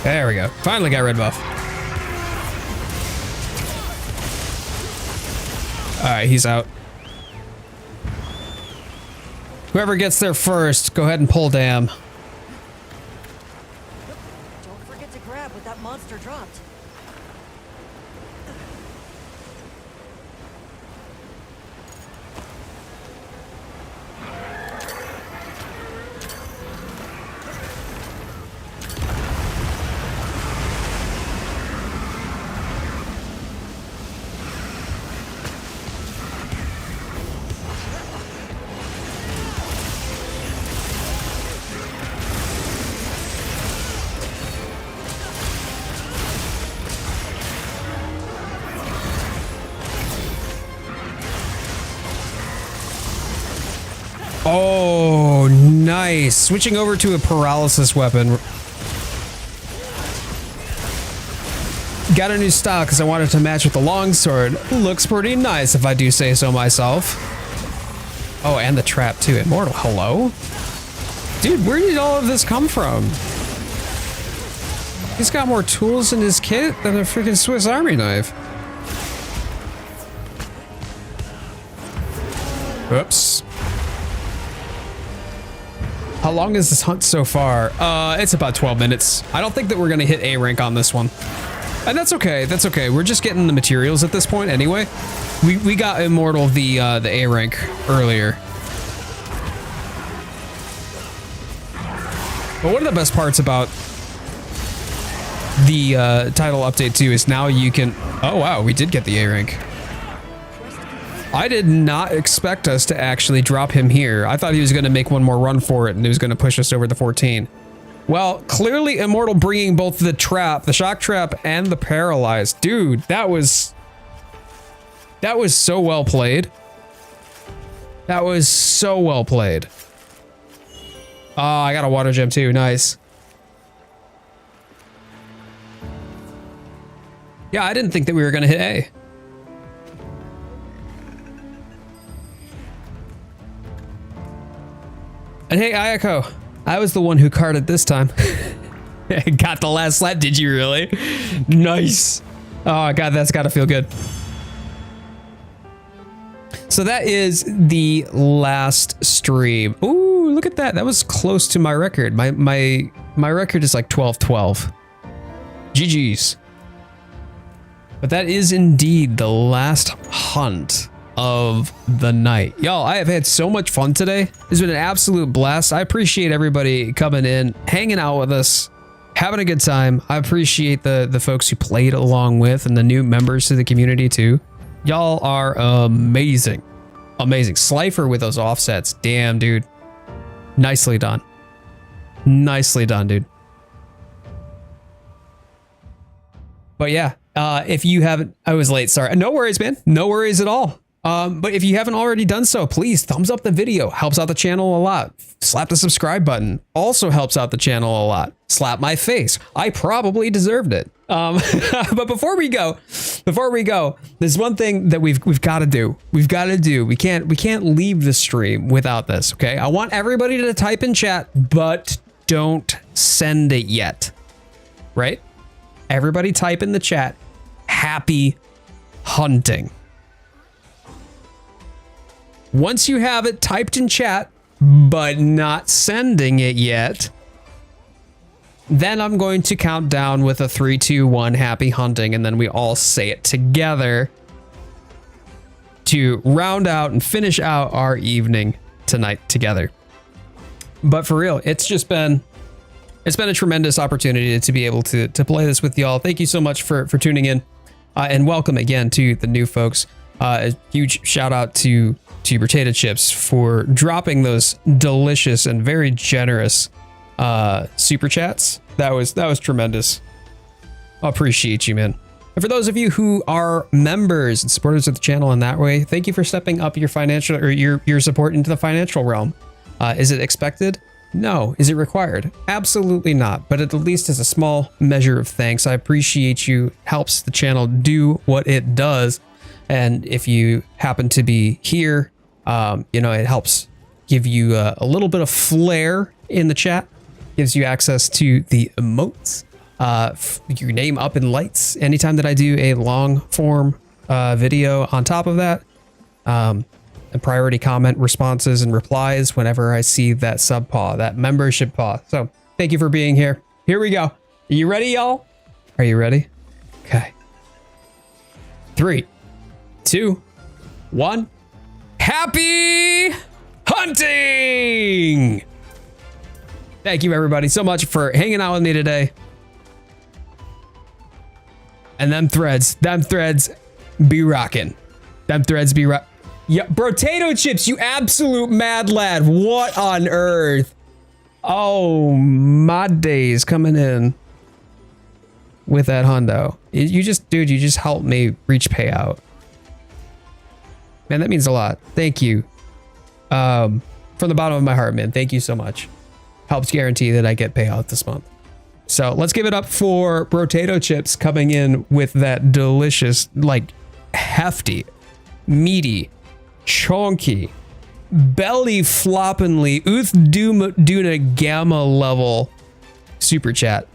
A: There we go. Finally got red buff. All right, he's out. Whoever gets there first, go ahead and pull dam.
D: Don't forget to grab what that monster dropped.
A: Oh, nice. Switching over to a paralysis weapon. Got a new style because I wanted to match with the longsword. Looks pretty nice if I do say so myself. Oh, and the trap too. Immortal, hello? Dude, where did all of this come from? He's got more tools in his kit than a freaking Swiss Army knife. Oops. How long is this hunt so far? It's about 12 minutes. I don't think that we're gonna hit A rank on this one. And that's okay, that's okay. We're just getting the materials at this point anyway. We got Immortal the A rank earlier. But one of the best parts about the title update too is now you can, oh wow, we did get the A rank. I did not expect us to actually drop him here. I thought he was going to make one more run for it and he was going to push us over the 14. Well, clearly Immortal bringing both the trap, the shock trap, and the paralyzed. Dude, that was so well played. That was so well played. Oh, I got a water gem too. Nice. Yeah, I didn't think that we were going to hit A. And hey, Ayako, I was the one who carded this time. Got the last slap, did you really? Nice. Oh God, that's gotta feel good. So that is the last stream. Ooh, look at that. That was close to my record. My record is like 12-12. GG's. But that is indeed the last hunt of the night. Y'all, I have had so much fun today. It's been an absolute blast. I appreciate everybody coming in, hanging out with us, having a good time. I appreciate the folks who played along with and the new members to the community too. Y'all are amazing. Amazing. Slifer with those offsets. Damn, dude. Nicely done. Nicely done, dude. But yeah, if you haven't, I was late, sorry. No worries, man. No worries at all. But if you haven't already done so, please thumbs up the video. Helps out the channel a lot. Slap the subscribe button. Also helps out the channel a lot. Slap my face. I probably deserved it. But before we go, there's one thing that we've got to do. We can't leave the stream without this. Okay. I want everybody to type in chat, but don't send it yet. Right? Everybody type in the chat. Happy hunting. Once you have it typed in chat, but not sending it yet, then I'm going to count down with a 3, 2, 1, happy hunting, and then we all say it together to round out and finish out our evening tonight together. But for real, it's been a tremendous opportunity to be able to play this with y'all. Thank you so much for tuning in, and welcome again to the new folks. A huge shout out to Potato Chips for dropping those delicious and very generous super chats. That was tremendous. I appreciate you, man. And for those of you who are members and supporters of the channel in that way, thank you for stepping up your financial or your support into the financial realm. Is it expected? No. Is it required? Absolutely not. But at the least as a small measure of thanks, I appreciate you. Helps the channel do what it does. And if you happen to be here, it helps give you a little bit of flair in the chat, gives you access to the emotes, your name up in lights anytime that I do a long form video on top of that, and priority comment responses and replies whenever I see that sub paw, that membership paw. So thank you for being here. Here we go. Are you ready, y'all? Are you ready? Okay. 3, 2, 1. Happy hunting! Thank you everybody so much for hanging out with me today. And them threads be rocking. Yeah, Potato Chips, you absolute mad lad. What on earth? Oh, my days coming in with that hundo. You just helped me reach payout. Man, that means a lot. Thank you. From the bottom of my heart, man. Thank you so much. Helps guarantee that I get payout this month. So let's give it up for Potato Chips coming in with that delicious, like hefty, meaty, chunky, belly floppingly Uth Duna gamma level super chat.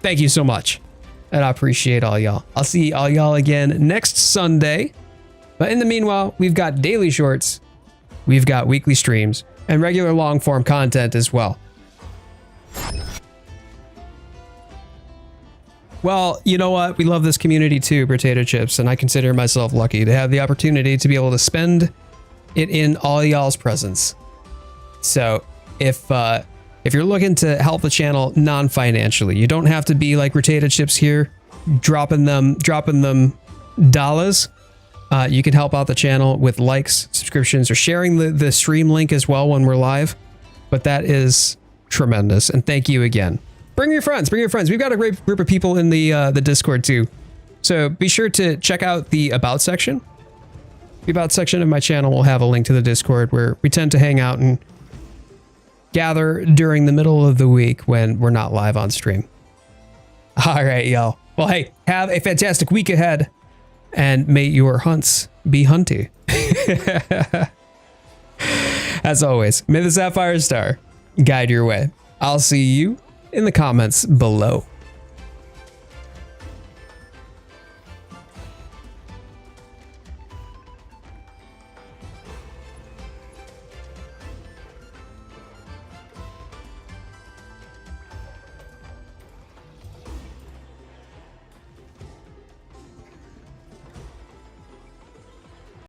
A: Thank you so much. And I appreciate all y'all. I'll see all y'all again next Sunday. But in the meanwhile, we've got daily shorts, we've got weekly streams, and regular long form content as well. Well, you know what? We love this community too, Potato Chips, and I consider myself lucky to have the opportunity to be able to spend it in all y'all's presence. So if you're looking to help the channel non-financially, you don't have to be like Potato Chips here, dropping them dollars. You can help out the channel with likes, subscriptions, or sharing the stream link as well when we're live. But that is tremendous. And thank you again. Bring your friends. We've got a great group of people in the Discord too. So be sure to check out the About section. The About section of my channel will have a link to the Discord where we tend to hang out and gather during the middle of the week when we're not live on stream. All right, y'all. Well, hey, have a fantastic week ahead. And may your hunts be hunty. As always, may the Sapphire Star guide your way. I'll see you in the comments below.